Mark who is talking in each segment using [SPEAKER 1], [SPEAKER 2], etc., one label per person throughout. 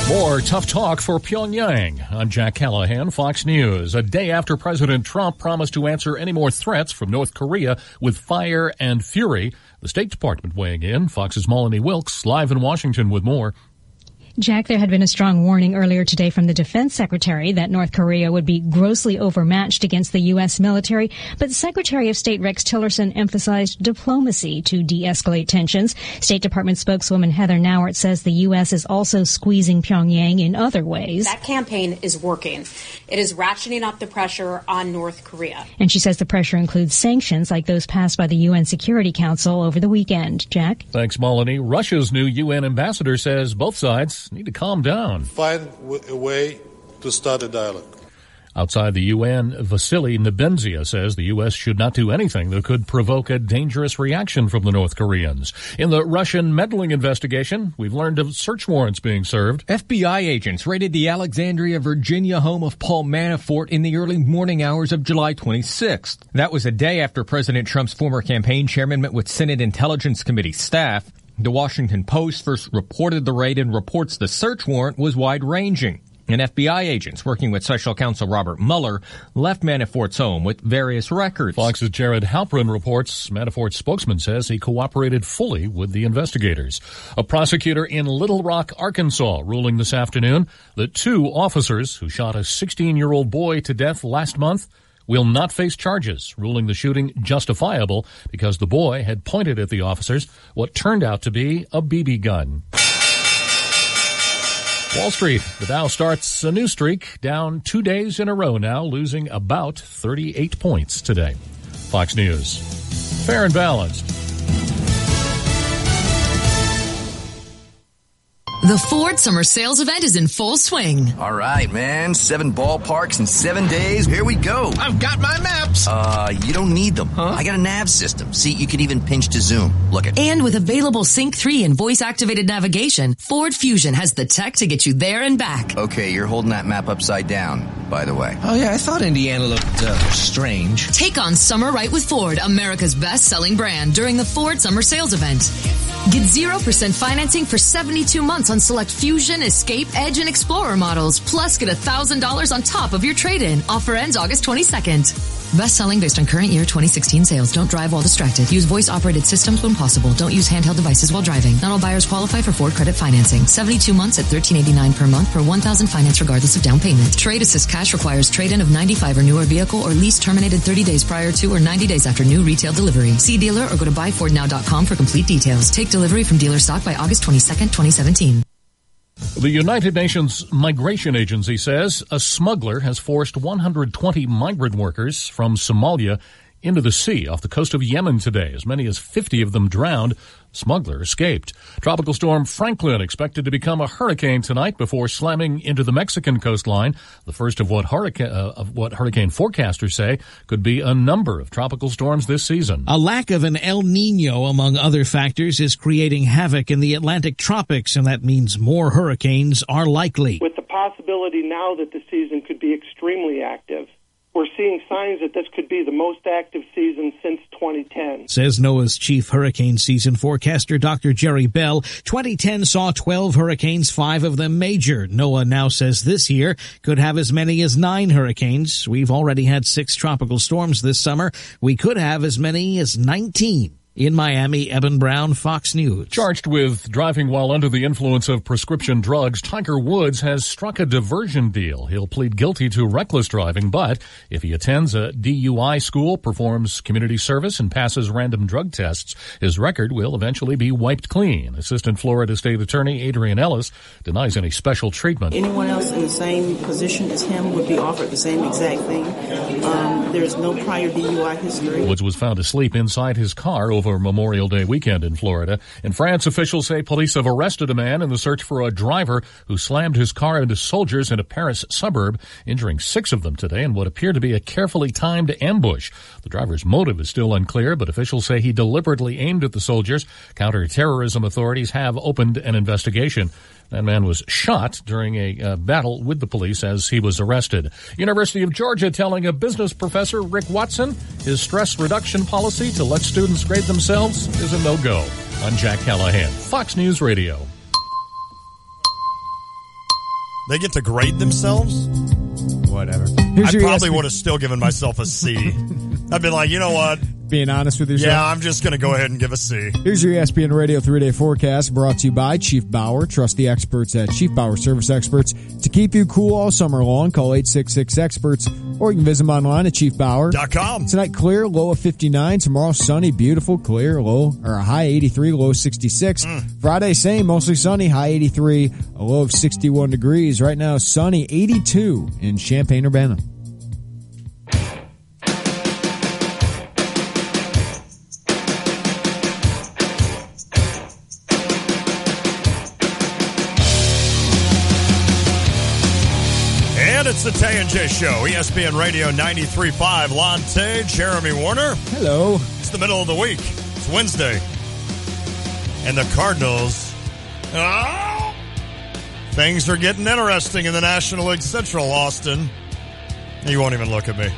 [SPEAKER 1] More tough talk for Pyongyang. I'm Jack Callahan, Fox News. A day after President Trump promised to answer any more threats from North Korea with fire and fury, the State Department weighing in. Fox's Melanie Wilkes live in Washington with more.
[SPEAKER 2] Jack, there had been a strong warning earlier today from the defense secretary that North Korea would be grossly overmatched against the U.S. military, but Secretary of State Rex Tillerson emphasized diplomacy to de-escalate tensions. State Department spokeswoman Heather Nauert says the U.S. is also squeezing Pyongyang in other ways.
[SPEAKER 3] That campaign is working. It is ratcheting up the pressure on North Korea.
[SPEAKER 2] And she says the pressure includes sanctions like those passed by the UN Security Council over the weekend. Jack?
[SPEAKER 1] Thanks, Melanie. Russia's new UN ambassador says both sides need to calm down.
[SPEAKER 4] Find a way to start a dialogue.
[SPEAKER 1] Outside the UN, Vasily Nebenzia says the U.S. should not do anything that could provoke a dangerous reaction from the North Koreans. In the Russian meddling investigation, we've learned of search warrants being served.
[SPEAKER 5] FBI agents raided the Alexandria, Virginia home of Paul Manafort in the early morning hours of July 26th. That was a day after President Trump's former campaign chairman met with Senate Intelligence Committee staff. The Washington Post first reported the raid and reports the search warrant was wide-ranging. And FBI agents working with Special Counsel Robert Mueller left Manafort's home with various records.
[SPEAKER 1] Fox's Jared Halpern reports Manafort's spokesman says he cooperated fully with the investigators. A prosecutor in Little Rock, Arkansas, ruling this afternoon that two officers who shot a 16-year-old boy to death last month will not face charges, ruling the shooting justifiable because the boy had pointed at the officers what turned out to be a BB gun. Wall Street, the Dow starts a new streak, down 2 days in a row now, losing about 38 points today. Fox News. Fair and balanced.
[SPEAKER 6] The Ford Summer Sales Event is in full swing.
[SPEAKER 7] All right, man. 7 ballparks in 7 days. Here we go.
[SPEAKER 8] I've got my maps.
[SPEAKER 7] You don't need them. Huh? I got a nav system. See, you can even pinch to zoom. Look at.
[SPEAKER 6] And with available Sync 3 and voice-activated navigation, Ford Fusion has the tech to get you there and back.
[SPEAKER 7] Okay, you're holding that map upside down, by the way.
[SPEAKER 8] Oh, yeah, I thought Indiana looked strange.
[SPEAKER 6] Take on summer right with Ford, America's best-selling brand, during the Ford Summer Sales Event. Get 0% financing for 72 months on select Fusion, Escape, Edge, and Explorer models. Plus, get $1,000 on top of your trade-in. Offer ends August 22nd. Best selling based on current year 2016 sales. Don't drive while distracted. Use voice-operated systems when possible. Don't use handheld devices while driving. Not all buyers qualify for Ford credit financing. 72 months at $1,389 per month per $1,000 finance regardless of down payment. Trade Assist Cash requires trade-in of 95 or newer vehicle or lease terminated 30 days prior to or 90 days after new retail delivery. See dealer or go to buyfordnow.com for complete details. Take delivery from dealer stock by August 22nd, 2017.
[SPEAKER 1] The United Nations Migration Agency says a smuggler has forced 120 migrant workers from Somalia into the sea off the coast of Yemen today. As many as 50 of them drowned. The smuggler escaped. Tropical storm Franklin expected to become a hurricane tonight before slamming into the Mexican coastline. The first of what hurricane forecasters say could be a number of tropical storms this season.
[SPEAKER 9] A lack of an El Nino, among other factors, is creating havoc in the Atlantic tropics, and that means more hurricanes are likely.
[SPEAKER 10] With the possibility now that the season could be extremely active, we're seeing signs that this could be the most active season since 2010.
[SPEAKER 9] Says NOAA's chief hurricane season forecaster, Dr. Jerry Bell. 2010 saw 12 hurricanes, 5 of them major. NOAA now says this year could have as many as 9 hurricanes. We've already had 6 tropical storms this summer. We could have as many as 19. In Miami, Eben Brown, Fox News.
[SPEAKER 1] Charged with driving while under the influence of prescription drugs, Tiger Woods has struck a diversion deal. He'll plead guilty to reckless driving, but if he attends a DUI school, performs community service, and passes random drug tests, his record will eventually be wiped clean. Assistant Florida State Attorney Adrian Ellis denies any special treatment.
[SPEAKER 11] Anyone else in the same position as him would be offered the same exact thing. There's no prior DUI history.
[SPEAKER 1] Woods was found asleep inside his car over Memorial Day weekend in Florida. In France, officials say police have arrested a man in the search for a driver who slammed his car into soldiers in a Paris suburb, injuring 6 of them today in what appeared to be a carefully timed ambush. The driver's motive is still unclear, but officials say he deliberately aimed at the soldiers. Counterterrorism authorities have opened an investigation. That man was shot during a battle with the police as he was arrested. University of Georgia telling a business professor, Rick Watson, his stress reduction policy to let students grade themselves is a no-go. I'm Jack Callahan, Fox News Radio.
[SPEAKER 12] They get to grade themselves?
[SPEAKER 13] Whatever.
[SPEAKER 12] I probably would have still given myself a C. I'd been like, you know what?
[SPEAKER 13] Being honest with yourself.
[SPEAKER 12] Yeah, I'm just going to go ahead and give a C.
[SPEAKER 13] Here's your ESPN Radio 3-day forecast brought to you by Chief Bauer. Trust the experts at Chief Bauer Service Experts to keep you cool all summer long. Call 866-EXPERTS or you can visit them online at chiefbauer.com. Tonight, clear, low of 59. Tomorrow, sunny, beautiful, clear, a high 83, low of 66. Friday, same, mostly sunny, high 83, a low of 61 degrees. Right now, sunny, 82 in Champaign-Urbana.
[SPEAKER 12] It's the Tay and J Show, ESPN Radio 93.5. Lonte, Jeremy Warner.
[SPEAKER 13] Hello.
[SPEAKER 12] It's the middle of the week. It's Wednesday. And the Cardinals. Oh, things are getting interesting in the National League Central, Austin. You won't even look at me.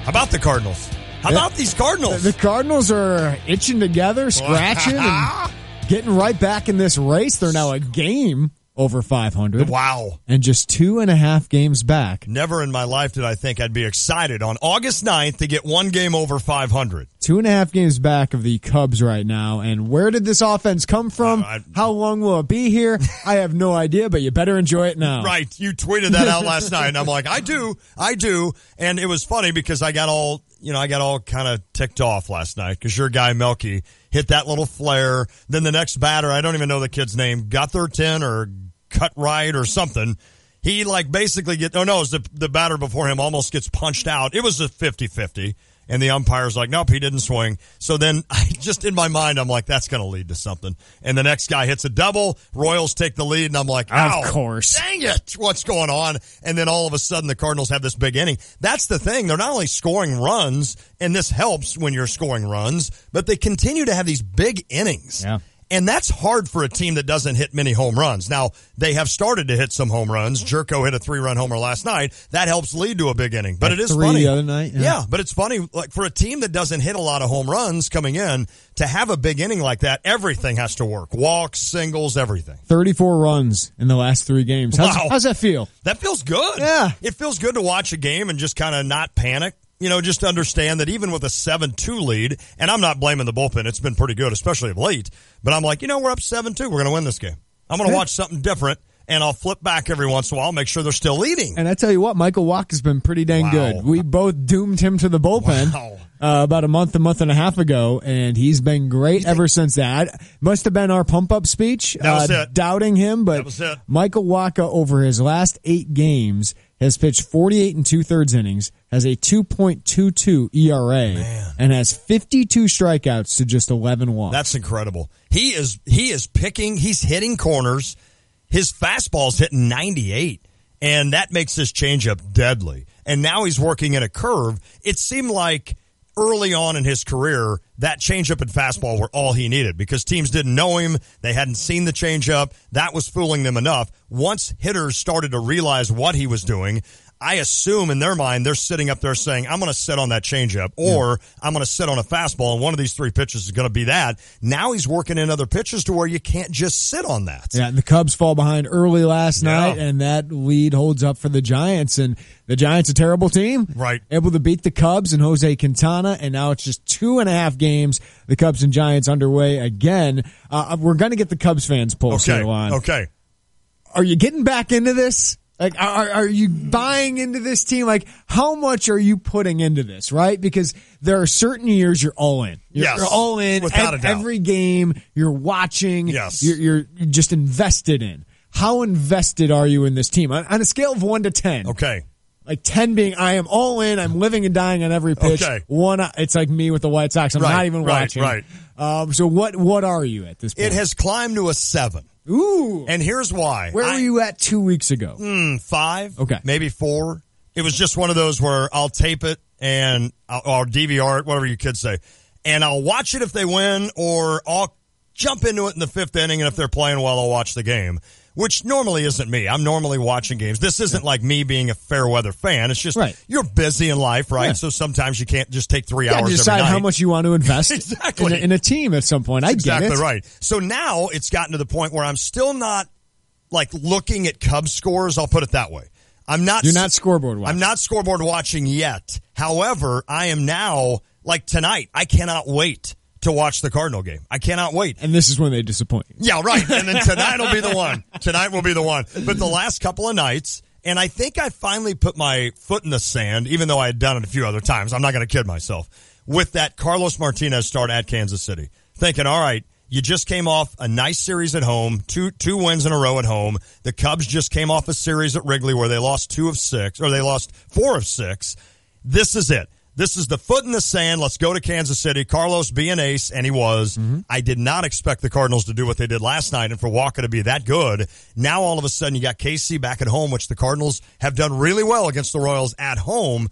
[SPEAKER 12] How about the Cardinals? How about these Cardinals?
[SPEAKER 13] The Cardinals are itching together, scratching, and getting right back in this race. They're now a game over 500.
[SPEAKER 12] Wow.
[SPEAKER 13] And just 2.5 games back.
[SPEAKER 12] Never in my life did I think I'd be excited on August 9th to get one game over 500.
[SPEAKER 13] 2.5 games back of the Cubs right now. And where did this offense come from? How long will it be here? I have no idea, but you better enjoy it now.
[SPEAKER 12] Right. You tweeted that out last night, and I'm like, I do. And it was funny because I got all kind of ticked off last night because your guy Melky hit that little flare. Then the next batter, I don't even know the kid's name, got their 10 or cut right or something. He basically it was the batter before him almost gets punched out. It was a 50-50. And the umpire's like, nope, he didn't swing. So then in my mind, I'm like, that's going to lead to something. And the next guy hits a double. Royals take the lead. And I'm like,
[SPEAKER 13] of course.
[SPEAKER 12] Dang it. What's going on? And then all of a sudden the Cardinals have this big inning. That's the thing. They're not only scoring runs, and this helps when you're scoring runs, but they continue to have these big innings.
[SPEAKER 13] Yeah.
[SPEAKER 12] And that's hard for a team that doesn't hit many home runs. Now, they have started to hit some home runs. Jerko hit a 3-run homer last night. That helps lead to a big inning. But it is funny.
[SPEAKER 13] The other night.
[SPEAKER 12] Yeah, but it's funny. Like for a team that doesn't hit a lot of home runs coming in, to have a big inning like that, everything has to work. Walks, singles, everything.
[SPEAKER 13] 34 runs in the last 3 games. How's that feel?
[SPEAKER 12] That feels good.
[SPEAKER 13] Yeah.
[SPEAKER 12] It feels good to watch a game and just kind of not panic. Just to understand that even with a 7-2 lead, and I'm not blaming the bullpen, it's been pretty good, especially of late, but I'm like, we're up 7-2. We're going to win this game. I'm going to watch something different, and I'll flip back every once in a while, make sure they're still leading.
[SPEAKER 13] And I tell you what, Michael Walker's been pretty dang good. We both doomed him to the bullpen about a month and a half ago, and he's been great ever since that. Must have been our pump-up speech, doubting him, but
[SPEAKER 12] that was it.
[SPEAKER 13] Michael Walker, over his last 8 games, has pitched 48 2/3 innings, has a 2.22 ERA, and has 52 strikeouts to just 11 walks.
[SPEAKER 12] That's incredible. He is picking, he's hitting corners. His fastball's hitting 98, and that makes his changeup deadly. And now he's working in a curve. It seemed like early on in his career, that changeup and fastball were all he needed because teams didn't know him. They hadn't seen the changeup. That was fooling them enough. Once hitters started to realize what he was doing, I assume in their mind they're sitting up there saying, I'm going to sit on that changeup or I'm going to sit on a fastball, and one of these 3 pitches is going to be that. Now he's working in other pitches to where you can't just sit on that.
[SPEAKER 13] Yeah, and the Cubs fall behind early last night, and that lead holds up for the Giants. And the Giants, a terrible team.
[SPEAKER 12] Right.
[SPEAKER 13] Able to beat the Cubs and Jose Quintana, and now it's just 2.5 games. The Cubs and Giants underway again. We're going to get the Cubs fans' pulse here, Lon.
[SPEAKER 12] Okay.
[SPEAKER 13] Are you getting back into this? Like, are you buying into this team? Like, how much are you putting into this, right? Because there are certain years you're all in. You're all in.
[SPEAKER 12] Without a doubt.
[SPEAKER 13] Every game you're watching.
[SPEAKER 12] Yes.
[SPEAKER 13] You're just invested in. How invested are you in this team? On a scale of 1 to 10.
[SPEAKER 12] Okay.
[SPEAKER 13] Like 10 being, I am all in. I'm living and dying on every pitch.
[SPEAKER 12] Okay.
[SPEAKER 13] 1, it's like me with the White Sox. I'm not even watching.
[SPEAKER 12] Right.
[SPEAKER 13] So what are you at this point?
[SPEAKER 12] It has climbed to a 7.
[SPEAKER 13] Ooh.
[SPEAKER 12] And here's why.
[SPEAKER 13] Where were you at 2 weeks ago?
[SPEAKER 12] 5.
[SPEAKER 13] Okay.
[SPEAKER 12] Maybe 4. It was just one of those where I'll tape it and I'll DVR it, whatever you could say. And I'll watch it if they win, or I'll jump into it in the 5th inning, and if they're playing well, I'll watch the game. Which normally isn't me. I'm normally watching games. This isn't like me being a fair weather fan. It's just you're busy in life, right? Yeah. So sometimes you can't just take 3 hours
[SPEAKER 13] decide
[SPEAKER 12] every night.
[SPEAKER 13] How much you want to invest in a team at some point. I get it.
[SPEAKER 12] Exactly right. So now it's gotten to the point where I'm still not like looking at Cubs scores. I'll put it that way. You're
[SPEAKER 13] not scoreboard watching.
[SPEAKER 12] I'm not scoreboard watching yet. However, I am now, like tonight, I cannot wait to watch the Cardinal game. I cannot wait.
[SPEAKER 13] And this is when they disappoint you.
[SPEAKER 12] Yeah, right. And then tonight will be the one. Tonight will be the one. But the last couple of nights, and I think I finally put my foot in the sand, even though I had done it a few other times. I'm not going to kid myself. With that Carlos Martinez start at Kansas City. Thinking, all right, you just came off a nice series at home, two wins in a row at home. The Cubs just came off a series at Wrigley where they lost 2 of 6, or they lost 4 of 6. This is it. This is the foot in the sand. Let's go to Kansas City. Carlos be an ace, and he was. Mm-hmm. I did not expect the Cardinals to do what they did last night and for Walker to be that good. Now all of a sudden you got KC back at home, which the Cardinals have done really well against the Royals at home.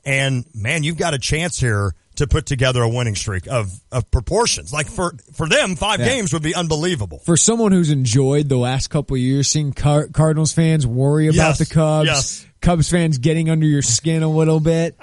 [SPEAKER 12] And, man, you've got a chance here to put together a winning streak of proportions. Like, for them, 5 games would be unbelievable.
[SPEAKER 13] For someone who's enjoyed the last couple of years, seeing Cardinals fans worry about the Cubs, Cubs fans getting under your skin a little bit,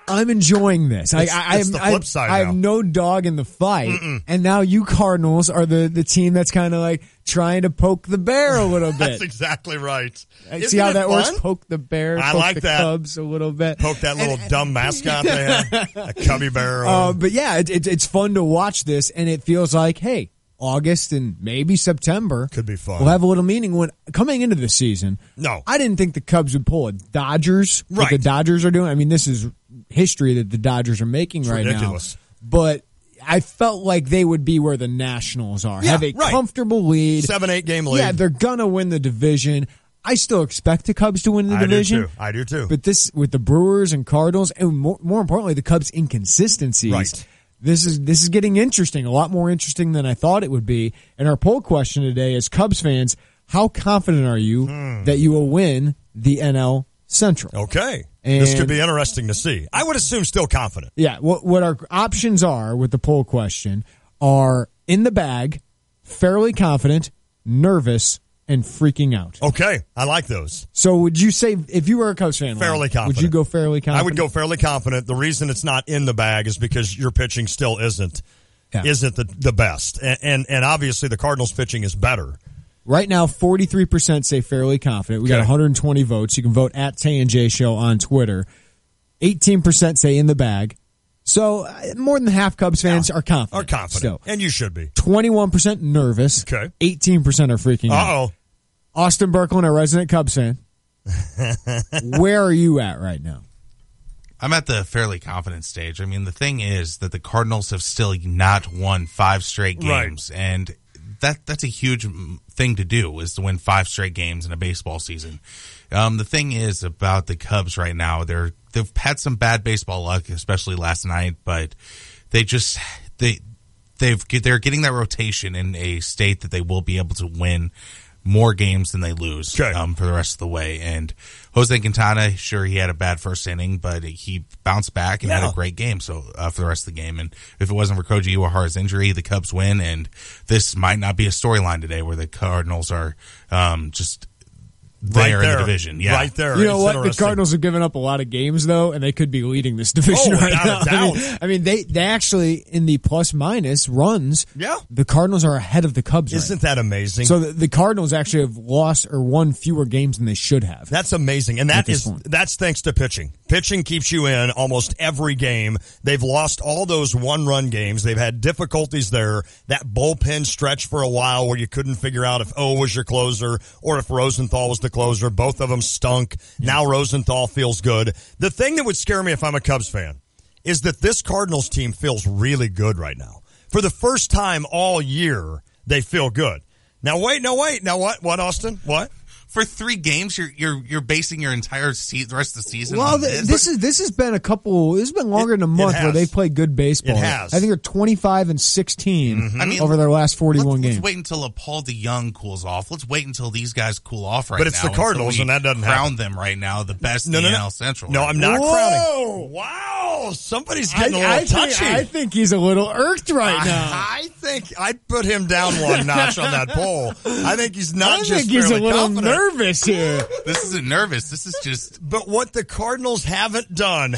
[SPEAKER 13] I'm enjoying this.
[SPEAKER 12] It's the flip side
[SPEAKER 13] I have no dog in the fight, and now you Cardinals are the team that's kind of like trying to poke the bear a little bit.
[SPEAKER 12] That's exactly right.
[SPEAKER 13] See how that works? Poke the bear,
[SPEAKER 12] I
[SPEAKER 13] poke
[SPEAKER 12] like
[SPEAKER 13] the
[SPEAKER 12] that.
[SPEAKER 13] Cubs a little bit.
[SPEAKER 12] Poke that little dumb mascot they had, a cubby bear.
[SPEAKER 13] But yeah, it's fun to watch this, and it feels like, hey, August and maybe September
[SPEAKER 12] could be fun.
[SPEAKER 13] We'll have a little meaning when coming into the season.
[SPEAKER 12] No,
[SPEAKER 13] I didn't think the Cubs would pull a Dodgers.
[SPEAKER 12] Right.
[SPEAKER 13] What the Dodgers are doing. I mean, this is history that the Dodgers are making right
[SPEAKER 12] ridiculous.
[SPEAKER 13] Now. But I felt like they would be where the Nationals are. Have a comfortable lead.
[SPEAKER 12] 7-8 game lead.
[SPEAKER 13] Yeah, they're going to win the division. I still expect the Cubs to win the division.
[SPEAKER 12] I do too.
[SPEAKER 13] But this, with the Brewers and Cardinals, and more importantly, the Cubs' inconsistencies.
[SPEAKER 12] Right.
[SPEAKER 13] This is getting interesting, a lot more interesting than I thought it would be. And our poll question today is, Cubs fans, how confident are you that you will win the NL Central?
[SPEAKER 12] Okay. This could be interesting to see. I would assume still confident.
[SPEAKER 13] Yeah. What our options are with the poll question are in the bag, fairly confident, nervous, and freaking out.
[SPEAKER 12] Okay. I like those.
[SPEAKER 13] So would you say, if you were a Cubs fan,
[SPEAKER 12] fairly confident.
[SPEAKER 13] Would you go fairly confident?
[SPEAKER 12] I would go fairly confident. The reason it's not in the bag is because your pitching still isn't the best. And obviously the Cardinals pitching is better.
[SPEAKER 13] Right now, 43% say fairly confident. We got 120 votes. You can vote at Tay and J Show on Twitter. 18% say in the bag. So more than half Cubs fans are confident. Still.
[SPEAKER 12] And you should be.
[SPEAKER 13] 21% nervous.
[SPEAKER 12] Okay.
[SPEAKER 13] 18% are freaking out.
[SPEAKER 12] Uh-oh.
[SPEAKER 13] Austin Berkland, a resident Cubs fan. Where are you at right now?
[SPEAKER 14] I'm at the fairly confident stage. I mean, the thing is that the Cardinals have still not won 5 straight games, and that's a huge thing to do, is to win 5 straight games in a baseball season. The thing is about the Cubs right now, they've had some bad baseball luck, especially last night, but they're getting that rotation in a state that they will be able to win more games than they lose for the rest of the way. And Jose Quintana, sure, he had a bad first inning, but he bounced back and had a great game for the rest of the game. And if it wasn't for Koji Uehara's injury, the Cubs win, and this might not be a storyline today where the Cardinals are just there in the division. Yeah.
[SPEAKER 12] Right there.
[SPEAKER 13] You know what? The Cardinals have given up a lot of games, though, and they could be leading this division right now. I mean, they actually, in the plus-minus runs, the Cardinals are ahead of the Cubs.
[SPEAKER 12] Isn't that amazing?
[SPEAKER 13] So the Cardinals actually have lost or won fewer games than they should have.
[SPEAKER 12] That's amazing. And that's thanks to pitching. Pitching keeps you in almost every game. They've lost all those one-run games. They've had difficulties there. That bullpen stretch for a while where you couldn't figure out if O was your closer or if Rosenthal was the closer. Both of them stunk. Now Rosenthal feels good. The thing that would scare me if I'm a Cubs fan is that this Cardinals team feels really good right now. For the first time all year, they feel good. Now wait. Now what? What, Austin? What?
[SPEAKER 14] For 3 games, you're basing your entire the rest of the season.
[SPEAKER 13] Well,
[SPEAKER 14] on this.
[SPEAKER 13] This has been this has been longer than a month where they played good baseball.
[SPEAKER 12] It has.
[SPEAKER 13] I think they're 25-16 over their last 41 games.
[SPEAKER 14] Let's wait until Paul DeYoung cools off. Let's wait until these guys cool off right now.
[SPEAKER 12] But it's the Cardinals, and that doesn't happen.
[SPEAKER 14] Crown them right now the best in the NL Central.
[SPEAKER 12] No, I'm not crowning. Wow, somebody's getting a little touchy.
[SPEAKER 13] I think he's a little irked right now.
[SPEAKER 12] I think I'd put him down one notch on that poll. I think he's not
[SPEAKER 13] I think he's a little nervous here.
[SPEAKER 14] This isn't nervous. This is just.
[SPEAKER 12] But what the Cardinals haven't done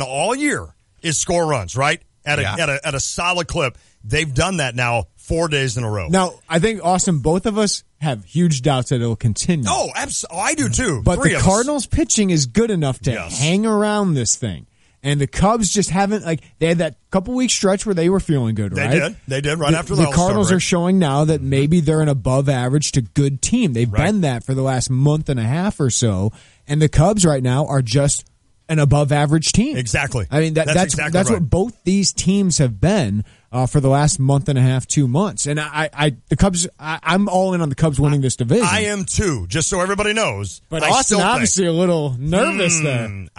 [SPEAKER 12] all year is score runs, right? At a solid clip. They've done that now 4 days in a row.
[SPEAKER 13] Now, I think, Austin, both of us have huge doubts that it'll continue.
[SPEAKER 12] Oh, absolutely. I do too.
[SPEAKER 13] But the Cardinals pitching is good enough to hang around this thing. And the Cubs just haven't, they had that couple-week stretch where they were feeling good, right?
[SPEAKER 12] They did right after the All-Star
[SPEAKER 13] Cardinals
[SPEAKER 12] break.
[SPEAKER 13] are showing now that maybe they're an above-average to good team. They've been that for the last month and a half or so. And the Cubs right now are just an above-average team.
[SPEAKER 12] Exactly.
[SPEAKER 13] I mean, that's
[SPEAKER 12] right.
[SPEAKER 13] what both these teams have been for the last month and a half, 2 months. And the Cubs, I'm all in on the Cubs winning this division.
[SPEAKER 12] I am too, just so everybody knows.
[SPEAKER 13] But Austin obviously a little nervous there.
[SPEAKER 12] And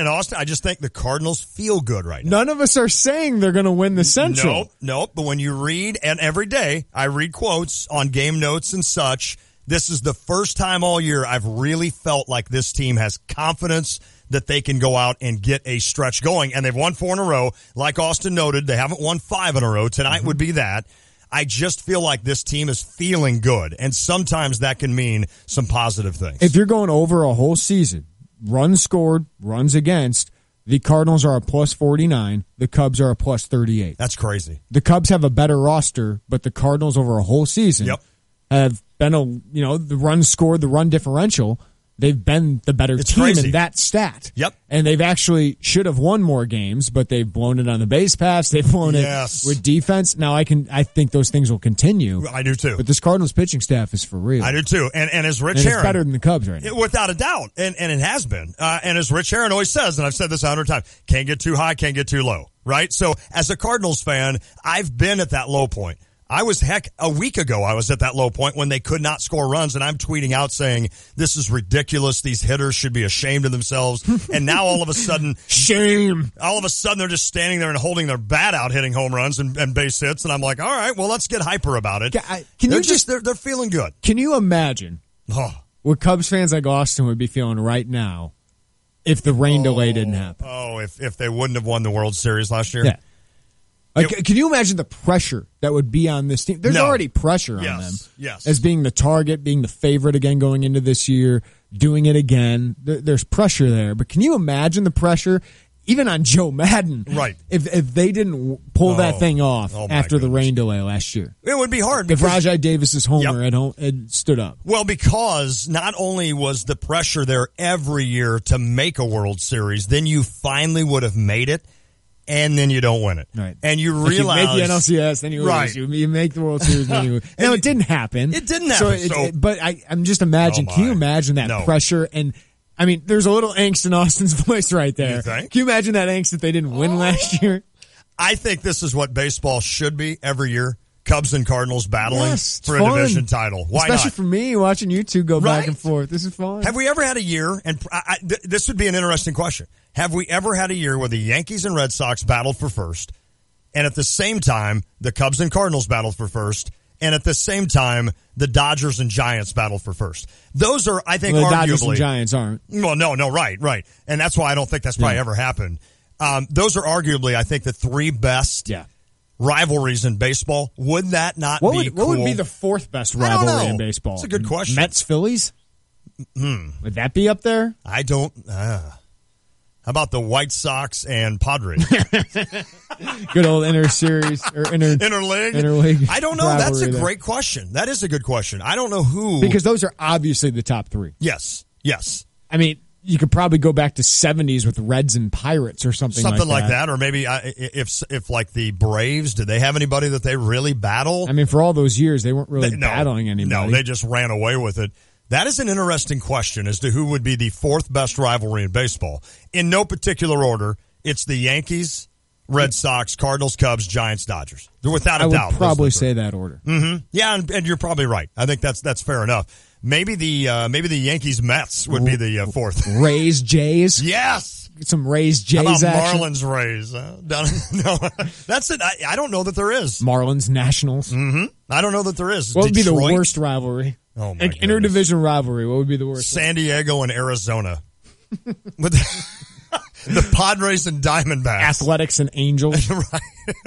[SPEAKER 12] Austin, I just think the Cardinals feel good right now.
[SPEAKER 13] None of us are saying they're going to win the Central.
[SPEAKER 12] Nope. But when you read, and every day I read quotes on game notes and such, this is the first time all year I've really felt like this team has confidence that they can go out and get a stretch going. And they've won 4 in a row. Like Austin noted, they haven't won 5 in a row. Tonight would be that. I just feel like this team is feeling good. And sometimes that can mean some positive things.
[SPEAKER 13] If you're going over a whole season, runs scored, runs against, the Cardinals are a plus 49. The Cubs are a plus 38.
[SPEAKER 12] That's crazy.
[SPEAKER 13] The Cubs have a better roster, but the Cardinals over a whole season have been the runs scored, the run differential. They've been the better team in that stat.
[SPEAKER 12] Yep.
[SPEAKER 13] And they've actually should have won more games, but they've blown it on the base paths. They've blown it with defense. Now I think those things will continue.
[SPEAKER 12] I do too.
[SPEAKER 13] But this Cardinals pitching staff is for real.
[SPEAKER 12] I do too. And as Rich
[SPEAKER 13] and
[SPEAKER 12] Aaron.
[SPEAKER 13] It's better than the Cubs right now.
[SPEAKER 12] Without a doubt. And it has been. And as Rich Aaron always says, and I've said this 100 times, can't get too high, can't get too low. Right? So as a Cardinals fan, I've been at that low point. A week ago, I was at that low point when they could not score runs, and I'm tweeting out saying, this is ridiculous. These hitters should be ashamed of themselves. And now all of a sudden,
[SPEAKER 13] shame.
[SPEAKER 12] All of a sudden, they're just standing there and holding their bat out, hitting home runs and base hits. And I'm like, all right, well, let's get hyper about it. They're feeling good.
[SPEAKER 13] Can you imagine what Cubs fans like Austin would be feeling right now if the rain delay didn't happen?
[SPEAKER 12] Oh, if they wouldn't have won the World Series last year?
[SPEAKER 13] Yeah. Can you imagine the pressure that would be on this team? There's already pressure on them.
[SPEAKER 12] Yes.
[SPEAKER 13] As being the target, being the favorite again going into this year, doing it again. There's pressure there. But can you imagine the pressure, even on Joe Madden?
[SPEAKER 12] Right.
[SPEAKER 13] If they didn't pull that thing off after the rain delay last year.
[SPEAKER 12] It would be hard.
[SPEAKER 13] If Rajai Davis's homer had stood up.
[SPEAKER 12] Well, because not only was the pressure there every year to make a World Series, then you finally would have made it. And then you don't win it.
[SPEAKER 13] Right.
[SPEAKER 12] And you realize.
[SPEAKER 13] You make the NLCS, then you lose.
[SPEAKER 12] Right.
[SPEAKER 13] You make the World Series, then you lose. No, it didn't happen.
[SPEAKER 12] It didn't happen.
[SPEAKER 13] But I'm just imagining, can you imagine that pressure? And, I mean, there's a little angst in Austin's voice right there.
[SPEAKER 12] You think?
[SPEAKER 13] Can you imagine that angst if they didn't win last year?
[SPEAKER 12] I think this is what baseball should be every year. Cubs and Cardinals battling for a
[SPEAKER 13] fun.
[SPEAKER 12] division title. Why
[SPEAKER 13] Especially
[SPEAKER 12] not?
[SPEAKER 13] for me, watching you two go back and forth. This is fun.
[SPEAKER 12] Have we ever had a year, and this would be an interesting question, have we ever had a year where the Yankees and Red Sox battled for first, and at the same time, the Cubs and Cardinals battled for first, and at the same time, the Dodgers and Giants battled for first? Those are, I think,
[SPEAKER 13] the
[SPEAKER 12] arguably...
[SPEAKER 13] Dodgers and Giants aren't.
[SPEAKER 12] Well, no, right. And that's why I don't think that's probably ever happened. Those are arguably, I think, the 3 best... rivalries in baseball. Would that not be cool?
[SPEAKER 13] What would be the 4th best rivalry in baseball?
[SPEAKER 12] That's a good question.
[SPEAKER 13] Mets, Phillies? Would that be up there?
[SPEAKER 12] I don't... How about the White Sox and Padres?
[SPEAKER 13] Good old interseries or interleague.
[SPEAKER 12] I don't know. That's a great question. That is a good question. I don't know who...
[SPEAKER 13] Because those are obviously the top 3.
[SPEAKER 12] Yes.
[SPEAKER 13] I mean... You could probably go back to 70s with Reds and Pirates or something like that.
[SPEAKER 12] Or maybe if like the Braves, did they have anybody that they really battle?
[SPEAKER 13] I mean, for all those years, they weren't really battling anybody.
[SPEAKER 12] No, they just ran away with it. That is an interesting question as to who would be the 4th best rivalry in baseball. In no particular order, it's the Yankees, Red Sox, Cardinals, Cubs, Giants, Dodgers. Without a doubt.
[SPEAKER 13] I would probably say that order.
[SPEAKER 12] Mm-hmm. Yeah, and you're probably right. I think that's fair enough. Maybe the Yankees Mets would be the 4th.
[SPEAKER 13] Rays Jays.
[SPEAKER 12] Yes.
[SPEAKER 13] Some Rays Jays.
[SPEAKER 12] How about
[SPEAKER 13] action?
[SPEAKER 12] Marlins Rays? No, that's it. I don't know that there is.
[SPEAKER 13] Marlins Nationals.
[SPEAKER 12] Mm-hmm. I don't know that there is.
[SPEAKER 13] What would be the worst rivalry?
[SPEAKER 12] Oh my goodness.
[SPEAKER 13] Interdivision rivalry. What would be the worst?
[SPEAKER 12] San Diego and Arizona. The Padres and Diamondbacks.
[SPEAKER 13] Athletics and Angels.
[SPEAKER 12] Right.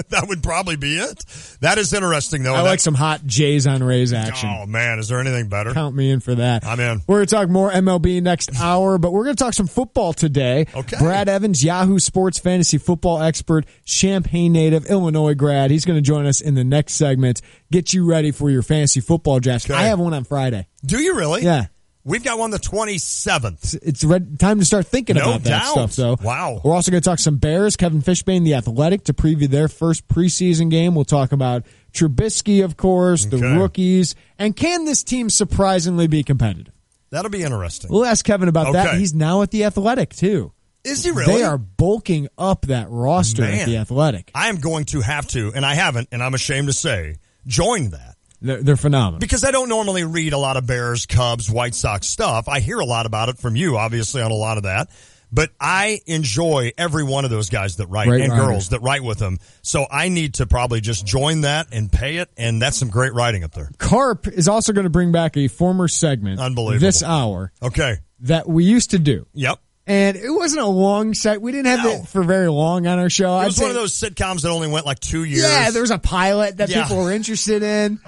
[SPEAKER 12] That would probably be it. That is interesting, though.
[SPEAKER 13] I like some hot Jays on Rays action.
[SPEAKER 12] Oh, man. Is there anything better?
[SPEAKER 13] Count me in for that.
[SPEAKER 12] I'm in.
[SPEAKER 13] We're going to talk more MLB next hour, but we're going to talk some football today.
[SPEAKER 12] Okay.
[SPEAKER 13] Brad Evans, Yahoo Sports fantasy football expert, Champaign native, Illinois grad. He's going to join us in the next segment. Get you ready for your fantasy football drafts.
[SPEAKER 12] Okay.
[SPEAKER 13] I have one on Friday.
[SPEAKER 12] Do you really?
[SPEAKER 13] Yeah.
[SPEAKER 12] We've got one the 27th.
[SPEAKER 13] It's time to start thinking about that stuff. So,
[SPEAKER 12] wow.
[SPEAKER 13] We're also going to talk some Bears. Kevin Fishbane, The Athletic, to preview their first preseason game. We'll talk about Trubisky, of course, the rookies, and can this team surprisingly be competitive?
[SPEAKER 12] That'll be interesting.
[SPEAKER 13] We'll ask Kevin about that. He's now at The Athletic, too.
[SPEAKER 12] Is he really?
[SPEAKER 13] They are bulking up that roster at The Athletic.
[SPEAKER 12] I am going to have to, and I haven't, and I'm ashamed to say, join that.
[SPEAKER 13] They're phenomenal.
[SPEAKER 12] Because I don't normally read a lot of Bears, Cubs, White Sox stuff. I hear a lot about it from you, obviously, on a lot of that. But I enjoy every one of those guys that write, and girls that write with them. So I need to probably just join that and pay it, and that's some great writing up there.
[SPEAKER 13] Carp is also going to bring back a former segment this hour.
[SPEAKER 12] Okay.
[SPEAKER 13] That we used to do.
[SPEAKER 12] Yep.
[SPEAKER 13] And it wasn't a long set. We didn't have it for very long on our show.
[SPEAKER 12] It was one of those sitcoms that only went like 2 years.
[SPEAKER 13] Yeah, there was a pilot that people were interested in.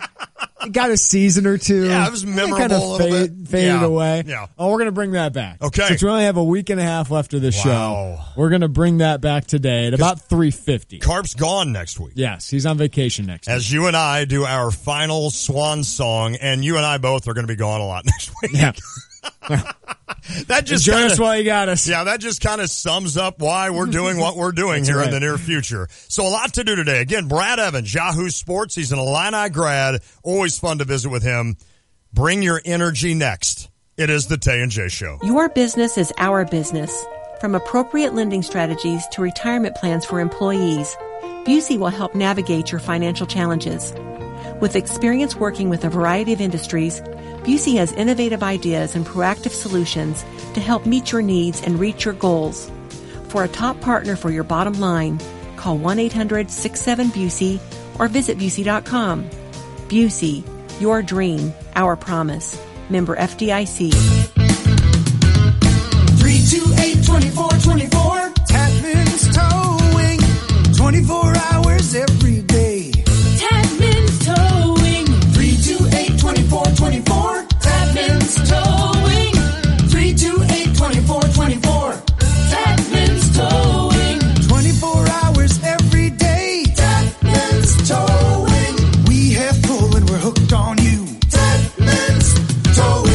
[SPEAKER 13] It got a season or two.
[SPEAKER 12] Yeah, it was memorable.
[SPEAKER 13] It kind of
[SPEAKER 12] a little bit.
[SPEAKER 13] Faded away.
[SPEAKER 12] Yeah.
[SPEAKER 13] Oh, we're going to bring that back.
[SPEAKER 12] Okay.
[SPEAKER 13] Since we only have a week and a half left of the show, we're going to bring that back today at about 3:50.
[SPEAKER 12] Carp's gone next week.
[SPEAKER 13] Yes, he's on vacation next week.
[SPEAKER 12] As you and I do our final swan song, and you and I both are going to be gone a lot next week.
[SPEAKER 13] Yeah.
[SPEAKER 12] That just
[SPEAKER 13] enjoy us while you got us.
[SPEAKER 12] Yeah, that just kind of sums up why we're doing what we're doing here in the near future. So a lot to do today. Again, Brad Evans, Yahoo Sports. He's an Illini grad. Always fun to visit with him. Bring your energy next. It is the Tay and J Show.
[SPEAKER 15] Your business is our business. From appropriate lending strategies to retirement plans for employees, Busey will help navigate your financial challenges. With experience working with a variety of industries, Busey has innovative ideas and proactive solutions to help meet your needs and reach your goals. For a top partner for your bottom line, call 1-800-67-BUSEY or visit Busey.com. Busey, your dream, our promise. Member FDIC.
[SPEAKER 16] 328-2424. Tapman's Towing. 24 hours every day. Tapman's Towing. 328-2424. Tapman's Towing. 328-2424. Tapman's Towing. 24 hours every day. Tapman's Towing. We have pull and we're hooked on you. Tapman's Towing.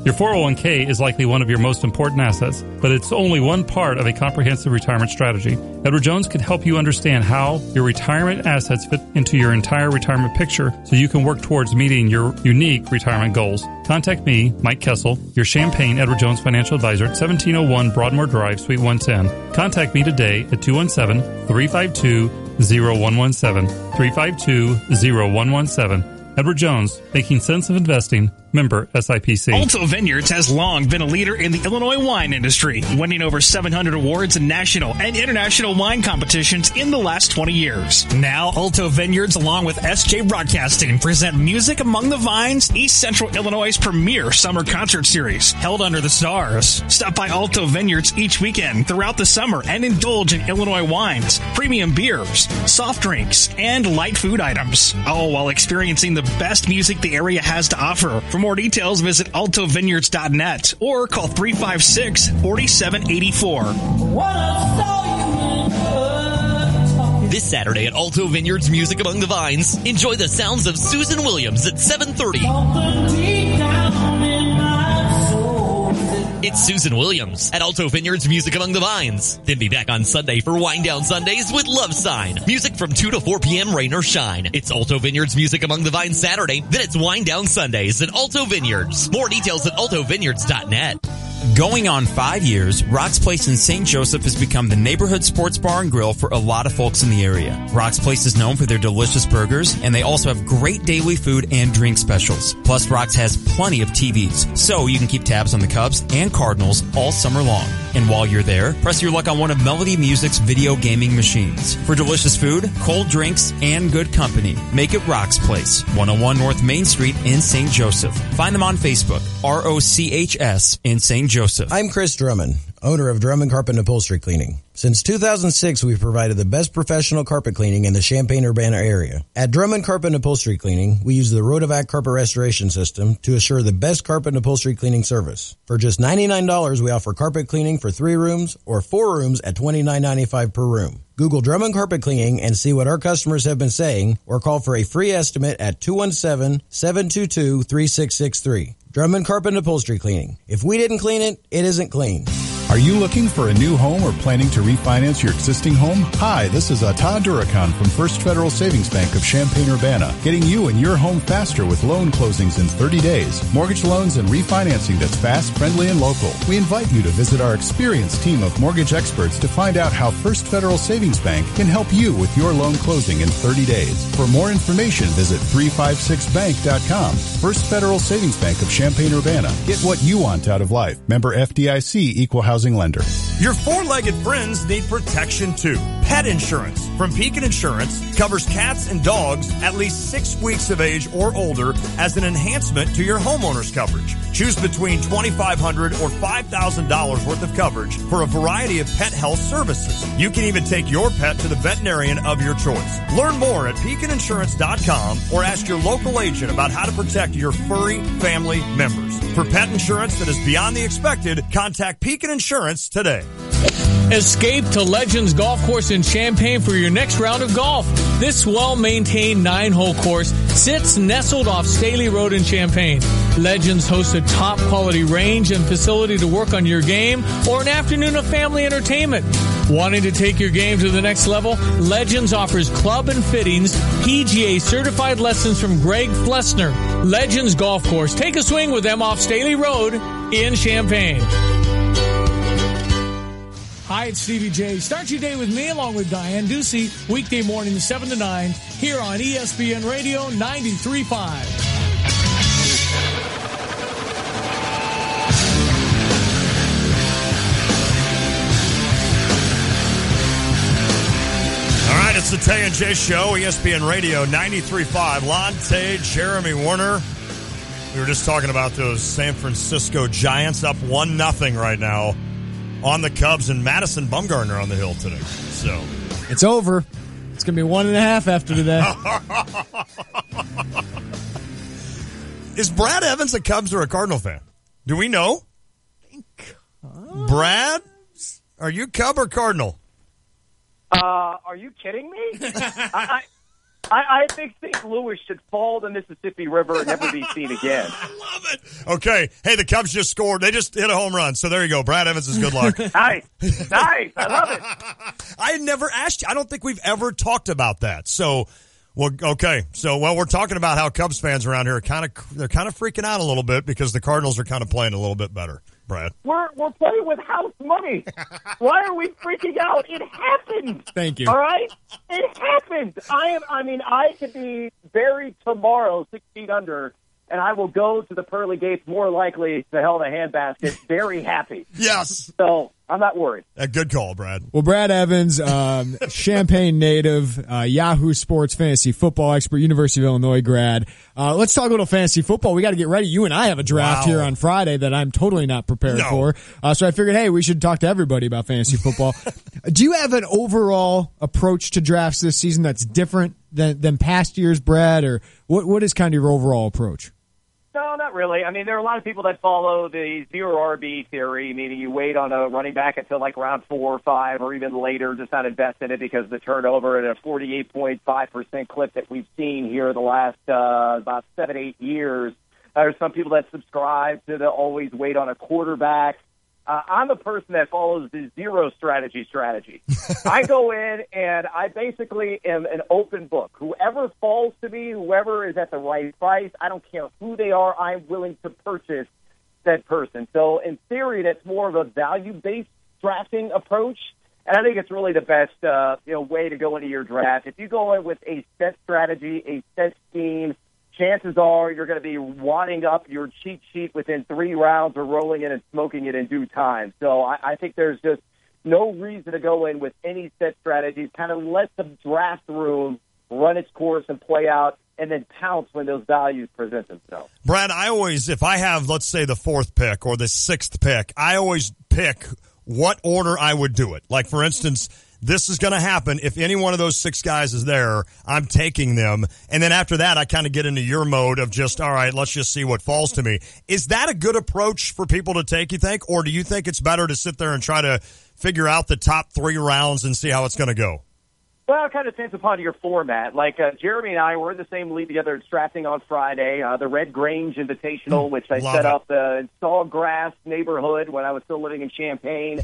[SPEAKER 17] Your 401k is likely one of your most important assets, but it's only one part of a comprehensive retirement strategy. Edward Jones can help you understand how your retirement assets fit into your entire retirement picture so you can work towards meeting your unique retirement goals. Contact me, Mike Kessel, your Champaign Edward Jones financial advisor at 1701 Broadmoor Drive, Suite 110. Contact me today at 217-352-0117. 352-0117. Edward Jones, making sense of investing. Member SIPC.
[SPEAKER 18] Alto Vineyards has long been a leader in the Illinois wine industry, winning over 700 awards in national and international wine competitions in the last 20 years. Now, Alto Vineyards, along with SJ Broadcasting, present Music Among the Vines, East Central Illinois' premier summer concert series, held under the stars. Stop by Alto Vineyards each weekend throughout the summer and indulge in Illinois wines, premium beers, soft drinks, and light food items, all while experiencing the best music the area has to offer. For more details, visit altovineyards.net or call 356-4784.
[SPEAKER 19] This Saturday at Alto Vineyards Music Among the Vines, enjoy the sounds of Susan Williams at 7:30. It's Susan Williams at Alto Vineyards Music Among the Vines. Then be back on Sunday for Wind Down Sundays with Love Sign. Music from 2 to 4 p.m. rain or shine. It's Alto Vineyards Music Among the Vines Saturday. Then it's Wind Down Sundays at Alto Vineyards. More details at altovineyards.net.
[SPEAKER 20] Going on 5 years, Rock's Place in St. Joseph has become the neighborhood sports bar and grill for a lot of folks in the area. Rock's Place is known for their delicious burgers, and they also have great daily food and drink specials. Plus, Rock's has plenty of TVs, so you can keep tabs on the Cubs and Cardinals all summer long. And while you're there, press your luck on one of Melody Music's video gaming machines. For delicious food, cold drinks, and good company, make it Rock's Place, 101 North Main Street in St. Joseph. Find them on Facebook, ROCHS in St. Joseph. Joseph.
[SPEAKER 21] I'm Chris Drummond, owner of Drummond Carpet and Upholstery Cleaning. Since 2006, we've provided the best professional carpet cleaning in the Champaign-Urbana area. At Drummond Carpet and Upholstery Cleaning, we use the Rotovac carpet restoration system to assure the best carpet and upholstery cleaning service. For just $99, we offer carpet cleaning for 3 rooms or 4 rooms at $29.95 per room. Google Drummond Carpet Cleaning and see what our customers have been saying, or call for a free estimate at 217-722-3663. Drummond Carpet and Upholstery Cleaning. If we didn't clean it, it isn't clean.
[SPEAKER 22] Are you looking for a new home or planning to refinance your existing home? Hi, this is Todd Durakan from First Federal Savings Bank of Champaign-Urbana, getting you and your home faster with loan closings in 30 days. Mortgage loans and refinancing that's fast, friendly, and local. We invite you to visit our experienced team of mortgage experts to find out how First Federal Savings Bank can help you with your loan closing in 30 days. For more information, visit 356bank.com. First Federal Savings Bank of Champaign-Urbana. Get what you want out of life. Member FDIC, Equal Housing Lender.
[SPEAKER 12] Your four-legged friends need protection too. Pet insurance from Pekin Insurance covers cats and dogs at least 6 weeks of age or older as an enhancement to your homeowner's coverage. Choose between $2,500 or $5,000 worth of coverage for a variety of pet health services. You can even take your pet to the veterinarian of your choice. Learn more at PekinInsurance.com or ask your local agent about how to protect your furry family members. For pet insurance that is beyond the expected, contact Pekin Insurance today.
[SPEAKER 23] Escape to Legends Golf Course in Champaign for your next round of golf. This well-maintained 9-hole course sits nestled off Staley Road in Champaign. Legends hosts a top-quality range and facility to work on your game or an afternoon of family entertainment. Wanting to take your game to the next level? Legends offers club and fittings, PGA certified lessons from Greg Flessner. Legends Golf Course. Take a swing with them off Staley Road in Champaign. Hi, it's Stevie J. Start your day with me along with Diane Ducey, weekday morning 7 to 9, here on ESPN Radio 93.5.
[SPEAKER 12] All right, it's the Tay and J Show, ESPN Radio 93.5. Lon, Tay, Jeremy Warner. We were just talking about those San Francisco Giants up 1-0 right now on the Cubs, and Madison Bumgarner on the hill today. So
[SPEAKER 13] it's over. It's going to be 1.5 after today.
[SPEAKER 12] Is Brad Evans a Cubs or a Cardinal fan? Do we know? Brad, are you Cub or Cardinal?
[SPEAKER 24] Are you kidding me? I think St. Louis should fall the Mississippi River and never be seen again.
[SPEAKER 12] I love it. Okay. Hey, the Cubs just scored. They just hit a home run. So there you go. Brad Evans is good luck.
[SPEAKER 24] Nice. I love it.
[SPEAKER 12] I never asked you. I don't think we've ever talked about that. So, well, okay. So, we're talking about how Cubs fans around here are they're kind of freaking out a little bit because the Cardinals are kind of playing a little bit better. Brad,
[SPEAKER 24] we're playing with house money. Why are we freaking out? It happened.
[SPEAKER 13] Thank you.
[SPEAKER 24] All right, it happened. I could be buried tomorrow 6 feet under, and I will go to the pearly gates more likely to hell in a handbasket, very happy.
[SPEAKER 12] Yes.
[SPEAKER 24] So I'm not worried.
[SPEAKER 12] A good call, Brad.
[SPEAKER 13] Well, Brad Evans, Champaign native, Yahoo Sports fantasy football expert, University of Illinois grad. Let's talk a little fantasy football. We got to get ready. You and I have a draft here on Friday that I'm totally not prepared for. So I figured, hey, we should talk to everybody about fantasy football. Do you have an overall approach to drafts this season that's different than past years, Brad? Or what is kind of your overall approach?
[SPEAKER 24] No, not really. I mean, there are a lot of people that follow the zero RB theory, meaning you wait on a running back until like round 4 or 5 or even later, just not invest in it because the turnover at a 48.5% clip that we've seen here the last about 7-8 years. There's some people that subscribe to the always wait on a quarterback. I'm a person that follows the zero strategy. I go in and I basically am an open book. Whoever falls to me, whoever is at the right price, I don't care who they are, I'm willing to purchase that person. So in theory, that's more of a value-based drafting approach. And I think it's really the best way to go into your draft. If you go in with a set strategy, a set scheme, chances are you're going to be wadding up your cheat sheet within 3 rounds or rolling it and smoking it in due time. So I think there's just no reason to go in with any set strategies. Kind of let the draft room run its course and play out and then pounce when those values present themselves.
[SPEAKER 12] Brad, I always, if I have, let's say, the 4th pick or the 6th pick, I always pick what order I would do it. Like, for instance, this is going to happen. If any one of those 6 guys is there, I'm taking them. And then after that, I kind of get into your mode of just, all right, let's just see what falls to me. Is that a good approach for people to take, you think? Or do you think it's better to sit there and try to figure out the top 3 rounds and see how it's going to go?
[SPEAKER 24] Well, it kind of depends upon your format. Like Jeremy and I were in the same league together at drafting on Friday, the Red Grange Invitational, which I set up in Sawgrass neighborhood when I was still living in Champaign.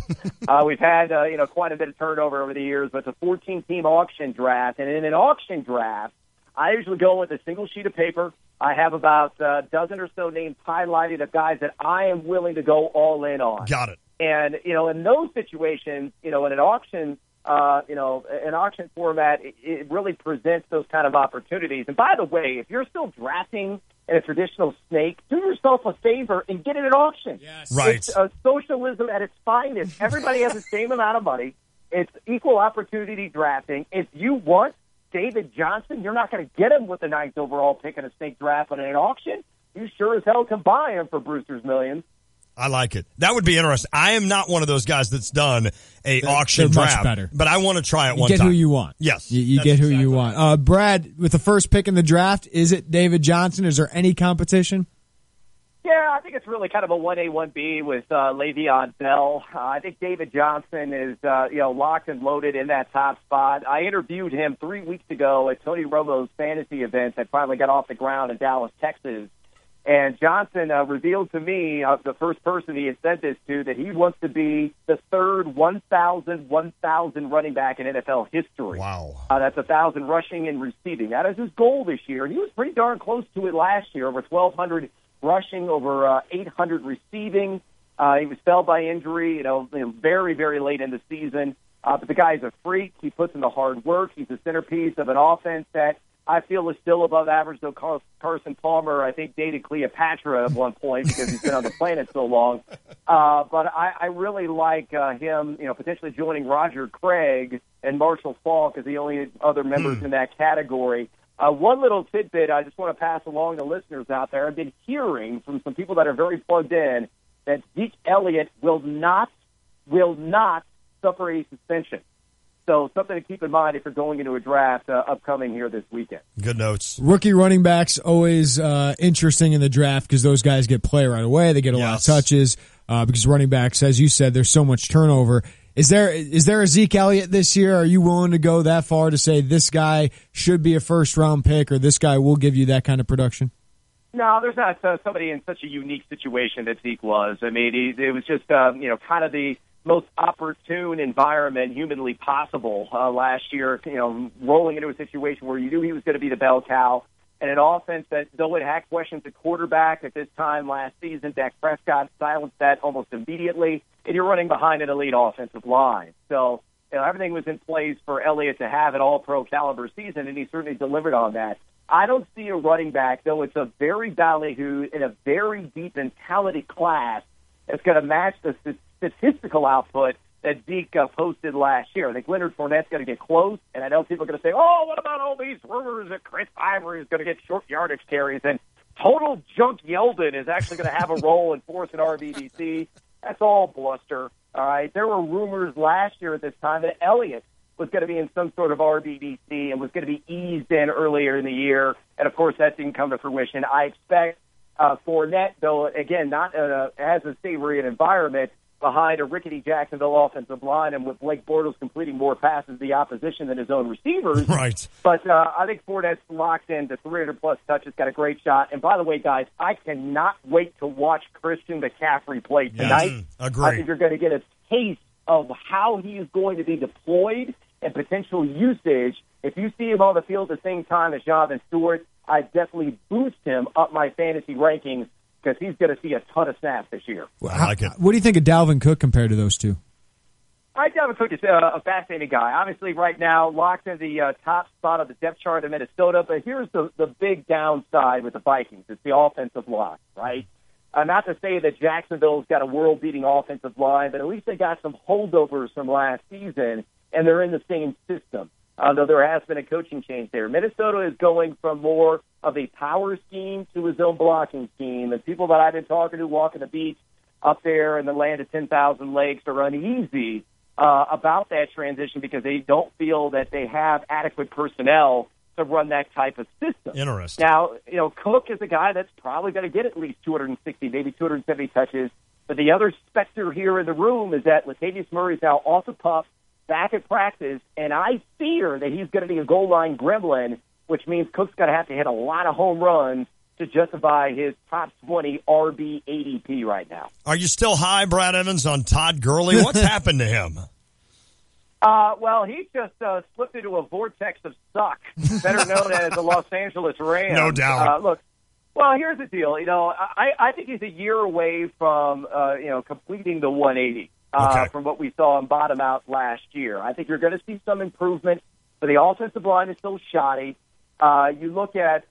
[SPEAKER 24] We've had quite a bit of turnover over the years, but it's a 14-team auction draft. And in an auction draft, I usually go with a single sheet of paper. I have about a dozen or so names highlighted of guys that I am willing to go all in on.
[SPEAKER 12] Got it.
[SPEAKER 24] And, in those situations, in an auction an auction format, it really presents those kind of opportunities. And by the way, if you're still drafting in a traditional snake, do yourself a favor and get it at auction.
[SPEAKER 12] Yes. Right.
[SPEAKER 24] It's socialism at its finest. Everybody has the same amount of money. It's equal opportunity drafting. If you want David Johnson, you're not going to get him with the 9th overall pick in a snake draft, but in an auction, you sure as hell can buy him for Brewster's Millions.
[SPEAKER 12] I like it. That would be interesting. I am not one of those guys that's done a auction draft,
[SPEAKER 13] much better.
[SPEAKER 12] But I want to try it one time.
[SPEAKER 13] You get who you want.
[SPEAKER 12] Yes.
[SPEAKER 13] You get who you want. Brad, with the first pick in the draft, is it David Johnson? Is there any competition?
[SPEAKER 24] Yeah, I think it's really kind of a 1A, 1B with Le'Veon Bell. I think David Johnson is, locked and loaded in that top spot. I interviewed him 3 weeks ago at Tony Romo's fantasy event that finally got off the ground in Dallas, Texas. And Johnson revealed to me, the first person he had said this to, that he wants to be the third 1,000 running back in NFL history.
[SPEAKER 12] Wow.
[SPEAKER 24] That's 1,000 rushing and receiving. That is his goal this year. He was pretty darn close to it last year, over 1,200 rushing, over 800 receiving. He was felled by injury, very, very late in the season. But the guy's a freak. He puts in the hard work. He's a centerpiece of an offense that I feel is still above average, though Carson Palmer, I think, dated Cleopatra at one point because he's been on the planet so long. But I really like him, potentially joining Roger Craig and Marshall Faulk as the only other members in that category. One little tidbit I just want to pass along to listeners out there. I've been hearing from some people that are very plugged in that Zeke Elliott will not suffer a suspension. So something to keep in mind if you're going into a draft upcoming here this weekend.
[SPEAKER 12] Good notes.
[SPEAKER 13] Rookie running backs always interesting in the draft because those guys get play right away. They get a lot of touches because running backs, as you said, there's so much turnover. Is there a Zeke Elliott this year? Are you willing to go that far to say this guy should be a first-round pick or this guy will give you that kind of production?
[SPEAKER 24] No, there's not somebody in such a unique situation that Zeke was. I mean, it was just, kind of the most opportune environment humanly possible last year, rolling into a situation where you knew he was going to be the bell cow and an offense that, though it had questions at quarterback at this time last season, Dak Prescott silenced that almost immediately, and you're running behind an elite offensive line. So everything was in place for Elliott to have an all-pro caliber season, and he certainly delivered on that. I don't see a running back, though it's a very ballyhoo in a very deep and talented class that's going to match the statistical output that Zeke posted last year. I think Leonard Fournette's going to get close, and I know people are going to say, oh, what about all these rumors that Chris Ivory is going to get short yardage carries, and total junk Yeldon is actually going to have a role in fourth and RBDC. That's all bluster, all right? There were rumors last year at this time that Elliott was going to be in some sort of RBDC and was going to be eased in earlier in the year, and, of course, that didn't come to fruition. I expect Fournette, though, again, not as a savory an environment, behind a rickety Jacksonville offensive line and with Blake Bortles completing more passes to the opposition than his own receivers.
[SPEAKER 12] Right.
[SPEAKER 24] But I think Fournette's locked into 300-plus touches, got a great shot. And by the way, guys, I cannot wait to watch Christian McCaffrey play tonight.
[SPEAKER 12] Agree.
[SPEAKER 24] I think you're going to get a taste of how he is going to be deployed and potential usage. If you see him on the field at the same time as Jonathan Stewart, I definitely boost him up my fantasy rankings because he's going to see a ton of snaps this year.
[SPEAKER 12] I like it.
[SPEAKER 13] What do you think of Dalvin Cook compared to those two?
[SPEAKER 24] I think Dalvin Cook is a fascinating guy. Obviously, right now, locked in the top spot of the depth chart in Minnesota, but here's the big downside with the Vikings. It's the offensive line, right? Not to say that Jacksonville's got a world-beating offensive line, but at least they got some holdovers from last season, and they're in the same system, though there has been a coaching change there. Minnesota is going from more of a power scheme to a zone blocking scheme. And people that I've been talking to walking the beach up there in the land of 10,000 lakes are uneasy about that transition because they don't feel that they have adequate personnel to run that type of system.
[SPEAKER 12] Interesting.
[SPEAKER 24] Now, Cook is a guy that's probably going to get at least 260, maybe 270 touches. But the other specter here in the room is that Latavius Murray is now off the puff, back at practice, and I fear that he's going to be a goal line gremlin, which means Cook's going to have to hit a lot of home runs to justify his top 20 RB ADP right now.
[SPEAKER 12] Are you still high, Brad Evans, on Todd Gurley? What's happened to him?
[SPEAKER 24] Well, he just slipped into a vortex of suck, better known as the Los Angeles Rams.
[SPEAKER 12] No doubt.
[SPEAKER 24] Look, well, here's the deal. I think he's a year away from, completing the 180 from what we saw him bottom out last year. I think you're going to see some improvement, but the offensive line is still shoddy. You look at,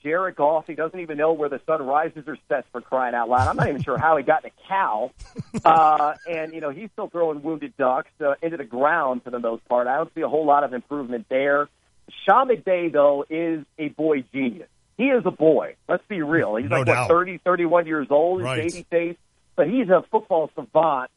[SPEAKER 24] Jared Goff, he doesn't even know where the sun rises or sets, for crying out loud. I'm not even sure how he got in a cow. And he's still throwing wounded ducks into the ground for the most part. I don't see a whole lot of improvement there. Sean McVay, though, is a boy genius. He is a boy. Let's be real. He's 30, 31 years old. He's baby face, but he's a football savant.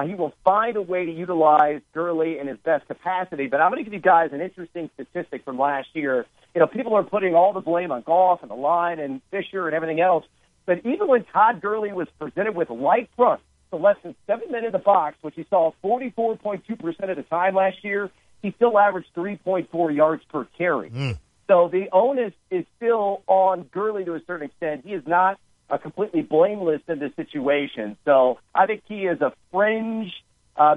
[SPEAKER 24] He will find a way to utilize Gurley in his best capacity. But I'm going to give you guys an interesting statistic from last year. People are putting all the blame on Goff and the line and Fisher and everything else. But even when Todd Gurley was presented with light front, so less than 7 men in the box, which he saw 44.2% of the time last year, he still averaged 3.4 yards per carry. So the onus is still on Gurley to a certain extent. He is not completely blameless in this situation. So I think he is a fringe,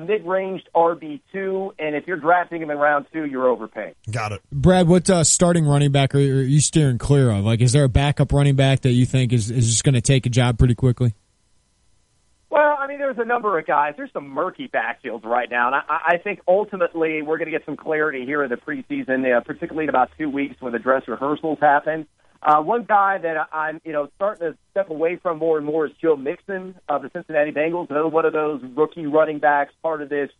[SPEAKER 24] mid-ranged RB2, and if you're drafting him in round 2, you're overpaying.
[SPEAKER 12] Got it.
[SPEAKER 13] Brad, what starting running back are you steering clear of? Like, is there a backup running back that you think is just going to take a job pretty quickly?
[SPEAKER 24] Well, I mean, there's a number of guys. There's some murky backfields right now, and I think ultimately we're going to get some clarity here in the preseason, particularly in about 2 weeks when the dress rehearsals happen. One guy that I'm, starting to step away from more and more is Joe Mixon of the Cincinnati Bengals. Another one of those rookie running backs, part of this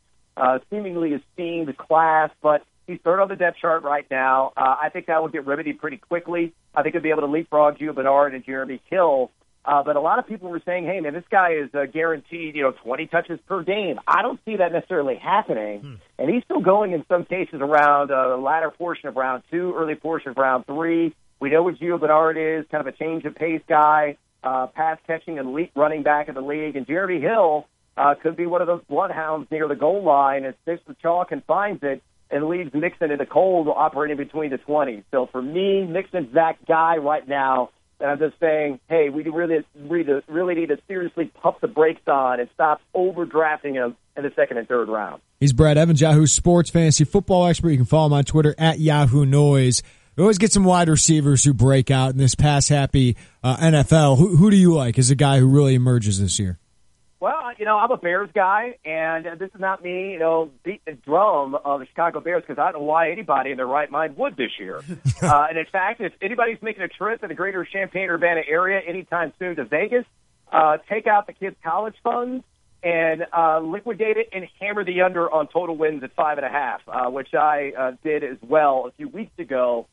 [SPEAKER 24] seemingly esteemed class, but he's third on the depth chart right now. I think that will get remedied pretty quickly. I think he'll be able to leapfrog Gio Bernard and Jeremy Hill. But a lot of people were saying, hey, man, this guy is guaranteed, 20 touches per game. I don't see that necessarily happening. And he's still going in some cases around the latter portion of round 2, early portion of round 3. We know what Gio Bernard is, kind of a change of pace guy, pass-catching elite running back in the league. And Jeremy Hill could be one of those bloodhounds near the goal line and sticks the chalk and finds it and leaves Mixon in the cold operating between the 20s. So for me, Mixon's that guy right now. And I'm just saying, hey, we really need to seriously pump the brakes on and stop overdrafting him in the second and third round.
[SPEAKER 13] He's Brad Evans, Yahoo Sports Fantasy Football expert. You can follow him on Twitter at Yahoo Noise. We always get some wide receivers who break out in this pass-happy NFL. Who do you like as a guy who really emerges this year?
[SPEAKER 24] Well, I'm a Bears guy, and this is not me, beating the drum of the Chicago Bears because I don't know why anybody in their right mind would this year. And in fact, if anybody's making a trip in the greater Champaign-Urbana area anytime soon to Vegas, take out the kids' college funds and liquidate it and hammer the under on total wins at 5.5, which I did as well a few weeks ago.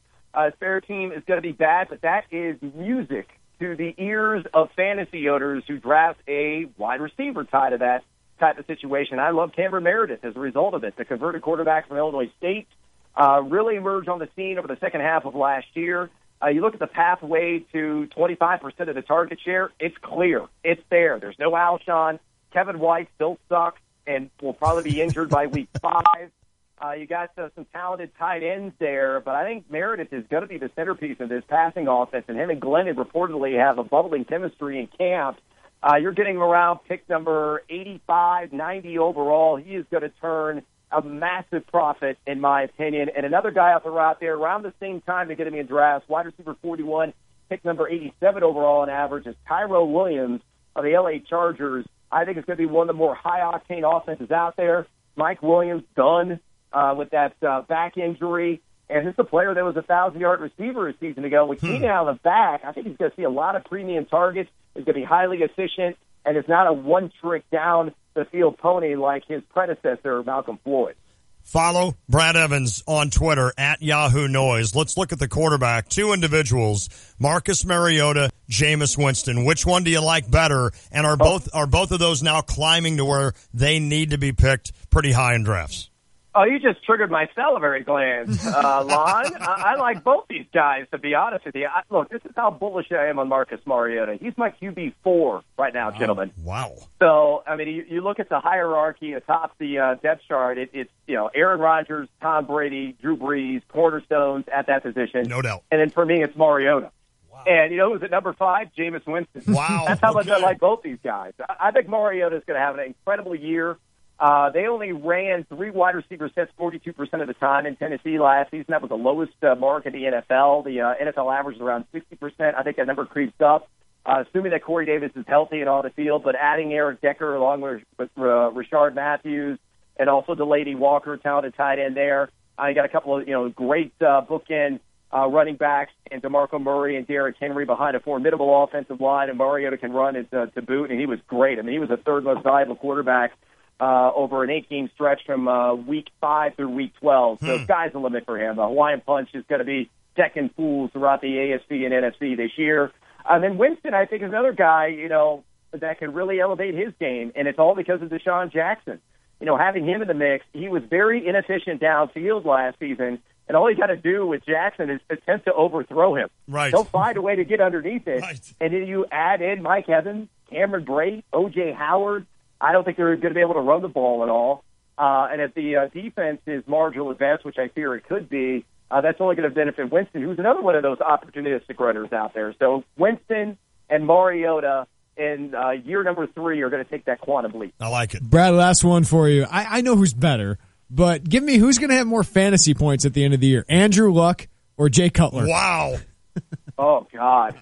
[SPEAKER 24] Fair team is going to be bad, but that is music to the ears of fantasy owners who draft a wide receiver tied to that type of situation. I love Cameron Meredith as a result of it. The converted quarterback from Illinois State really emerged on the scene over the second half of last year. You look at the pathway to 25% of the target share, it's clear. It's there. There's no Alshon. Kevin White still sucks and will probably be injured by week 5. You got some talented tight ends there, but I think Meredith is going to be the centerpiece of this passing offense, and him and Glennon reportedly have a bubbling chemistry in camp. You're getting around pick number 85, 90 overall. He is going to turn a massive profit, in my opinion. And another guy out there around the same time to get him in drafts, wide receiver 41, pick number 87 overall on average, is Tyrell Williams of the L.A. Chargers. I think it's going to be one of the more high-octane offenses out there. Mike Williams done with that back injury. And this is a player that was a 1,000-yard receiver a season ago. With Keenan out of the back, I think he's going to see a lot of premium targets. He's going to be highly efficient, and it's not a one-trick down-the-field pony like his predecessor, Malcolm Floyd.
[SPEAKER 12] Follow Brad Evans on Twitter at Yahoo Noise. Let's look at the quarterback. Two individuals, Marcus Mariota, Jameis Winston. Which one do you like better? And are both of those now climbing to where they need to be picked pretty high in drafts?
[SPEAKER 24] Oh, you just triggered my salivary glands, Lon. I like both these guys, to be honest with you. Look, this is how bullish I am on Marcus Mariota. He's my QB4 right now, gentlemen.
[SPEAKER 12] Wow.
[SPEAKER 24] So, I mean, you look at the hierarchy atop the depth chart. It's Aaron Rodgers, Tom Brady, Drew Brees, cornerstones at that position.
[SPEAKER 12] No doubt.
[SPEAKER 24] And then for me, it's Mariota. Wow. And who's at number 5? Jameis Winston.
[SPEAKER 12] Wow.
[SPEAKER 24] That's how much I like both these guys. I think Mariota is going to have an incredible year. They only ran 3 wide receiver sets 42% of the time in Tennessee last season. That was the lowest mark in the NFL. The NFL average is around 60%. I think that number creeps up, assuming that Corey Davis is healthy and on the field. But adding Eric Decker along with Rashard Matthews and also Delaney Walker, talented tight end there. You got a couple of great bookend running backs and DeMarco Murray and Derrick Henry behind a formidable offensive line. And Mariota can run it to boot, and he was great. I mean, he was the third most valuable quarterback over an 8-game stretch from week 5 through week 12. So sky's the limit for him. The Hawaiian Punch is going to be decking fools throughout the AFC and NFC this year. And then Winston, I think, is another guy, that can really elevate his game, and it's all because of Deshaun Jackson. Having him in the mix, he was very inefficient downfield last season, and all you got to do with Jackson is attempt to overthrow him.
[SPEAKER 12] Right.
[SPEAKER 24] He'll find a way to get underneath it.
[SPEAKER 12] Right.
[SPEAKER 24] And then you add in Mike Evans, Cameron Brate, O.J. Howard. I don't think they're going to be able to run the ball at all. And if the defense is marginal advance, which I fear it could be, that's only going to benefit Winston, who's another one of those opportunistic runners out there. So Winston and Mariota in year number 3 are going to take that quantum leap.
[SPEAKER 12] I like it.
[SPEAKER 13] Brad, last one for you. I know who's better, but give me who's going to have more fantasy points at the end of the year, Andrew Luck or Jay Cutler?
[SPEAKER 12] Wow.
[SPEAKER 24] Oh, God.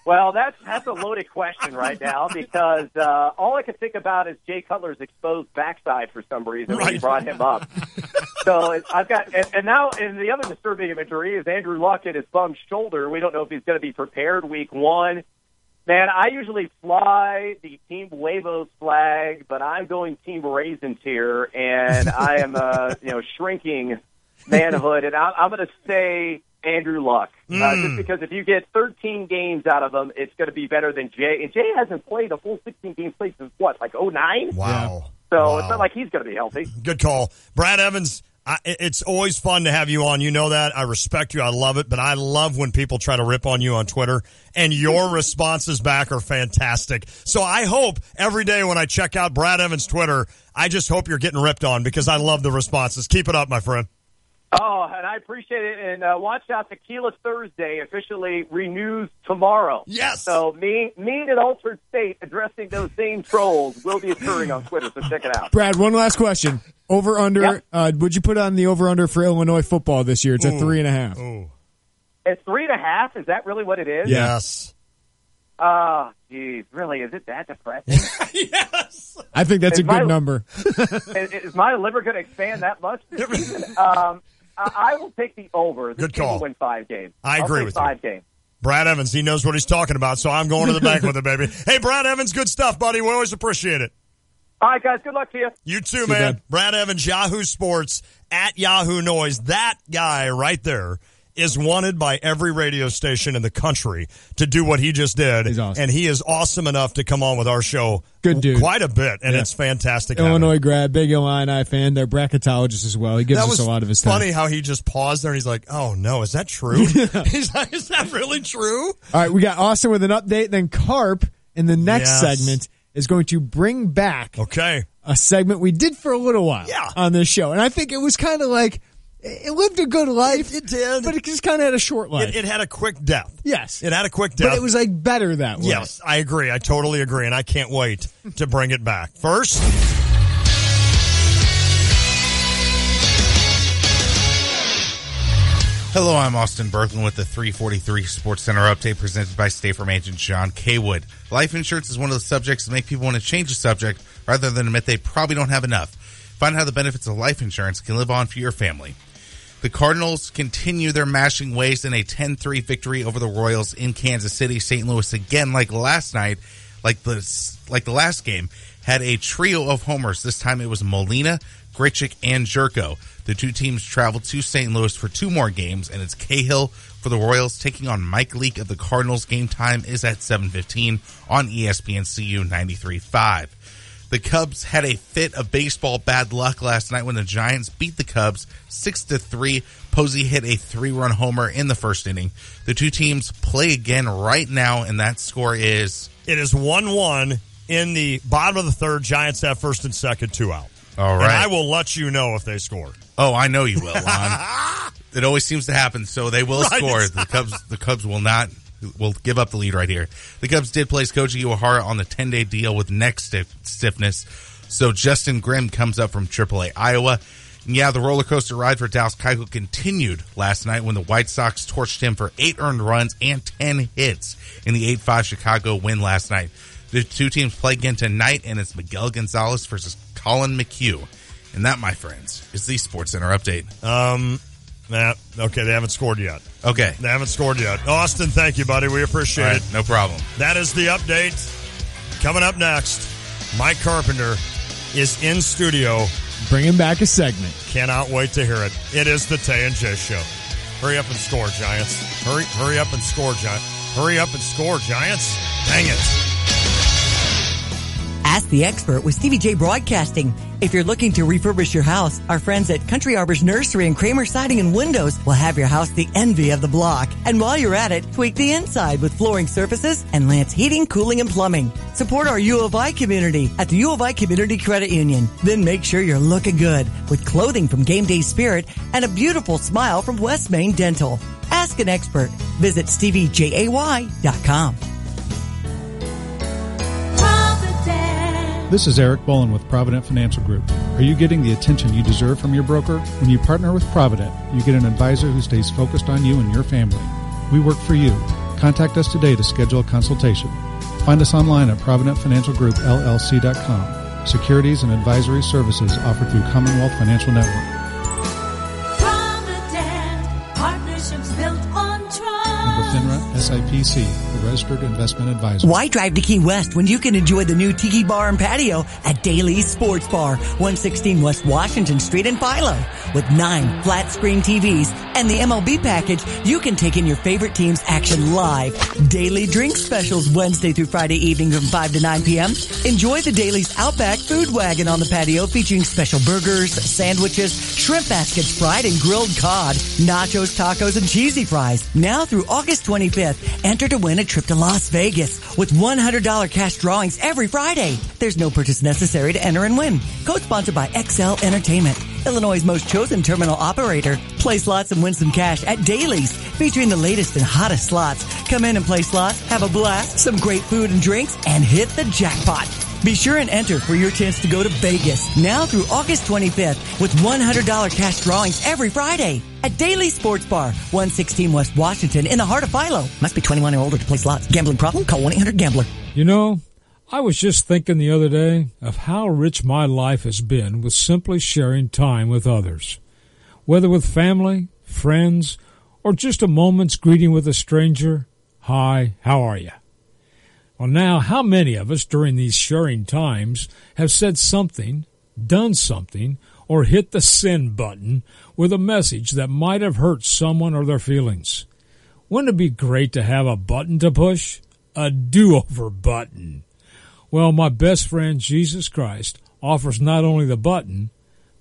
[SPEAKER 24] Well, that's a loaded question right now because all I can think about is Jay Cutler's exposed backside for some reason when he brought him up. So I've got and now and the other disturbing imagery is Andrew Luck at his bum shoulder. We don't know if he's going to be prepared week 1. Man, I usually fly the Team Huevos flag, but I'm going Team Raisins here, and I am shrinking manhood, and I'm going to say Andrew Luck. Just because if you get 13 games out of him, it's going to be better than Jay. And Jay hasn't played a full 16 games played since what, like 2009?
[SPEAKER 12] Wow.
[SPEAKER 24] So it's not like he's going to be healthy.
[SPEAKER 12] Good call. Brad Evans, it's always fun to have you on. You know that. I respect you. I love it. But I love when people try to rip on you on Twitter. And your responses back are fantastic. So I hope every day when I check out Brad Evans' Twitter, I just hope you're getting ripped on because I love the responses. Keep it up, my friend.
[SPEAKER 24] Oh, and I appreciate it. And watch out, Tequila Thursday officially renews tomorrow.
[SPEAKER 12] Yes.
[SPEAKER 24] So me in Altered State addressing those same trolls will be occurring on Twitter, so check it out.
[SPEAKER 13] Brad, one last question. Over-under, would you put on the over-under for Illinois football this year? It's at 3.5.
[SPEAKER 12] Ooh.
[SPEAKER 24] It's 3.5? Is that really what it is?
[SPEAKER 12] Yes.
[SPEAKER 24] Oh, geez. Really? Is it that depressing?
[SPEAKER 12] Yes.
[SPEAKER 13] I think that's a good number.
[SPEAKER 24] Is my liver going to expand that much this season? I will take the over. This
[SPEAKER 12] Good call.
[SPEAKER 24] team will win 5 games.
[SPEAKER 12] I agree with you.
[SPEAKER 24] 5 games.
[SPEAKER 12] Brad Evans, he knows what he's talking about, so I'm going to the bank with it, baby. Hey, Brad Evans, good stuff, buddy. We always appreciate it.
[SPEAKER 24] All right, guys. Good luck to you.
[SPEAKER 12] You too, man. Brad Evans, Yahoo Sports, at Yahoo Noise. That guy right there is wanted by every radio station in the country to do what he just did.
[SPEAKER 13] He's awesome.
[SPEAKER 12] And he is awesome enough to come on with our show
[SPEAKER 13] Good dude.
[SPEAKER 12] quite a bit, and it's fantastic.
[SPEAKER 13] Illinois grad, big Illini fan. They're bracketologist as well. He gives us a lot of his time.
[SPEAKER 12] Funny how he just paused there and he's like, oh, no, is that true? He's like, is that really true?
[SPEAKER 13] All right, we got Austin with an update. Then Carp in the next segment is going to bring back a segment we did for a little while on this show. And I think it was kind of like, it lived a good life.
[SPEAKER 12] It did.
[SPEAKER 13] But it just kind of had a short life.
[SPEAKER 12] It had a quick death.
[SPEAKER 13] Yes.
[SPEAKER 12] It had a quick death.
[SPEAKER 13] But it was like better that way.
[SPEAKER 12] Yes, I agree. I totally agree. And I can't wait to bring it back. First,
[SPEAKER 14] hello, I'm Austin Berthland with the 343 Sports Center update presented by State Farm agent John Kaywood. Life insurance is one of the subjects that make people want to change the subject rather than admit they probably don't have enough. Find out how the benefits of life insurance can live on for your family. The Cardinals continue their mashing ways in a 10-3 victory over the Royals in Kansas City. St. Louis, again, like last night, like the last game, had a trio of homers. This time it was Molina, Grichuk, and Jerko. The two teams travel to St. Louis for 2 more games, and it's Cahill for the Royals taking on Mike Leake of the Cardinals. Game time is at 7:15 on ESPN CU 93.5. The Cubs had a fit of baseball bad luck last night when the Giants beat the Cubs 6-3. Posey hit a 3-run homer in the first inning. The two teams play again right now, and that score is...
[SPEAKER 12] It is 1-1 in the bottom of the third. Giants have first and second, 2 out.
[SPEAKER 14] All right.
[SPEAKER 12] And I will let you know if they score.
[SPEAKER 14] Oh, I know you will, Lon. It always seems to happen, so they will score. The Cubs will give up the lead right here. The Cubs did place Koji Uehara on the 10-day deal with neck stiffness, so Justin Grimm comes up from AAA Iowa. And yeah, the roller coaster ride for Dallas Keuchel continued last night when the White Sox torched him for 8 earned runs and 10 hits in the 8-5 Chicago win last night. The two teams play again tonight, and it's Miguel Gonzalez versus Colin McHugh. And that, my friends, is the Sports Center update.
[SPEAKER 12] Okay, they haven't scored yet.
[SPEAKER 14] Okay.
[SPEAKER 12] They haven't scored yet. Austin, thank you, buddy. We appreciate it.
[SPEAKER 14] No problem.
[SPEAKER 12] That is the update. Coming up next, Mike Carpenter is in studio.
[SPEAKER 13] Bringing back a segment.
[SPEAKER 12] Cannot wait to hear it. It is the Tay and J Show. Hurry up and score, Giants. Hurry up and score, Giants. Hurry up and score, Giants. Dang it.
[SPEAKER 2] Ask the Expert with Stevie J Broadcasting. If you're looking to refurbish your house, our friends at Country Arbor's Nursery and Kramer Siding and Windows will have your house the envy of the block. And while you're at it, tweak the inside with flooring surfaces and Lance Heating, Cooling, and Plumbing. Support our U of I community at the U of I Community Credit Union. Then make sure you're looking good with clothing from Game Day Spirit and a beautiful smile from West Main Dental. Ask an expert. Visit StevieJay.com.
[SPEAKER 3] This is Eric Bolin with Provident Financial Group. Are you getting the attention you deserve from your broker? When you partner with Provident, you get an advisor who stays focused on you and your family. We work for you. Contact us today to schedule a consultation. Find us online at ProvidentFinancialGroupLLC.com. Securities and advisory services offered through Commonwealth Financial Network.
[SPEAKER 16] Partnerships built on trust.
[SPEAKER 3] FINRA SIPC, a registered investment advisor.
[SPEAKER 2] Why drive to Key West when you can enjoy the new Tiki Bar and Patio at Daly's Sports Bar, 116 West Washington Street in Philo. With 9 flat-screen TVs and the MLB package, you can take in your favorite team's action live. Daily drink specials Wednesday through Friday evening from 5 to 9 p.m. Enjoy the Daly's Outback Food Wagon on the patio featuring special burgers, sandwiches, shrimp baskets, fried and grilled cod, nachos, tacos, and cheesy fries. Now through August 25th, enter to win a trip to Las Vegas with $100 cash drawings every Friday. There's no purchase necessary to enter and win. Code sponsored by XL Entertainment, Illinois' most chosen terminal operator. Play slots and win some cash at Daly's, featuring the latest and hottest slots. Come in and play slots, have a blast, some great food and drinks, and hit the jackpot. Be sure and enter for your chance to go to Vegas now through August 25th with $100 cash drawings every Friday at Daily Sports Bar, 116 West Washington in the heart of Philo. Must be 21 or older to play slots. Gambling problem? Call 1-800-GAMBLER.
[SPEAKER 4] You know, I was just thinking the other day of how rich my life has been with simply sharing time with others. Whether with family, friends, or just a moment's greeting with a stranger. Hi, how are you? Well, now, how many of us during these sharing times have said something, done something, or hit the send button with a message that might have hurt someone or their feelings? Wouldn't it be great to have a button to push? A do-over button. Well, my best friend, Jesus Christ, offers not only the button,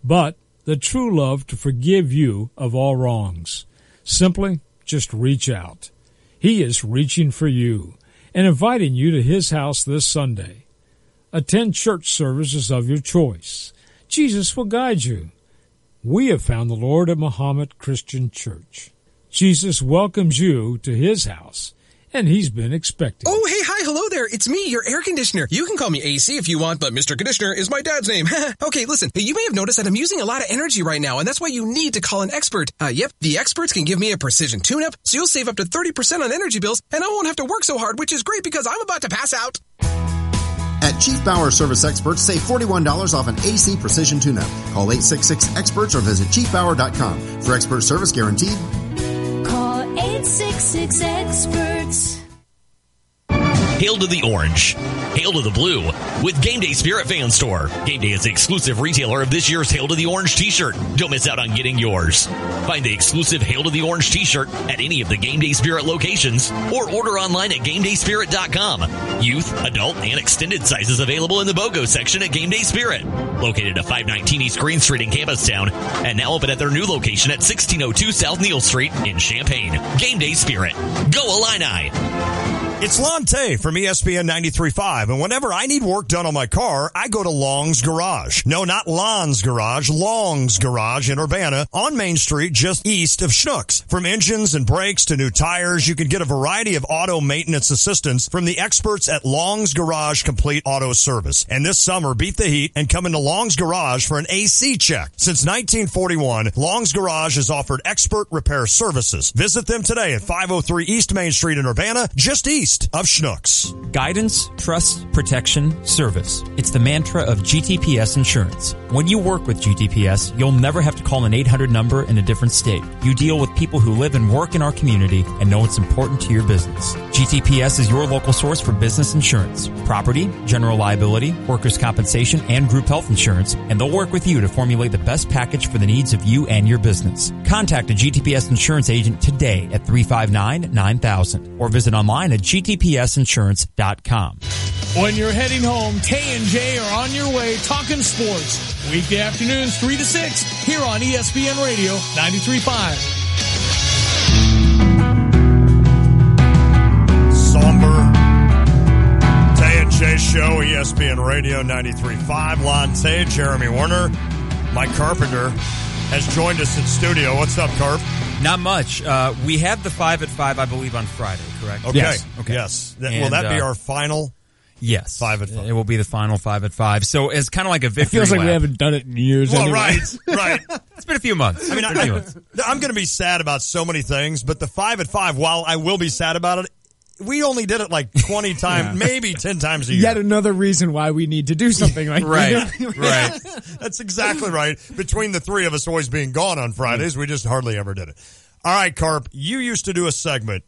[SPEAKER 4] but the true love to forgive you of all wrongs. Simply, just reach out. He is reaching for you and inviting you to his house this Sunday. Attend church services of your choice. Jesus will guide you. We have found the Lord at Muhammad Christian Church. Jesus welcomes you to his house, and he's been expecting.
[SPEAKER 5] Oh, hey, hi, hello there. It's me, your air conditioner. You can call me AC if you want, but Mr. Conditioner is my dad's name. Okay, listen, you may have noticed that I'm using a lot of energy right now, and that's why you need to call an expert. Yep, the experts can give me a precision tune-up, so you'll save up to 30% on energy bills, and I won't have to work so hard, which is great because I'm about to pass out.
[SPEAKER 25] At Chief Bauer Service Experts, save $41 off an AC Precision Tune-Up. Call 866-EXPERTS or visit chiefbauer.com. For expert service guaranteed.
[SPEAKER 16] Call 866-EXPERTS.
[SPEAKER 19] Hail to the orange. Hail to the blue with Game Day Spirit Fan Store. Game Day is the exclusive retailer of this year's Hail to the Orange t-shirt. Don't miss out on getting yours. Find the exclusive Hail to the Orange t-shirt at any of the Game Day Spirit locations or order online at GameDaySpirit.com. Youth, adult, and extended sizes available in the BOGO section at Game Day Spirit. Located at 519 East Green Street in Campustown and now open at their new location at 1602 South Neal Street in Champaign. Game Day Spirit. Go Illini!
[SPEAKER 12] It's Lante from ESPN 93.5, and whenever I need work done on my car, I go to Long's Garage. No, not Lon's Garage, Long's Garage in Urbana on Main Street just east of Schnucks. From engines and brakes to new tires, you can get a variety of auto maintenance assistance from the experts at Long's Garage Complete Auto Service. And this summer, beat the heat and come into Long's Garage for an AC check. Since 1941, Long's Garage has offered expert repair services. Visit them today at 503 East Main Street in Urbana, just east of Schnucks.
[SPEAKER 20] Guidance, trust, protection, service. It's the mantra of GTPS Insurance. When you work with GTPS, you'll never have to call an 800 number in a different state. You deal with people who live and work in our community and know it's important to your business. GTPS is your local source for business insurance, property, general liability, workers' compensation, and group health insurance, and they'll work with you to formulate the best package for the needs of you and your business. Contact a GTPS insurance agent today at 359-9000 or visit online at gtpsinsurance.com.
[SPEAKER 23] When you're heading home, Tay and J are on your way talking sports. Weekday afternoons 3 to 6 here on ESPN Radio 93.5.
[SPEAKER 12] Somber. Tay and J Show, ESPN Radio 93.5. Lante, Jeremy Werner, Mike Carpenter has joined us in studio. What's up, Carp?
[SPEAKER 20] Not much. We have the 5 at 5, I believe, on Friday, correct?
[SPEAKER 12] Okay.
[SPEAKER 20] Yes. Okay.
[SPEAKER 12] Yes. Will that be our final?
[SPEAKER 20] Yes.
[SPEAKER 12] 5 at 5.
[SPEAKER 20] It will be the final 5 at 5. So it's kind of like a victory
[SPEAKER 13] It feels like
[SPEAKER 20] lap.
[SPEAKER 13] we haven't done it in years
[SPEAKER 12] Well,
[SPEAKER 13] anyway.
[SPEAKER 12] right.
[SPEAKER 20] It's been a few months.
[SPEAKER 12] I mean, I'm going to be sad about so many things, but the 5 at 5, while I will be sad about it, we only did it like 20 times, maybe 10 times a year.
[SPEAKER 13] Yet another reason why we need to do something like
[SPEAKER 20] Right.
[SPEAKER 12] That's exactly right. Between the three of us always being gone on Fridays, we just hardly ever did it. All right, Carp, you used to do a segment.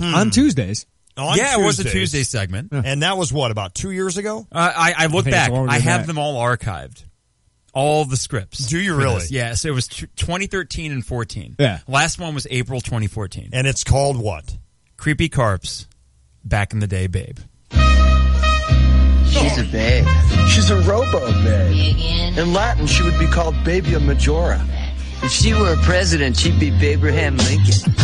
[SPEAKER 13] On Tuesdays.
[SPEAKER 20] It was a Tuesday segment.
[SPEAKER 12] And that was what, about 2 years ago?
[SPEAKER 20] I look back. I have them all archived. All the scripts.
[SPEAKER 12] Do you really?
[SPEAKER 20] Yes, it was 2013 and 14.
[SPEAKER 13] Yeah.
[SPEAKER 20] Last one was April 2014.
[SPEAKER 12] And it's called what?
[SPEAKER 20] Creepy Carps, Back in the Day, Babe.
[SPEAKER 6] She's a babe. She's a robo-babe. In Latin, she would be called Babia Majora. If she were a president, she'd be Abraham Lincoln.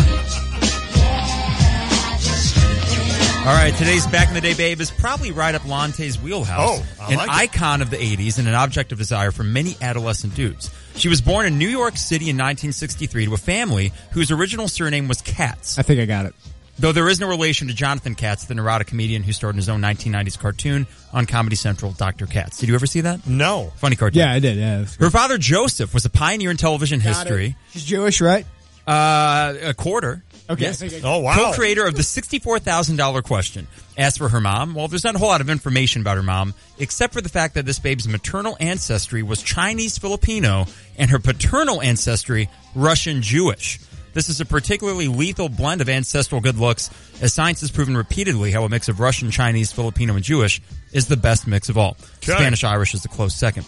[SPEAKER 20] All right, today's Back in the Day, Babe is probably right up Lante's wheelhouse. An icon of the 80s and an object of desire for many adolescent dudes. She was born in New York City in 1963 to a family whose original surname was Katz.
[SPEAKER 13] I think I got it.
[SPEAKER 20] Though there is no relation to Jonathan Katz, the neurotic comedian who starred in his own 1990s cartoon on Comedy Central, Dr. Katz. Did you ever see that?
[SPEAKER 12] No.
[SPEAKER 20] Funny cartoon.
[SPEAKER 13] Yeah, I did. Yeah,
[SPEAKER 20] her father, Joseph, was a pioneer in television history.
[SPEAKER 13] She's Jewish, right?
[SPEAKER 20] A quarter.
[SPEAKER 13] Okay.
[SPEAKER 20] Yes.
[SPEAKER 12] Oh, wow.
[SPEAKER 20] Co-creator of the $64,000 question. As for her mom, well, there's not a whole lot of information about her mom, except for the fact that this babe's maternal ancestry was Chinese-Filipino and her paternal ancestry Russian-Jewish. This is a particularly lethal blend of ancestral good looks, as science has proven repeatedly how a mix of Russian, Chinese, Filipino, and Jewish is the best mix of all.
[SPEAKER 12] Okay.
[SPEAKER 20] Spanish-Irish is a close second.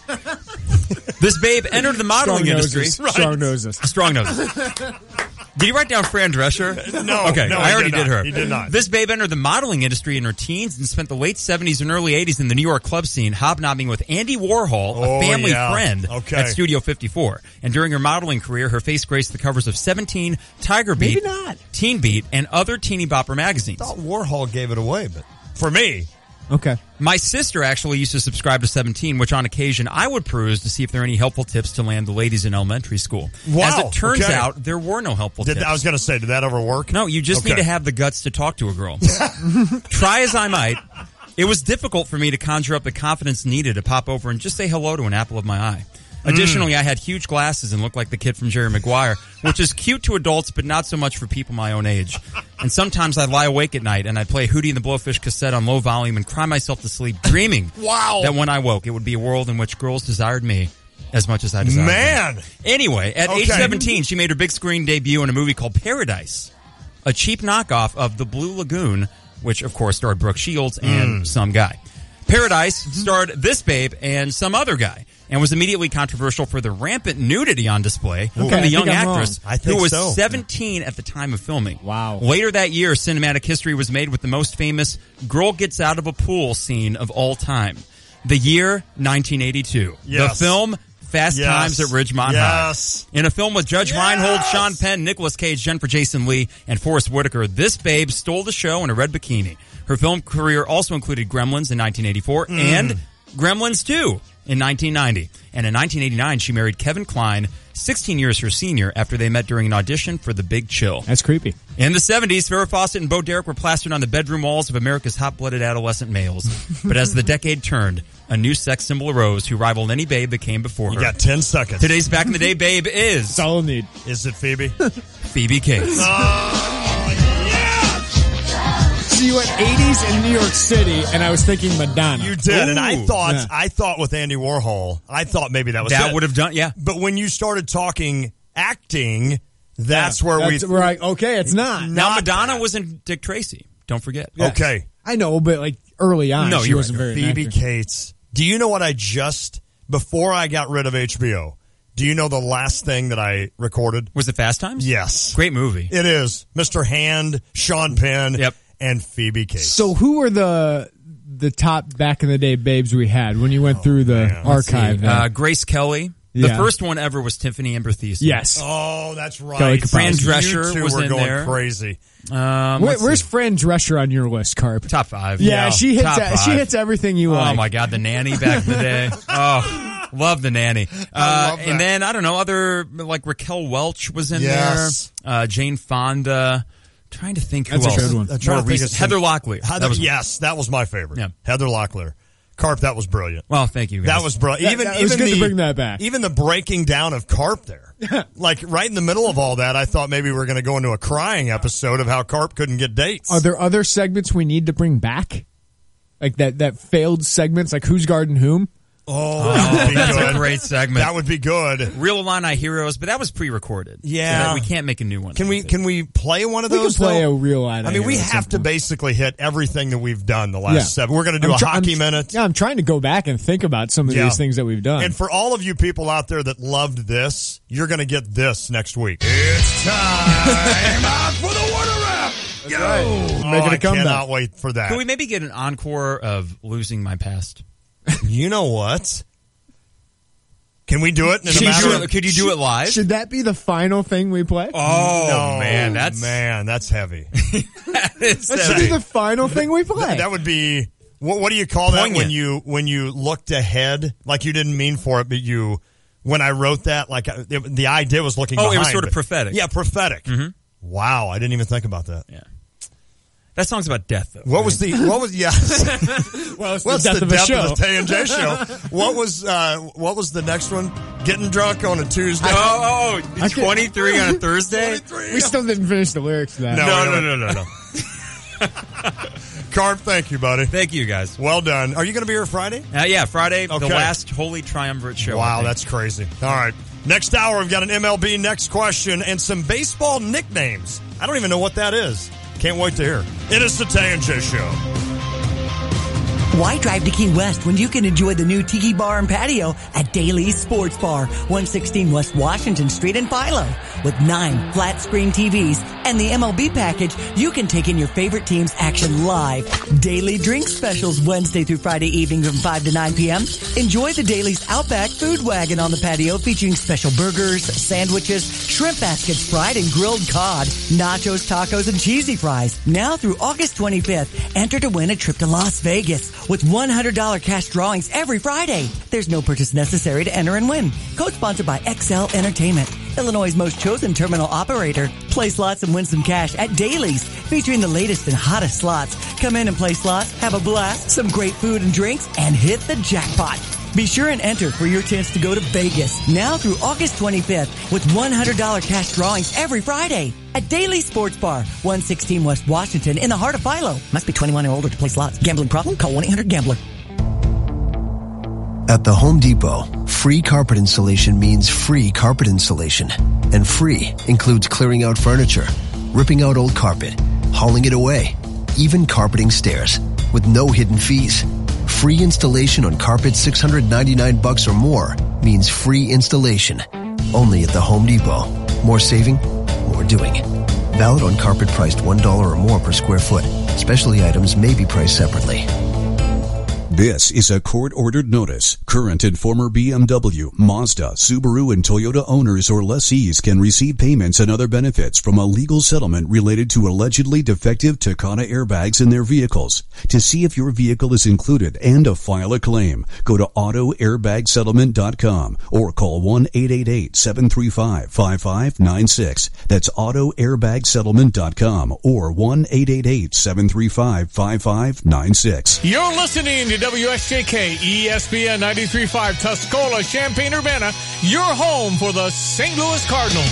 [SPEAKER 20] This babe entered the modeling industry.
[SPEAKER 13] Strong noses.
[SPEAKER 20] Strong noses. Did you write down Fran Drescher?
[SPEAKER 12] No.
[SPEAKER 20] Okay,
[SPEAKER 12] no,
[SPEAKER 20] I already did her.
[SPEAKER 12] He did not.
[SPEAKER 20] This babe entered the modeling industry in her teens and spent the late 70s and early 80s in the New York club scene, hobnobbing with Andy Warhol, a family friend, at Studio 54. And during her modeling career, her face graced the covers of 17, Tiger Beat,
[SPEAKER 13] Maybe not.
[SPEAKER 20] Teen Beat, and other teeny bopper magazines.
[SPEAKER 12] I thought Warhol gave it away, but for me.
[SPEAKER 13] Okay.
[SPEAKER 20] My sister actually used to subscribe to 17, which on occasion I would peruse to see if there are any helpful tips to land the ladies in elementary school.
[SPEAKER 12] Wow.
[SPEAKER 20] As it turns
[SPEAKER 12] Okay.
[SPEAKER 20] out, there were no helpful tips.
[SPEAKER 12] I was going to say, did that ever work?
[SPEAKER 20] No, you just need to have the guts to talk to a girl. Try as I might, it was difficult for me to conjure up the confidence needed to pop over and just say hello to an apple of my eye. Additionally, I had huge glasses and looked like the kid from Jerry Maguire, which is cute to adults, but not so much for people my own age. And sometimes I'd lie awake at night and I'd play Hootie and the Blowfish cassette on low volume and cry myself to sleep, dreaming that when I woke, it would be a world in which girls desired me as much as I desired them. Anyway, at age 17, she made her big screen debut in a movie called Paradise, a cheap knockoff of The Blue Lagoon which, of course, starred Brooke Shields and some guy. Paradise starred this babe and some other guy, and was immediately controversial for the rampant nudity on display from the young actress who was 17 at the time of filming.
[SPEAKER 13] Wow.
[SPEAKER 20] Later that year, cinematic history was made with the most famous girl gets out of a pool scene of all time. The year, 1982.
[SPEAKER 12] Yes.
[SPEAKER 20] The film, Fast Times at Ridgemont High. In a film with Judge Reinhold, Sean Penn, Nicolas Cage, Jennifer Jason Leigh, and Forrest Whitaker, this babe stole the show in a red bikini. Her film career also included Gremlins in 1984 and Gremlins 2 in 1990. And in 1989, she married Kevin Kline, 16 years her senior, after they met during an audition for The Big Chill.
[SPEAKER 13] That's creepy.
[SPEAKER 20] In the 70s, Farrah Fawcett and Bo Derek were plastered on the bedroom walls of America's hot-blooded adolescent males. But as the decade turned, a new sex symbol arose who rivaled any babe that came before her.
[SPEAKER 12] You got 10 seconds.
[SPEAKER 20] Today's Back in the Day babe is...
[SPEAKER 13] That's all I need.
[SPEAKER 12] Is it Phoebe?
[SPEAKER 20] Phoebe Cates.
[SPEAKER 13] So you went 80s in New York City, and I was thinking Madonna.
[SPEAKER 12] You did, and I thought with Andy Warhol, I thought maybe that was
[SPEAKER 20] that would have done, yeah.
[SPEAKER 12] But when you started talking acting, that's where we're
[SPEAKER 13] like, okay, it's not.
[SPEAKER 20] Now Madonna was in Dick Tracy. Don't forget.
[SPEAKER 13] Yeah.
[SPEAKER 12] Okay,
[SPEAKER 13] I know, but like early on, she wasn't very.
[SPEAKER 12] Phoebe Cates. Do you know what I just before I got rid of HBO? Do you know the last thing that I recorded?
[SPEAKER 20] Was it Fast Times?
[SPEAKER 12] Yes,
[SPEAKER 20] great movie.
[SPEAKER 12] It is. Mr. Hand, Sean Penn.
[SPEAKER 20] Yep.
[SPEAKER 12] And Phoebe Cates.
[SPEAKER 13] So who were the top back in the day babes we had when you went through the archive?
[SPEAKER 20] Grace Kelly. The first one ever was Tiffany Amber Thiessen.
[SPEAKER 13] Yes.
[SPEAKER 12] Oh, that's right.
[SPEAKER 20] Fran Drescher was in
[SPEAKER 12] going
[SPEAKER 20] there.
[SPEAKER 12] Crazy.
[SPEAKER 13] Where's Fran Drescher on your list, Carp?
[SPEAKER 20] Top 5.
[SPEAKER 13] Yeah, she hits everything you like.
[SPEAKER 20] Oh my God, the nanny back in the day. Oh, love the nanny.
[SPEAKER 12] I love that.
[SPEAKER 20] And then I don't know, other like Raquel Welch was in there. Jane Fonda. Trying to think who else.
[SPEAKER 13] That's a good one.
[SPEAKER 20] Heather Locklear.
[SPEAKER 12] That was my favorite. Yeah. Heather Locklear. Carp, that was brilliant.
[SPEAKER 20] Well, thank you guys.
[SPEAKER 12] That was brilliant.
[SPEAKER 13] It was good to bring that back.
[SPEAKER 12] Even the breaking down of Carp there. Like right in the middle of all that, I thought maybe we were going to go into a crying episode of how Carp couldn't get dates.
[SPEAKER 13] Are there other segments we need to bring back? Like that failed segments, like Who's Guarding Whom?
[SPEAKER 12] Oh, that would be
[SPEAKER 20] that's
[SPEAKER 12] good.
[SPEAKER 20] a great segment.
[SPEAKER 12] That would be good.
[SPEAKER 20] Real Illini Heroes, but that was pre-recorded.
[SPEAKER 12] Yeah.
[SPEAKER 20] So we can't make a new one.
[SPEAKER 12] Can we play one of those?
[SPEAKER 13] We can play a Real Illini.
[SPEAKER 12] I mean, we have to basically hit everything that we've done the last 7. We're going to do a hockey minute.
[SPEAKER 13] Yeah, I'm trying to go back and think about some of these things that we've done.
[SPEAKER 12] And for all of you people out there that loved this, you're going to get this next week. It's time for the water wrap.
[SPEAKER 13] That's right. Making a comeback.
[SPEAKER 12] I cannot wait for that.
[SPEAKER 20] Can we maybe get an encore of Losing My Past?
[SPEAKER 12] You know what? Can we do it?
[SPEAKER 20] Could you do it live?
[SPEAKER 13] Should that be the final thing we play?
[SPEAKER 12] Oh,
[SPEAKER 20] no,
[SPEAKER 12] man, that's heavy.
[SPEAKER 13] That should be the final thing we play.
[SPEAKER 12] That would be what do you call that when you looked ahead, like you didn't mean for it, but when I wrote that, like the idea was looking.
[SPEAKER 20] Oh, it was sort of prophetic.
[SPEAKER 12] Yeah, prophetic. Mm-hmm. Wow, I didn't even think about that.
[SPEAKER 20] Yeah. That song's about death, though.
[SPEAKER 12] Well, it's the death of the Tay and J Show. What was the next one? Getting drunk on a Tuesday.
[SPEAKER 20] 23 on a Thursday?
[SPEAKER 13] We still didn't finish the lyrics to that.
[SPEAKER 12] No. Carp, thank you, buddy.
[SPEAKER 20] Thank you, guys.
[SPEAKER 12] Well done. Are you going to be here Friday?
[SPEAKER 20] Yeah, Friday, the last Holy Triumvirate show.
[SPEAKER 12] Wow, that's crazy. All right. Next hour, we've got an MLB next question and some baseball nicknames. I don't even know what that is. Can't wait to hear. It is the Tay and J Show.
[SPEAKER 2] Why drive to Key West when you can enjoy the new Tiki Bar and Patio at Daly's Sports Bar, 116 West Washington Street in Philo. With 9 flat-screen TVs and the MLB package, you can take in your favorite team's action live. Daily drink specials Wednesday through Friday evening from 5 to 9 p.m. Enjoy the Daly's Outback Food Wagon on the patio featuring special burgers, sandwiches, shrimp baskets, fried and grilled cod, nachos, tacos, and cheesy fries. Now through August 25th, enter to win a trip to Las Vegas with $100 cash drawings every Friday. There's no purchase necessary to enter and win. Co-sponsored by XL Entertainment, Illinois' most chosen terminal operator. Play slots and win some cash at Daly's, featuring the latest and hottest slots. Come in and play slots, have a blast, some great food and drinks, and hit the jackpot. Be sure and enter for your chance to go to Vegas now through August 25th with $100 cash drawings every Friday at Daily Sports Bar, 116 West Washington in the heart of Philo. Must be 21 or older to play slots. Gambling problem? Call 1-800-GAMBLER.
[SPEAKER 7] At the Home Depot, free carpet installation means free carpet installation. And free includes clearing out furniture, ripping out old carpet, hauling it away, even carpeting stairs, with no hidden fees. Free installation on carpet $699 or more means free installation. Only at the Home Depot. More saving, more doing. Valid on carpet priced $1 or more per square foot. Specialty items may be priced separately.
[SPEAKER 1] This is a court-ordered notice. Current and former BMW, Mazda, Subaru, and Toyota owners or lessees can receive payments and other benefits from a legal settlement related to allegedly defective Takata airbags in their vehicles. To see if your vehicle is included and to file a claim, go to autoairbagsettlement.com or call 1-888-735-5596. That's autoairbagsettlement.com or 1-888-735-5596.
[SPEAKER 23] You're listening to WSJK ESPN 93.5 Tuscola, Champaign-Urbana, your home for the St. Louis Cardinals.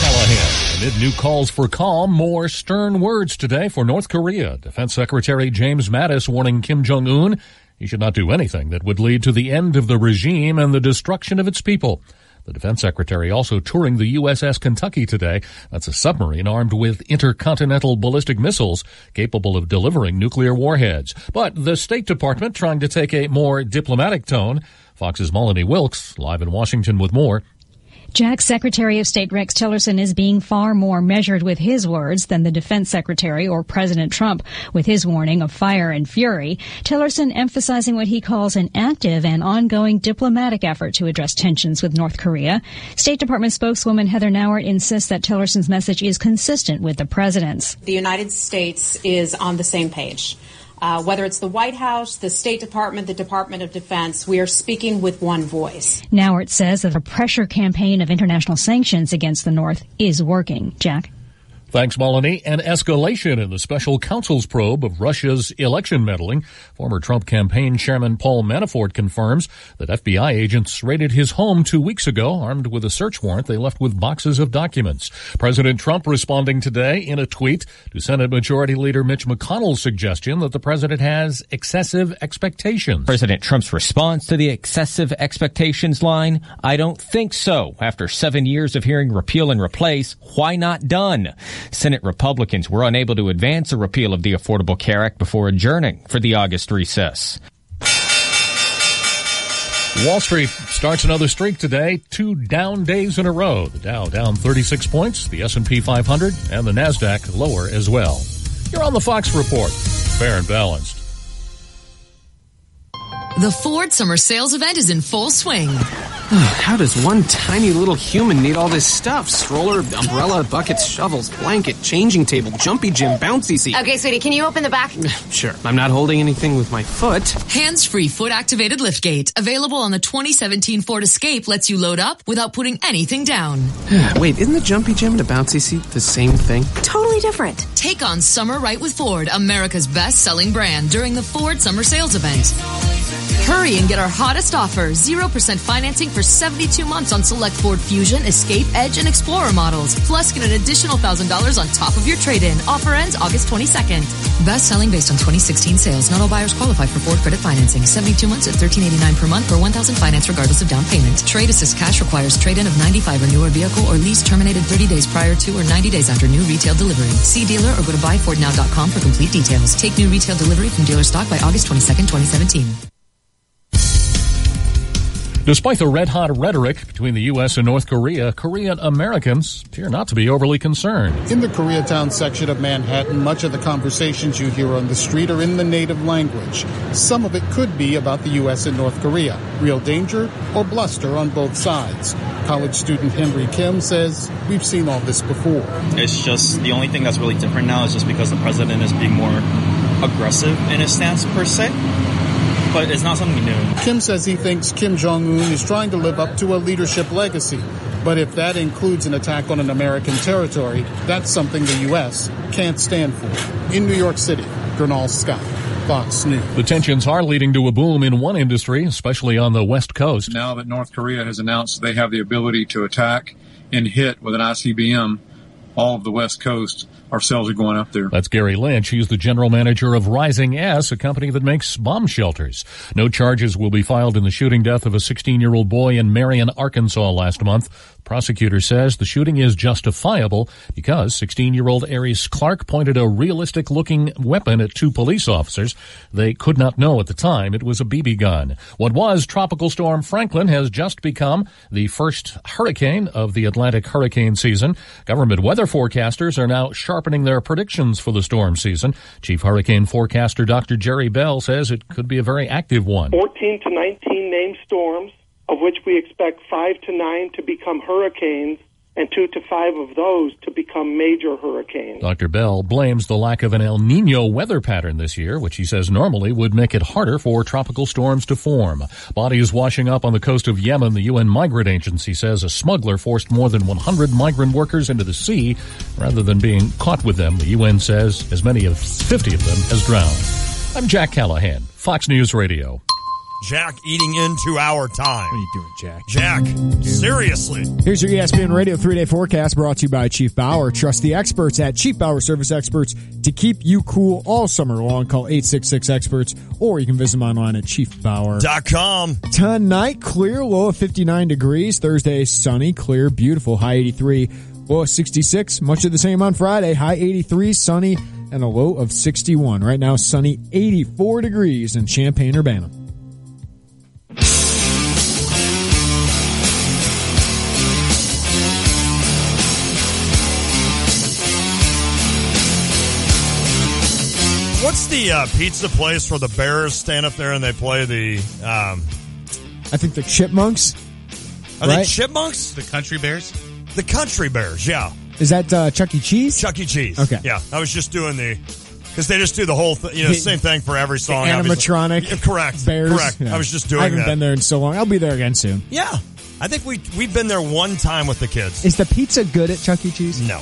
[SPEAKER 8] Callahan. Amid new calls for calm, more stern words today for North Korea. Defense Secretary James Mattis warning Kim Jong-un he should not do anything that would lead to the end of the regime and the destruction of its people. The defense secretary also touring the USS Kentucky today. That's a submarine armed with intercontinental ballistic missiles capable of delivering nuclear warheads. But the State Department trying to take a more diplomatic tone. Fox's Melanie Wilkes, live in Washington with more.
[SPEAKER 9] Jack's Secretary of State Rex Tillerson is being far more measured with his words than the Defense Secretary or President Trump with his warning of fire and fury. Tillerson emphasizing what he calls an active and ongoing diplomatic effort to address tensions with North Korea. State Department spokeswoman Heather Nauert insists that Tillerson's message is consistent with the president's.
[SPEAKER 10] The United States is on the same page. Whether it's the White House, the State Department, the Department of Defense, we are speaking with one voice.
[SPEAKER 9] Nauert says that a pressure campaign of international sanctions against the North is working. Jack?
[SPEAKER 8] Thanks, Melanie. An escalation in the special counsel's probe of Russia's election meddling. Former Trump campaign chairman Paul Manafort confirms that FBI agents raided his home 2 weeks ago. Armed with a search warrant, they left with boxes of documents. President Trump responding today in a tweet to Senate Majority Leader Mitch McConnell's suggestion that the president has excessive expectations.
[SPEAKER 11] President Trump's response to the excessive expectations line, I don't think so. After 7 years of hearing repeal and replace, why not done? Senate Republicans were unable to advance a repeal of the Affordable Care Act before adjourning for the August recess.
[SPEAKER 8] Wall Street starts another streak today, 2 down days in a row. The Dow down 36 points, the S&P 500, and the NASDAQ lower as well. You're on the Fox Report, fair and balanced.
[SPEAKER 26] The Ford Summer Sales Event is in full swing.
[SPEAKER 27] How does one tiny little human need all this stuff? Stroller, umbrella, buckets, shovels, blanket, changing table, jumpy gym, bouncy seat.
[SPEAKER 26] Okay, sweetie, can you open the back?
[SPEAKER 27] Sure. I'm not holding anything with my foot.
[SPEAKER 26] Hands-free foot-activated liftgate. Available on the 2017 Ford Escape lets you load up without putting anything down.
[SPEAKER 27] Wait, isn't the jumpy gym and a bouncy seat the same thing?
[SPEAKER 26] Totally different. Take on summer right with Ford, America's best-selling brand, during the Ford Summer Sales Event. Hurry and get our hottest offer, 0% financing for 72 months on select Ford Fusion, Escape, Edge, and Explorer models. Plus, get an additional $1,000 on top of your trade-in. Offer ends August 22nd. Best selling based on 2016 sales. Not all buyers qualify for Ford credit financing. 72 months at $1,389 per month or $1,000 finance regardless of down payment. Trade Assist cash requires trade-in of 95 or newer vehicle or lease terminated 30 days prior to or 90 days after new retail delivery. See dealer or go to buyfordnow.com for complete details. Take new retail delivery from dealer stock by August 22nd, 2017.
[SPEAKER 8] Despite the red-hot rhetoric between the U.S. and North Korea, Korean Americans appear not to be overly concerned.
[SPEAKER 3] In the Koreatown section of Manhattan, much of the conversations you hear on the street are in the native language. Some of it could be about the U.S. and North Korea, real danger or bluster on both sides. College student Henry Kim says, we've seen all this before.
[SPEAKER 28] It's just the only thing that's really different now is just because the president is being more aggressive in his stance, per se. But it's not something new.
[SPEAKER 3] Kim says he thinks Kim Jong-un is trying to live up to a leadership legacy. But if that includes an attack on an American territory, that's something the U.S. can't stand for. In New York City, Gernal Scott, Fox News.
[SPEAKER 8] The tensions are leading to a boom in one industry, especially on the West Coast.
[SPEAKER 29] Now that North Korea has announced they have the ability to attack and hit with an ICBM all of the West Coast, our sales are going up there.
[SPEAKER 8] That's Gary Lynch. He's the general manager of Rising S, a company that makes bomb shelters. No charges will be filed in the shooting death of a 16-year-old boy in Marion, Arkansas last month. Prosecutor says the shooting is justifiable because 16-year-old Aries Clark pointed a realistic-looking weapon at two police officers. They could not know at the time it was a BB gun. What was Tropical Storm Franklin has just become the first hurricane of the Atlantic hurricane season. Government weather forecasters are now sharpening their predictions for the storm season. Chief Hurricane forecaster Dr. Jerry Bell says it could be a very active one.
[SPEAKER 4] 14 to 19 named storms, of which we expect 5 to 9 to become hurricanes, and 2 to 5 of those to become major hurricanes.
[SPEAKER 8] Dr. Bell blames the lack of an El Nino weather pattern this year, which he says normally would make it harder for tropical storms to form. Bodies washing up on the coast of Yemen. The UN Migrant Agency says a smuggler forced more than 100 migrant workers into the sea. Rather than being caught with them, the UN says as many as 50 of them has drowned. I'm Jack Callahan, Fox News Radio.
[SPEAKER 12] Jack eating into our time.
[SPEAKER 13] What are you doing, Jack?
[SPEAKER 12] Jack, seriously.
[SPEAKER 13] Here's your ESPN Radio 3-day forecast brought to you by Chief Bauer. Trust the experts at Chief Bauer Service Experts to keep you cool all summer long. Call 866-EXPERTS, or you can visit them online at chiefbauer.com. Tonight, clear, low of 59 degrees. Thursday, sunny, clear, beautiful, high 83, low of 66. Much of the same on Friday, high 83, sunny, and a low of 61. Right now, sunny, 84 degrees in Champaign-Urbana.
[SPEAKER 12] What's the pizza place where the Bears stand up there and they play the...
[SPEAKER 13] I think the Chipmunks.
[SPEAKER 12] Are they Chipmunks?
[SPEAKER 5] The Country Bears?
[SPEAKER 12] The Country Bears, yeah.
[SPEAKER 13] Is that Chuck E. Cheese?
[SPEAKER 12] Chuck E. Cheese.
[SPEAKER 13] Okay.
[SPEAKER 12] Yeah, I was just doing because they just do the whole thing, same thing for every song.
[SPEAKER 13] The animatronic.
[SPEAKER 12] Yeah, correct.
[SPEAKER 13] Bears.
[SPEAKER 12] Correct.
[SPEAKER 13] Yeah.
[SPEAKER 12] I was just doing that.
[SPEAKER 13] I haven't been there in so long. I'll be there again soon.
[SPEAKER 12] Yeah. I think we've been there one time with the kids.
[SPEAKER 13] Is the pizza good at Chuck E. Cheese?
[SPEAKER 12] No.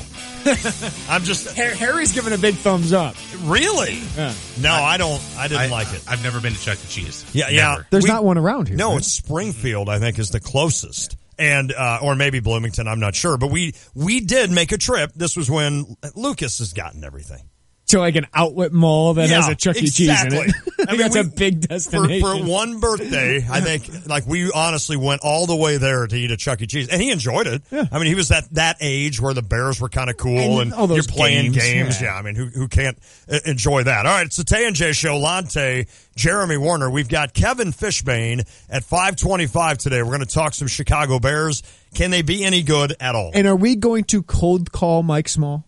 [SPEAKER 12] I'm just...
[SPEAKER 13] Harry's giving a big thumbs up.
[SPEAKER 12] Really?
[SPEAKER 13] Yeah.
[SPEAKER 12] No, I didn't like it.
[SPEAKER 5] I've never been to Chuck E. Cheese.
[SPEAKER 12] Yeah.
[SPEAKER 13] There's not one around here.
[SPEAKER 12] No,
[SPEAKER 13] right?
[SPEAKER 12] it's Springfield, I think, is the closest. And, or maybe Bloomington, I'm not sure. But we did make a trip. This was when Lucas has gotten everything.
[SPEAKER 13] To like an outlet mall that has a Chuck E. Cheese in it. I mean, that's a big destination.
[SPEAKER 12] For one birthday, I think, we honestly went all the way there to eat a Chuck E. Cheese. And he enjoyed it. Yeah. I mean, he was at that age where the Bears were kind of cool and you're playing games. Yeah, I mean, who can't enjoy that? All right, it's the Tay and J Show. Lante, Jeremy Warner. We've got Kevin Fishbane at 5:25 today. We're going to talk some Chicago Bears. Can they be any good at all?
[SPEAKER 13] And are we going to cold call Mike Small?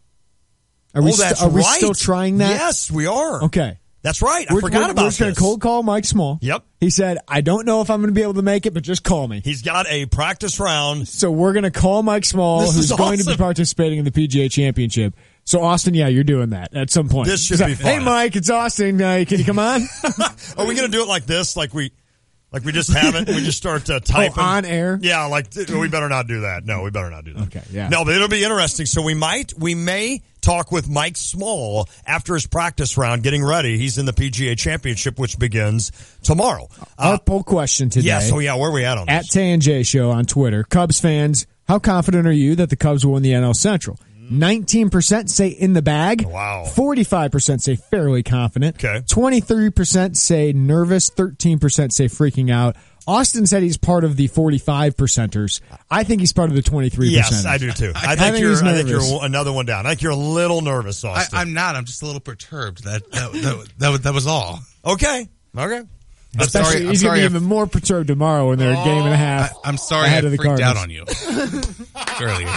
[SPEAKER 13] Are we still trying that?
[SPEAKER 12] Yes, we are.
[SPEAKER 13] Okay.
[SPEAKER 12] That's right. I forgot about this.
[SPEAKER 13] We're just going to cold call Mike Small.
[SPEAKER 12] Yep.
[SPEAKER 13] He said, I don't know if I'm going to be able to make it, but just call me.
[SPEAKER 12] He's got a practice round.
[SPEAKER 13] So we're going to call Mike Small, who's going to be participating in the PGA Championship. So, Austin, yeah, you're doing that at some point.
[SPEAKER 12] This should be fun.
[SPEAKER 13] Hey, Mike, it's Austin. Can you come on?
[SPEAKER 12] Are we going to do it like this? Like we just haven't? We just start typing?
[SPEAKER 13] Oh, on air?
[SPEAKER 12] Yeah, we better not do that. No, we better not do that.
[SPEAKER 13] Okay, yeah.
[SPEAKER 12] No, but it'll be interesting. So we may talk with Mike Small after his practice round, getting ready. He's in the PGA Championship, which begins tomorrow.
[SPEAKER 13] Our poll question today.
[SPEAKER 12] Yeah, so where are we at on this?
[SPEAKER 13] At Tay and J Show on Twitter. Cubs fans, how confident are you that the Cubs will win the NL Central? 19% say in the bag.
[SPEAKER 12] Wow.
[SPEAKER 13] 45% say fairly confident.
[SPEAKER 12] Okay.
[SPEAKER 13] 23% say nervous. 13% say freaking out. Austin said he's part of the 45%ers. I think he's part of the 23%.
[SPEAKER 12] Yes, I do too. I think you're another one down. I think you're a little nervous, Austin.
[SPEAKER 5] I'm not. I'm just a little perturbed. That was all.
[SPEAKER 12] Okay.
[SPEAKER 13] He's going to be even more perturbed tomorrow when they're a game and a half.
[SPEAKER 5] I'm sorry
[SPEAKER 13] ahead
[SPEAKER 5] I
[SPEAKER 13] of the
[SPEAKER 5] freaked
[SPEAKER 13] Cardinals.
[SPEAKER 5] out on you earlier.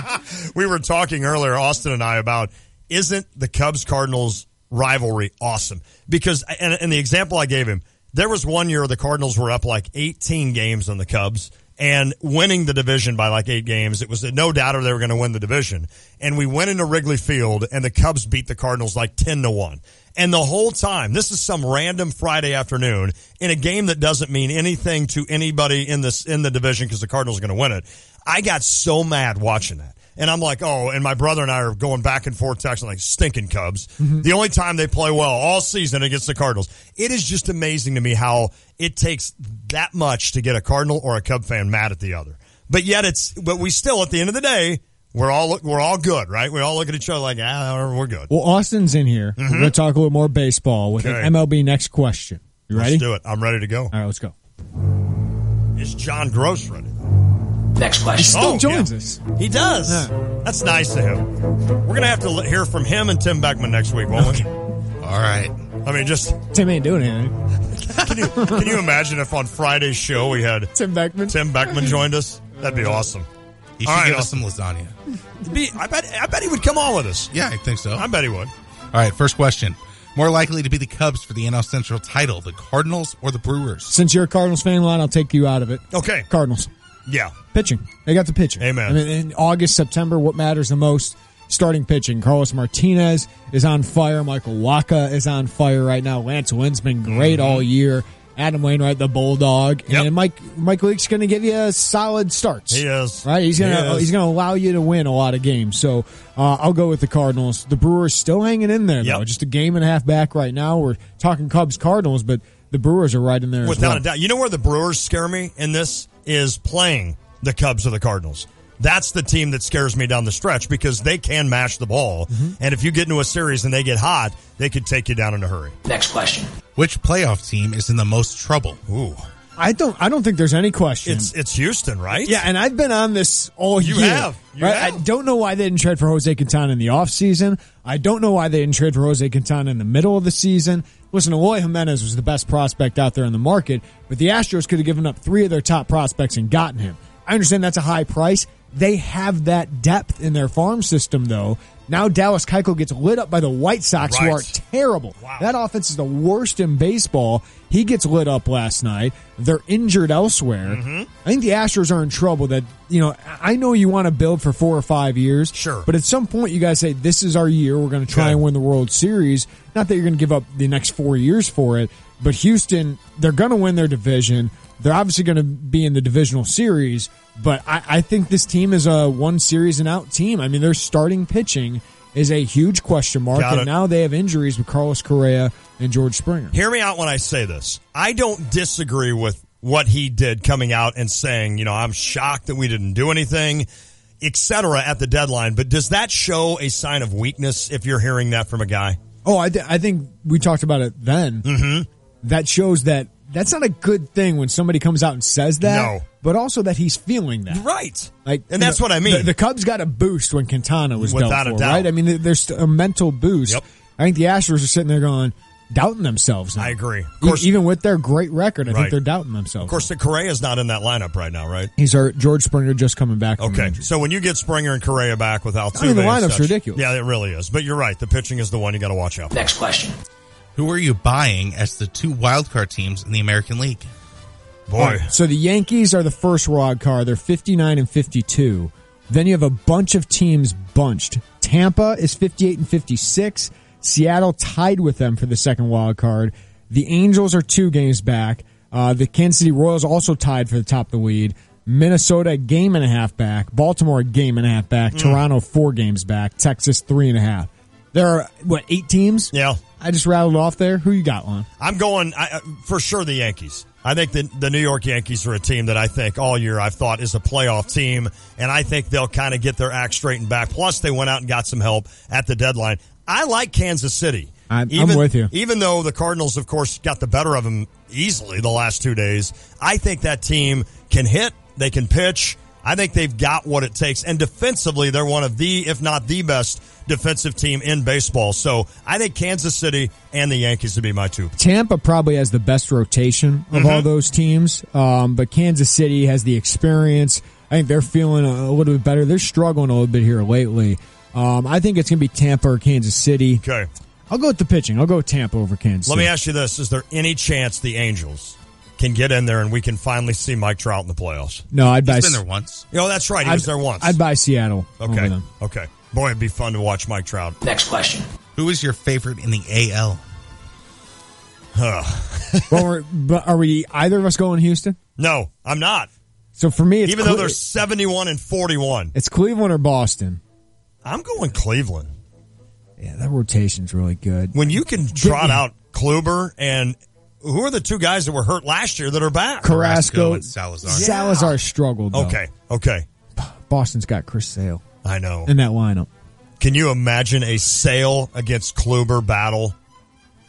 [SPEAKER 12] We were talking earlier, Austin and I, about isn't the Cubs-Cardinals rivalry awesome? Because, and the example I gave him, there was one year the Cardinals were up like 18 games on the Cubs and winning the division by like 8 games. It was no doubter they were going to win the division. And we went into Wrigley Field and the Cubs beat the Cardinals like 10-1. And the whole time, this is some random Friday afternoon in a game that doesn't mean anything to anybody in the division because the Cardinals are going to win it. I got so mad watching that. And I'm like, and my brother and I are going back and forth texting like stinking Cubs. Mm-hmm. The only time they play well all season against the Cardinals. It is just amazing to me how it takes that much to get a Cardinal or a Cub fan mad at the other. But yet but we still, at the end of the day, we're all good, right? We all look at each other like, we're good.
[SPEAKER 13] Well, Austin's in here. Mm-hmm. We're going to talk a little more baseball with an MLB next question. You ready?
[SPEAKER 12] Let's do it. I'm ready to go.
[SPEAKER 13] All right, let's go.
[SPEAKER 12] Is John Gross ready?
[SPEAKER 14] Next question.
[SPEAKER 13] He still joins us.
[SPEAKER 12] He does. Yeah. That's nice of him. We're going to have to hear from him and Tim Beckman next week, won't we?
[SPEAKER 5] All right.
[SPEAKER 12] I mean, just...
[SPEAKER 13] Tim ain't doing anything.
[SPEAKER 12] Can you imagine if on Friday's show we had
[SPEAKER 13] Tim Beckman
[SPEAKER 12] joined us? That'd be awesome.
[SPEAKER 5] He should give us some lasagna.
[SPEAKER 12] I bet he would come on with us.
[SPEAKER 5] Yeah, I think so.
[SPEAKER 12] I bet he would.
[SPEAKER 5] All right, first question. More likely to be the Cubs for the NL Central title, the Cardinals or the Brewers?
[SPEAKER 13] Since you're a Cardinals fan, Lon, I'll take you out of it.
[SPEAKER 12] Okay.
[SPEAKER 13] Cardinals.
[SPEAKER 12] Yeah.
[SPEAKER 13] Pitching. They got the pitching.
[SPEAKER 12] Amen.
[SPEAKER 13] I mean, in August, September, what matters the most? Starting pitching. Carlos Martinez is on fire. Michael Wacha is on fire right now. Lance Lynn's been great all year. Adam Wainwright, the Bulldog.
[SPEAKER 12] Yep.
[SPEAKER 13] And Mike Leake's going to give you solid starts.
[SPEAKER 12] He is.
[SPEAKER 13] Right? He's going to allow you to win a lot of games. So I'll go with the Cardinals. The Brewers still hanging in there, though. Just a game and a half back right now. We're talking Cubs-Cardinals, but the Brewers are right in there
[SPEAKER 12] Without
[SPEAKER 13] as well.
[SPEAKER 12] a doubt. You know where the Brewers scare me in this is playing the Cubs or the Cardinals. That's the team that scares me down the stretch because they can mash the ball. And if you get into a series and they get hot, they could take you down in a hurry.
[SPEAKER 14] Next question.
[SPEAKER 5] Which playoff team is in the most trouble?
[SPEAKER 12] Ooh.
[SPEAKER 13] I don't think there's any question.
[SPEAKER 12] It's Houston, right?
[SPEAKER 13] Yeah, and I've been on this all year.
[SPEAKER 12] You have.
[SPEAKER 13] I don't know why they didn't trade for Jose Quintana in the offseason. I don't know why they didn't trade for Jose Quintana in the middle of the season. Listen, Eloy Jimenez was the best prospect out there in the market, but the Astros could have given up 3 of their top prospects and gotten him. I understand that's a high price. They have that depth in their farm system, though. Now Dallas Keuchel gets lit up by the White Sox, who are terrible. Wow. That offense is the worst in baseball. He gets lit up last night. They're injured elsewhere. I think the Astros are in trouble. That I know you want to build for 4 or 5 years.
[SPEAKER 12] Sure.
[SPEAKER 13] But at some point, you guys say, this is our year. We're going to try and win the World Series. Not that you're going to give up the next 4 years for it. But Houston, they're going to win their division. They're obviously going to be in the divisional series, but I think this team is a one series and out team. I mean, their starting pitching is a huge question mark, and now they have injuries with Carlos Correa and George Springer.
[SPEAKER 12] Hear me out when I say this. I don't disagree with what he did coming out and saying, I'm shocked that we didn't do anything, etc. at the deadline, but does that show a sign of weakness if you're hearing that from a guy?
[SPEAKER 13] Oh, I think we talked about it then. That shows that that's not a good thing when somebody comes out and says that.
[SPEAKER 12] No.
[SPEAKER 13] But also that he's feeling that.
[SPEAKER 12] Right.
[SPEAKER 13] And
[SPEAKER 12] that's what I mean.
[SPEAKER 13] The Cubs got a boost when Quintana was dealt
[SPEAKER 12] Without
[SPEAKER 13] for,
[SPEAKER 12] a doubt.
[SPEAKER 13] right? I mean, there's a mental boost.
[SPEAKER 12] Yep.
[SPEAKER 13] I think the Astros are sitting there going, doubting themselves now.
[SPEAKER 12] I agree. Of course,
[SPEAKER 13] even with their great record, I think they're doubting themselves.
[SPEAKER 12] Of course, the Correa's not in that lineup right now, right?
[SPEAKER 13] He's hurt. George Springer just coming back.
[SPEAKER 12] Okay, so when you get Springer and Correa back with Altuve,
[SPEAKER 13] the lineup's ridiculous.
[SPEAKER 12] Yeah, it really is. But you're right. The pitching is the one you got to watch out for.
[SPEAKER 14] Next question.
[SPEAKER 5] Who are you buying as the 2 wildcard teams in the American League?
[SPEAKER 12] Boy.
[SPEAKER 13] So the Yankees are the first wild card. They're 59 and 52. Then you have a bunch of teams bunched. Tampa is 58 and 56. Seattle tied with them for the second wild card. The Angels are 2 games back. The Kansas City Royals also tied for the top of the lead. Minnesota a game and a half back. Baltimore a game and a half back. Toronto 4 games back. Texas 3.5. There are, 8 teams?
[SPEAKER 12] Yeah.
[SPEAKER 13] I just rattled off there. Who you got, Lon?
[SPEAKER 12] I'm going, for sure, the Yankees. I think the New York Yankees are a team that I think all year I've thought is a playoff team, and I think they'll kind of get their act straightened back. Plus, they went out and got some help at the deadline. I like Kansas City.
[SPEAKER 13] I'm with you.
[SPEAKER 12] Even though the Cardinals, of course, got the better of them easily the last 2 days, I think that team can hit, they can pitch. I think they've got what it takes. And defensively, they're one of the, if not the best defensive team in baseball. So I think Kansas City and the Yankees would be my 2.
[SPEAKER 13] Tampa probably has the best rotation of all those teams. But Kansas City has the experience. I think they're feeling a little bit better. They're struggling a little bit here lately. I think it's going to be Tampa or Kansas City.
[SPEAKER 12] Okay.
[SPEAKER 13] I'll go with the pitching. I'll go with Tampa over Kansas City.
[SPEAKER 12] Let me ask you this. Is there any chance the Angels can get in there and we can finally see Mike Trout in the playoffs?
[SPEAKER 13] No, I'd buy...
[SPEAKER 5] He's been there once.
[SPEAKER 12] That's right. He was there once.
[SPEAKER 13] I'd buy Seattle.
[SPEAKER 12] Okay. Okay. Boy, it'd be fun to watch Mike Trout.
[SPEAKER 14] Next question.
[SPEAKER 5] Who is your favorite in the AL?
[SPEAKER 13] Well, are we either of us going Houston?
[SPEAKER 12] No, I'm not.
[SPEAKER 13] So for me, it's
[SPEAKER 12] even though they're 71 and 41,
[SPEAKER 13] it's Cleveland or Boston.
[SPEAKER 12] I'm going Cleveland.
[SPEAKER 13] Yeah, that rotation's really good.
[SPEAKER 12] When you can trot out Kluber and who are the 2 guys that were hurt last year that are back?
[SPEAKER 13] Carrasco
[SPEAKER 5] and Salazar.
[SPEAKER 13] Salazar struggled, though.
[SPEAKER 12] Okay.
[SPEAKER 13] Boston's got Chris Sale.
[SPEAKER 12] I know.
[SPEAKER 13] In that lineup.
[SPEAKER 12] Can you imagine a Sale against Kluber battle?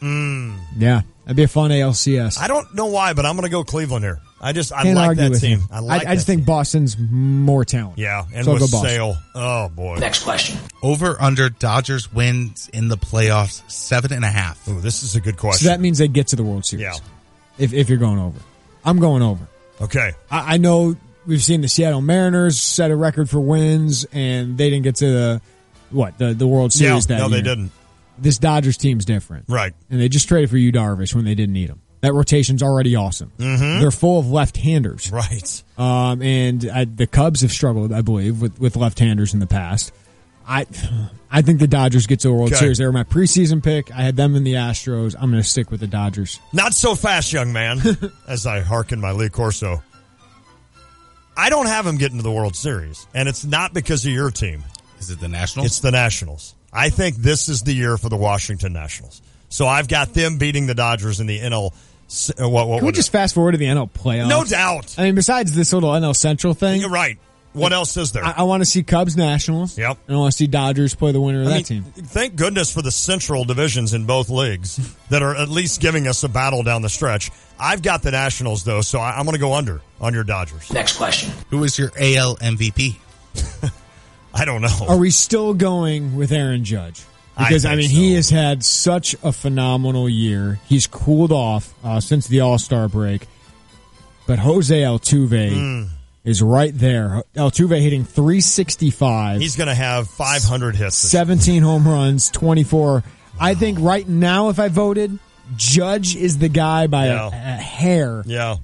[SPEAKER 13] Yeah. That'd be a fun ALCS.
[SPEAKER 12] I don't know why, but I'm going to go Cleveland here. I
[SPEAKER 13] Can't
[SPEAKER 12] like
[SPEAKER 13] argue
[SPEAKER 12] that
[SPEAKER 13] with
[SPEAKER 12] team.
[SPEAKER 13] you.
[SPEAKER 12] I
[SPEAKER 13] just think Boston's more talented.
[SPEAKER 12] Yeah, and
[SPEAKER 13] so
[SPEAKER 12] with
[SPEAKER 13] I'll go Boston.
[SPEAKER 12] Sale. Oh, boy.
[SPEAKER 26] Next question.
[SPEAKER 5] Over under Dodgers wins in the playoffs 7.5.
[SPEAKER 12] Ooh, this is a good question.
[SPEAKER 13] So that means they get to the World Series.
[SPEAKER 12] Yeah.
[SPEAKER 13] If you're going over. I'm going over.
[SPEAKER 12] Okay.
[SPEAKER 13] I know we've seen the Seattle Mariners set a record for wins, and they didn't get to the World Series that year.
[SPEAKER 12] No, they didn't.
[SPEAKER 13] This Dodgers team's different.
[SPEAKER 12] Right.
[SPEAKER 13] And they just traded for Yu Darvish when they didn't need him. That rotation's already awesome.
[SPEAKER 12] Mm-hmm.
[SPEAKER 13] They're full of left-handers.
[SPEAKER 12] Right.
[SPEAKER 13] And the Cubs have struggled, I believe, with left-handers in the past. I think the Dodgers get to the World Series. They were my preseason pick. I had them in the Astros. I'm going to stick with the Dodgers.
[SPEAKER 12] Not so fast, young man, as I hearken my Lee Corso. I don't have them getting to the World Series, and it's not because of your team.
[SPEAKER 5] Is it the Nationals?
[SPEAKER 12] It's the Nationals. I think this is the year for the Washington Nationals. So I've got them beating the Dodgers in the NL.
[SPEAKER 13] Can we just fast forward to the NL playoffs?
[SPEAKER 12] No doubt.
[SPEAKER 13] I mean, besides this little NL Central thing.
[SPEAKER 12] You're right. What else is there?
[SPEAKER 13] I want to see Cubs Nationals.
[SPEAKER 12] Yep.
[SPEAKER 13] And I want to see Dodgers play the winner of that team.
[SPEAKER 12] Thank goodness for the Central divisions in both leagues that are at least giving us a battle down the stretch. I've got the Nationals, though, so I'm going to go under on your Dodgers.
[SPEAKER 26] Next question.
[SPEAKER 5] Who is your AL MVP?
[SPEAKER 12] I don't know.
[SPEAKER 13] Are we still going with Aaron Judge? Because, he has had such a phenomenal year. He's cooled off since the All-Star break. But Jose Altuve is right there. Altuve hitting .365.
[SPEAKER 12] He's going to have 500 hits.
[SPEAKER 13] 17 home runs, 24. I think right now, if I voted, Judge is the guy by a hair.
[SPEAKER 12] Yeah.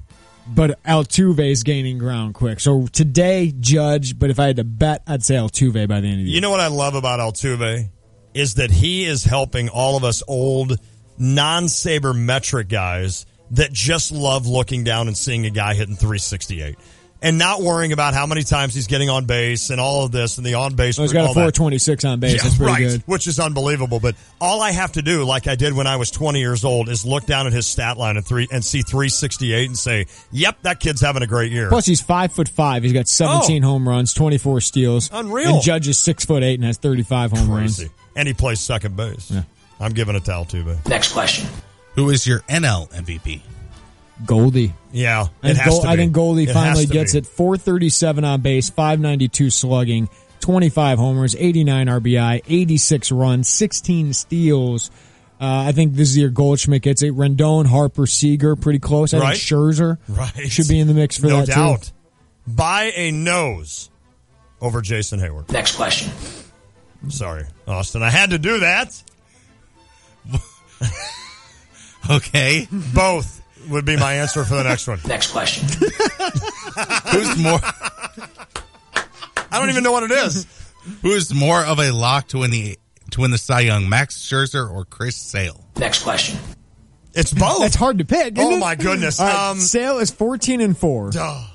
[SPEAKER 13] But Altuve is gaining ground quick. So today, Judge, but if I had to bet, I'd say Altuve by the end of the year.
[SPEAKER 12] You know what I love about Altuve? Is that he is helping all of us old, non-sabermetric guys that just love looking down and seeing a guy hitting .368. And not worrying about how many times he's getting on base and all of this and the on base.
[SPEAKER 13] He's got a .426 on base. That's pretty good.
[SPEAKER 12] Which is unbelievable. But all I have to do, like I did when I was 20 years old, is look down at his stat line and see .368 and say, yep, that kid's having a great year.
[SPEAKER 13] Plus, he's 5'5". He's got 17 home runs, 24 steals.
[SPEAKER 12] Unreal.
[SPEAKER 13] And Judge is 6'8" and has 35 home runs.
[SPEAKER 12] And he plays second base.
[SPEAKER 13] Yeah.
[SPEAKER 12] I'm giving it to Altuve.
[SPEAKER 26] Next question.
[SPEAKER 5] Who is your NL MVP?
[SPEAKER 13] Goldie.
[SPEAKER 12] Yeah, it has to be.
[SPEAKER 13] I think Goldie finally gets it. 437 on base, 592 slugging, 25 homers, 89 RBI, 86 runs, 16 steals. I think this is your Goldschmidt gets it. Rendon, Harper, Seager, pretty close. I think Scherzer should be in the mix for that, too.
[SPEAKER 12] No doubt. By a nose over Jason Hayward.
[SPEAKER 26] Next question.
[SPEAKER 12] Sorry, Austin. I had to do that.
[SPEAKER 5] Okay.
[SPEAKER 12] Both would be my answer for the next one.
[SPEAKER 26] Next question.
[SPEAKER 5] Who's more?
[SPEAKER 12] I don't even know what it is.
[SPEAKER 5] Who is more of a lock to win the Cy Young, Max Scherzer or Chris Sale?
[SPEAKER 26] Next question.
[SPEAKER 12] It's both.
[SPEAKER 13] That's hard to pick.
[SPEAKER 12] Oh my goodness.
[SPEAKER 13] Sale is 14-4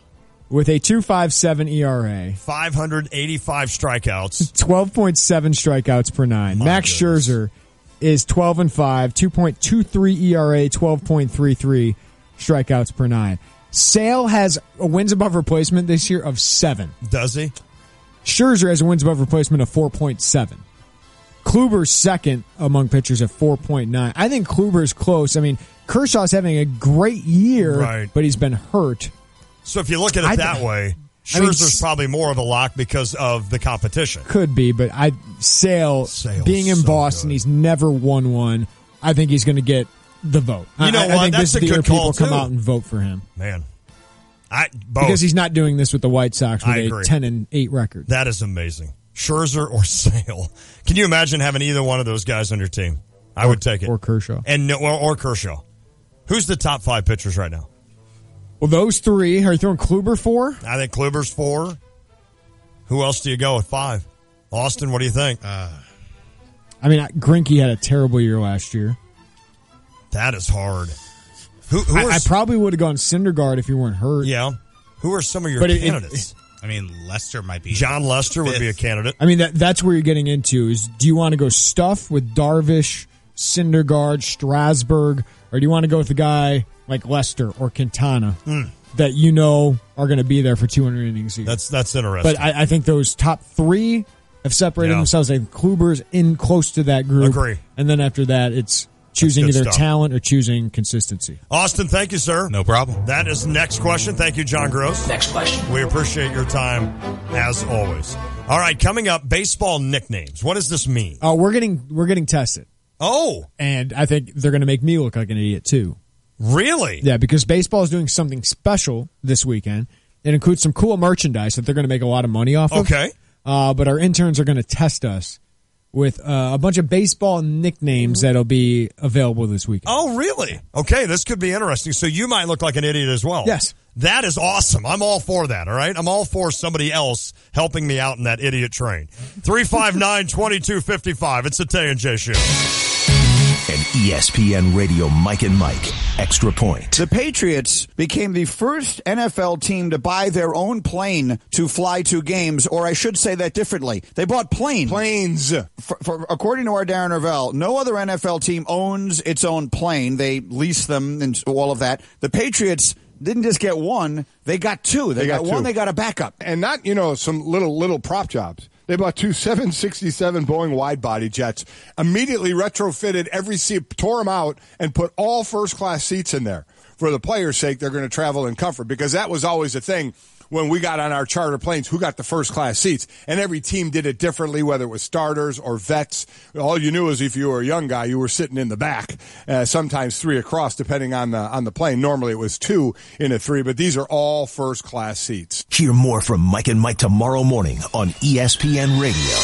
[SPEAKER 13] with a 2.57 ERA,
[SPEAKER 12] 585 strikeouts,
[SPEAKER 13] 12.7 strikeouts per nine. Max Scherzer is 12-5, 2.23 ERA, 12.33 strikeouts per nine. Sale has a wins above replacement this year of 7.
[SPEAKER 12] Does he?
[SPEAKER 13] Scherzer has a wins above replacement of 4.7. Kluber's second among pitchers at 4.9. I think Kluber's close. I mean, Kershaw's having a great year, but he's been hurt.
[SPEAKER 12] So if you look at it that way, Scherzer's probably more of a lock because of the competition.
[SPEAKER 13] Could be, but Sale being in Boston, he's never won one. I think he's going to get the vote.
[SPEAKER 12] You know
[SPEAKER 13] I
[SPEAKER 12] what?
[SPEAKER 13] think
[SPEAKER 12] That's
[SPEAKER 13] this
[SPEAKER 12] a
[SPEAKER 13] is the year
[SPEAKER 12] good call,
[SPEAKER 13] people come
[SPEAKER 12] too.
[SPEAKER 13] out and vote for him.
[SPEAKER 12] Man.
[SPEAKER 13] Because he's not doing this with the White Sox with a 10-8 record.
[SPEAKER 12] That is amazing. Scherzer or Sale. Can you imagine having either one of those guys on your team? I would take it.
[SPEAKER 13] Or Kershaw.
[SPEAKER 12] Or Kershaw. Who's the top 5 pitchers right now?
[SPEAKER 13] Well, those 3. Are you throwing Kluber 4?
[SPEAKER 12] I think Kluber's 4. Who else do you go with 5? Austin, what do you think?
[SPEAKER 13] I mean, Greinke had a terrible year last year.
[SPEAKER 12] That is hard.
[SPEAKER 13] I probably would have gone Syndergaard if he weren't hurt.
[SPEAKER 12] Yeah. Who are some of your candidates?
[SPEAKER 5] I mean, Lester might be.
[SPEAKER 12] John Lester would be a candidate.
[SPEAKER 13] I mean, that's where you're getting into is do you want to go stuff with Darvish, Syndergaard, Strasburg, or do you want to go with a guy like Lester or Quintana that you know are going to be there for 200 innings?
[SPEAKER 12] That's interesting.
[SPEAKER 13] But I think those top 3 have separated themselves. I think Kluber's in close to that group.
[SPEAKER 12] Agree.
[SPEAKER 13] And then after that, it's choosing
[SPEAKER 12] That's good
[SPEAKER 13] either
[SPEAKER 12] stuff.
[SPEAKER 13] talent or choosing consistency.
[SPEAKER 12] Austin, thank you, sir.
[SPEAKER 5] No problem.
[SPEAKER 12] That is next question. Thank you, John Gross.
[SPEAKER 14] Next question.
[SPEAKER 12] We appreciate your time, as always. All right, coming up, baseball nicknames. What does this mean?
[SPEAKER 13] We're getting tested.
[SPEAKER 12] Oh.
[SPEAKER 13] And I think they're going to make me look like an idiot, too.
[SPEAKER 12] Really?
[SPEAKER 13] Yeah, because baseball is doing something special this weekend. It includes some cool merchandise that they're going to make a lot of money off of.
[SPEAKER 12] Okay.
[SPEAKER 13] But our interns are going to test us with a bunch of baseball nicknames that'll be available this weekend.
[SPEAKER 12] Oh, really? Okay, this could be interesting. So you might look like an idiot as well.
[SPEAKER 13] Yes.
[SPEAKER 12] That is awesome. I'm all for that, all right? I'm all for somebody else helping me out in that idiot train. 359-2255. It's the Tay and J Show.
[SPEAKER 15] An ESPN Radio Mike and Mike Extra Point.
[SPEAKER 16] The Patriots became the first NFL team to buy their own plane to fly to games, or I should say that differently. They bought planes. According to our Darren Ravel, no other NFL team owns its own plane. They lease them and all of that. The Patriots didn't just get one, they got two. They got one, they got a backup.
[SPEAKER 17] And not, some little prop jobs. They bought two 767 Boeing wide-body jets, immediately retrofitted every seat, tore them out, and put all first-class seats in there. For the players' sake, they're going to travel in comfort, because that was always a thing when we got on our charter planes, who got the first-class seats. And every team did it differently, whether it was starters or vets. All you knew is if you were a young guy, you were sitting in the back, sometimes three across, depending on the plane. Normally it was two in a three, but these are all first-class seats.
[SPEAKER 15] Hear more from Mike and Mike tomorrow morning on ESPN Radio.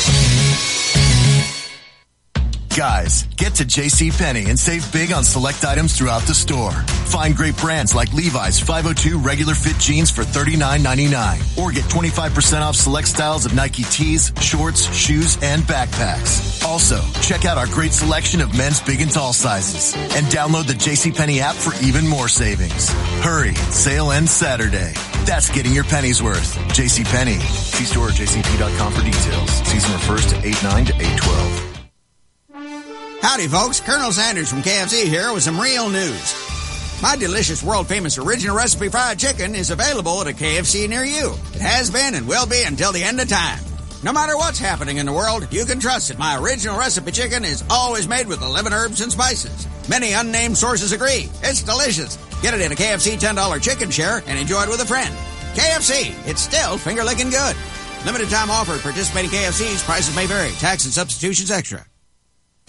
[SPEAKER 15] Guys, get to JCPenney and save big on select items throughout the store. Find great brands like Levi's 502 regular fit jeans for $39.99. Or get 25% off select styles of Nike tees, shorts, shoes, and backpacks. Also, check out our great selection of men's big and tall sizes. And download the JCPenney app for even more savings. Hurry, sale ends Saturday. That's getting your pennies worth. JCPenney. See store at jcp.com for details. Season refers to 8/9 to 8/12.
[SPEAKER 18] Howdy, folks. Colonel Sanders from KFC here with some real news. My delicious, world-famous original recipe fried chicken is available at a KFC near you. It has been and will be until the end of time. No matter what's happening in the world, you can trust that my original recipe chicken is always made with 11 herbs and spices. Many unnamed sources agree. It's delicious. Get it in a KFC $10 chicken share and enjoy it with a friend. KFC, it's still finger-licking good. Limited time offer at participating KFCs. Prices may vary. Tax and substitutions extra.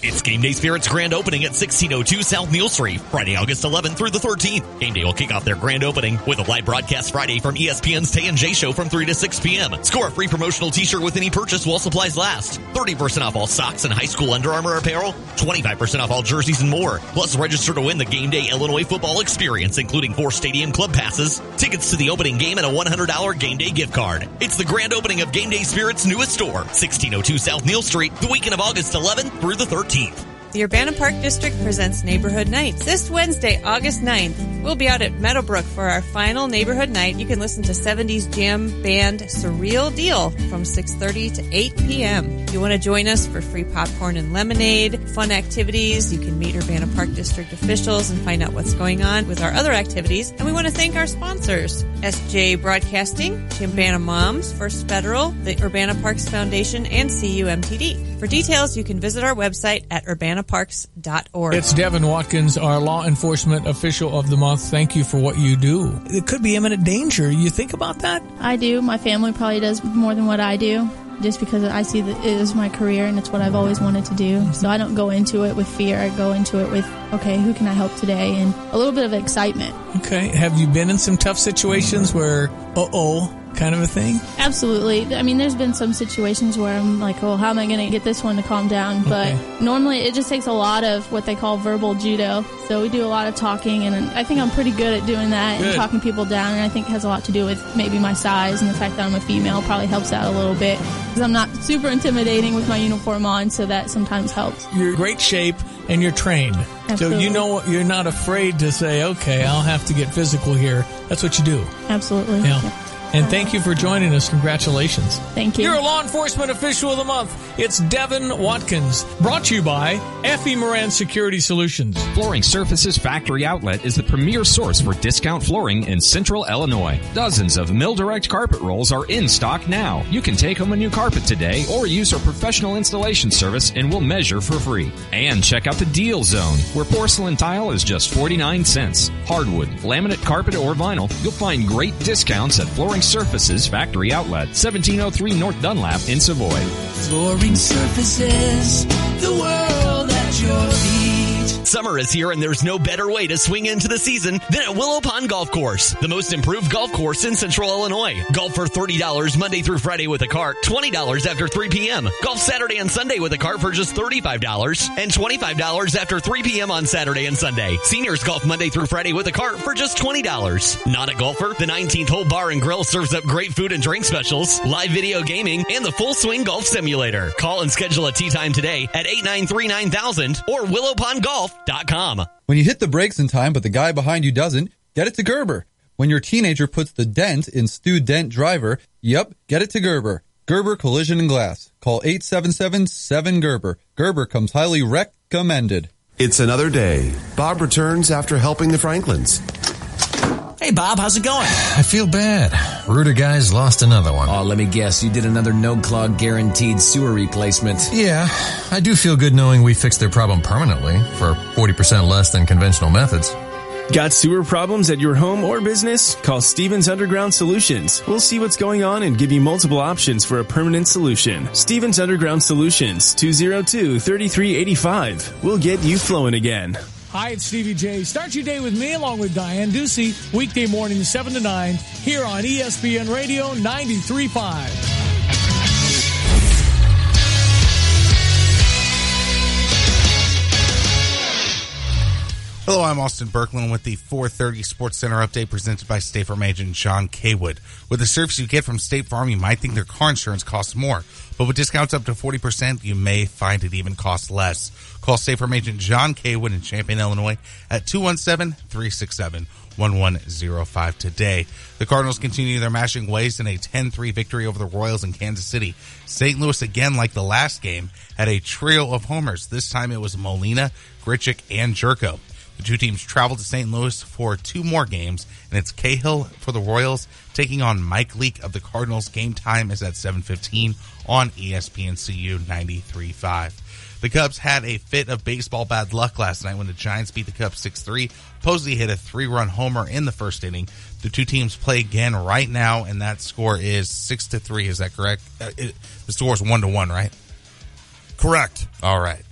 [SPEAKER 19] It's Game Day Spirits grand opening at 1602 South Neal Street, Friday, August 11th through the 13th. Game Day will kick off their grand opening with a live broadcast Friday from ESPN's Tay and J Show from 3 to 6 p.m. Score a free promotional t-shirt with any purchase while supplies last. 30% off all socks and high school Under Armour apparel. 25% off all jerseys and more. Plus, register to win the Game Day Illinois football experience, including 4 stadium club passes, tickets to the opening game, and a $100 Game Day gift card. It's the grand opening of Game Day Spirits' newest store, 1602 South Neal Street, the weekend of August 11th through the 13th.
[SPEAKER 21] The Urbana Park District presents Neighborhood Nights. This Wednesday, August 9th, we'll be out at Meadowbrook for our final neighborhood night. You can listen to 70s jam band Surreal Deal from 6:30 to 8 p.m. If you want to join us for free popcorn and lemonade, fun activities, you can meet Urbana Park District officials and find out what's going on with our other activities. And we want to thank our sponsors, SJ Broadcasting, Urbana Moms, First Federal, the Urbana Parks Foundation, and CUMTD. For details, you can visit our website at urbanaparks.org.
[SPEAKER 23] It's Devin Watkins, our law enforcement official of the month. Thank you for what you do. It could be imminent danger. You think about that?
[SPEAKER 22] I do. My family probably does more than what I do, just because I see that it is my career and it's what I've always wanted to do. So I don't go into it with fear. I go into it with, okay, who can I help today? And a little bit of excitement.
[SPEAKER 23] Okay. Have you been in some tough situations where, kind of a thing?
[SPEAKER 22] Absolutely. I mean, there's been some situations where I'm like, well, how am I going to get this one to calm down? But normally it just takes a lot of what they call verbal judo. So we do a lot of talking, and I think I'm pretty good at doing that and talking people down. And I think it has a lot to do with maybe my size, and the fact that I'm a female probably helps out a little bit, because I'm not super intimidating with my uniform on, so that sometimes helps.
[SPEAKER 23] You're in great shape and you're trained.
[SPEAKER 22] Absolutely.
[SPEAKER 23] So you know you're not afraid to say, okay, I'll have to get physical here. That's what you do.
[SPEAKER 22] Absolutely.
[SPEAKER 23] Yeah. And thank you for joining us. Congratulations.
[SPEAKER 22] Thank you.
[SPEAKER 23] Your law enforcement official of the month. It's Devin Watkins. Brought to you by F.E. Moran Security Solutions.
[SPEAKER 1] Flooring Surfaces Factory Outlet is the premier source for discount flooring in Central Illinois. Dozens of Mill Direct carpet rolls are in stock now. You can take home a new carpet today or use our professional installation service and we'll measure for free. And check out the Deal Zone, where porcelain tile is just 49 cents. Hardwood, laminate carpet, or vinyl, you'll find great discounts at Flooring Surfaces Factory Outlet, 1703 North Dunlap in Savoy.
[SPEAKER 2] Flooring Surfaces, the world at your feet.
[SPEAKER 19] Summer is here and there's no better way to swing into the season than at Willow Pond Golf Course, the most improved golf course in Central Illinois. Golf for $30 Monday through Friday with a cart, $20 after 3 p.m. Golf Saturday and Sunday with a cart for just $35 and $25 after 3 p.m. on Saturday and Sunday. Seniors golf Monday through Friday with a cart for just $20. Not a golfer? The 19th Hole Bar and Grill serves up great food and drink specials, live video gaming, and the Full Swing Golf Simulator. Call and schedule a tee time today at 893-9000 or willowpondgolf.com.
[SPEAKER 6] When you hit the brakes in time but the guy behind you doesn't, get it to Gerber. When your teenager puts the dent in Stu Dent Driver, yep, get it to Gerber. Gerber Collision and Glass. Call 877-7-GERBER. Gerber comes highly recommended.
[SPEAKER 7] It's another day. Bob returns after helping the Franklins.
[SPEAKER 10] Hey, Bob, how's it going?
[SPEAKER 14] I feel bad. Rooter guys lost another one.
[SPEAKER 10] Oh, let me guess. You did another no-clog guaranteed sewer replacement.
[SPEAKER 14] Yeah, I do feel good knowing we fixed their problem permanently for 40% less than conventional methods.
[SPEAKER 20] Got sewer problems at your home or business? Call Stevens Underground Solutions. We'll see what's going on and give you multiple options for a permanent solution. Stevens Underground Solutions, 202-3385. We'll get you flowing again.
[SPEAKER 23] Hi, it's Stevie J. Start your day with me along with Diane Ducey, weekday mornings 7 to 9, here on ESPN Radio 93.5.
[SPEAKER 5] Hello, I'm Austin Berkland with the 430 Sports Center update presented by State Farm agent Sean Kaywood. With the service you get from State Farm, you might think their car insurance costs more, but with discounts up to 40%, you may find it even costs less. Call State Farm agent John Kaywood in Champaign, Illinois at 217-367-1105 today. The Cardinals continue their mashing ways in a 10-3 victory over the Royals in Kansas City. St. Louis, again like the last game, had a trio of homers. This time it was Molina, Grichuk, and Jerko. The two teams travel to St. Louis for two more games, and it's Cahill for the Royals taking on Mike Leake of the Cardinals. Game time is at 7:15 on ESPN-CU 93.5. The Cubs had a fit of baseball bad luck last night when the Giants beat the Cubs 6-3. Posey hit a 3-run homer in the first inning. The two teams play again right now, and that score is 6-3. Is that correct? The score is 1-1, right?
[SPEAKER 12] Correct.
[SPEAKER 5] All right.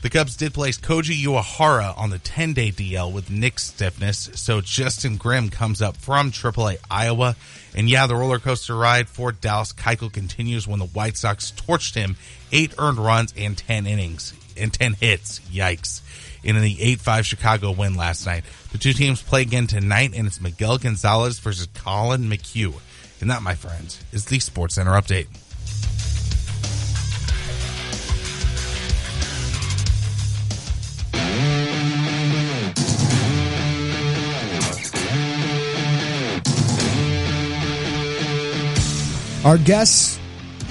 [SPEAKER 5] The Cubs did place Koji Uehara on the 10-day DL with neck stiffness, so Justin Grimm comes up from AAA Iowa. And yeah, the roller coaster ride for Dallas Keuchel continues when the White Sox torched him 8 earned runs and 10 innings and 10 hits. Yikes. In the 8-5 Chicago win last night. The two teams play again tonight, and it's Miguel Gonzalez versus Colin McHugh. And that, my friends, is the Sports Center update.
[SPEAKER 13] Our guests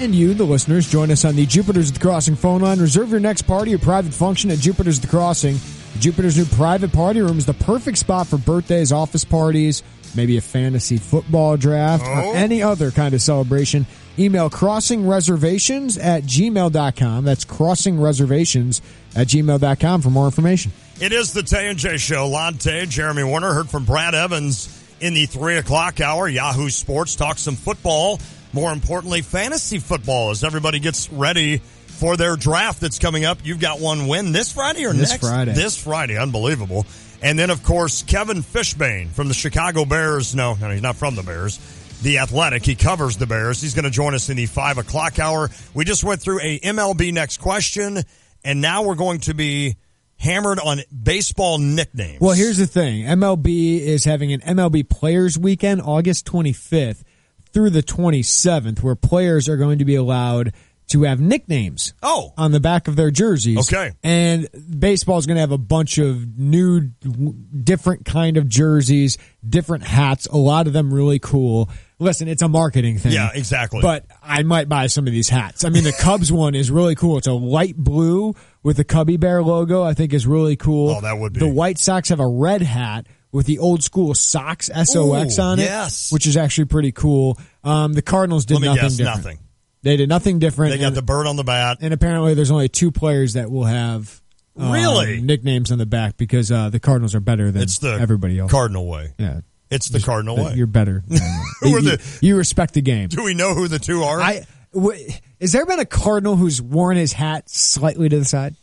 [SPEAKER 13] and you, the listeners, join us on the Jupiter's at the Crossing phone line. Reserve your next party or private function at Jupiter's at the Crossing. Jupiter's new private party room is the perfect spot for birthdays, office parties, maybe a fantasy football draft, or any other kind of celebration. Email crossingreservations@gmail.com. That's crossingreservations@gmail.com for more information.
[SPEAKER 12] It is the Tay and J Show. Lon Tay, Jeremy Warner. Heard from Brad Evans in the 3 o'clock hour. Yahoo Sports talk some football. More importantly, fantasy football as everybody gets ready for their draft that's coming up. You've got one win this Friday or
[SPEAKER 13] this
[SPEAKER 12] next?
[SPEAKER 13] Friday.
[SPEAKER 12] This Friday. Unbelievable. And then, of course, Kevin Fishbane from the Chicago Bears. No, he's not from the Bears. The Athletic. He covers the Bears. He's going to join us in the 5 o'clock hour. We just went through a MLB Next Question, and now we're going to be hammered on baseball nicknames.
[SPEAKER 13] Well, here's the thing. MLB is having an MLB Players Weekend, August 25th through the 27th, where players are going to be allowed to have nicknames on the back of their jerseys.
[SPEAKER 12] Okay.
[SPEAKER 13] And baseball is going to have a bunch of new, different kind of jerseys, different hats, a lot of them really cool. listen, it's a marketing thing.
[SPEAKER 12] Yeah, exactly.
[SPEAKER 13] But I might buy some of these hats. I mean, the Cubs one is really cool. It's a light blue with the Cubby Bear logo, I think is really cool.
[SPEAKER 12] Oh, that would be.
[SPEAKER 13] The White Sox have a red hat with the old school Sox SOX on it,
[SPEAKER 12] yes.
[SPEAKER 13] which is actually pretty cool. The Cardinals did nothing different.
[SPEAKER 12] Nothing.
[SPEAKER 13] They did nothing different.
[SPEAKER 12] They got the bird on the bat.
[SPEAKER 13] And apparently there's only 2 players that will have nicknames on the back because the Cardinals are better than everybody else.
[SPEAKER 12] Cardinal way.
[SPEAKER 13] Yeah.
[SPEAKER 12] It's the Cardinal way.
[SPEAKER 13] You're better. You respect the game.
[SPEAKER 12] Do we know who the 2 are?
[SPEAKER 13] Has there been a Cardinal who's worn his hat slightly to the side?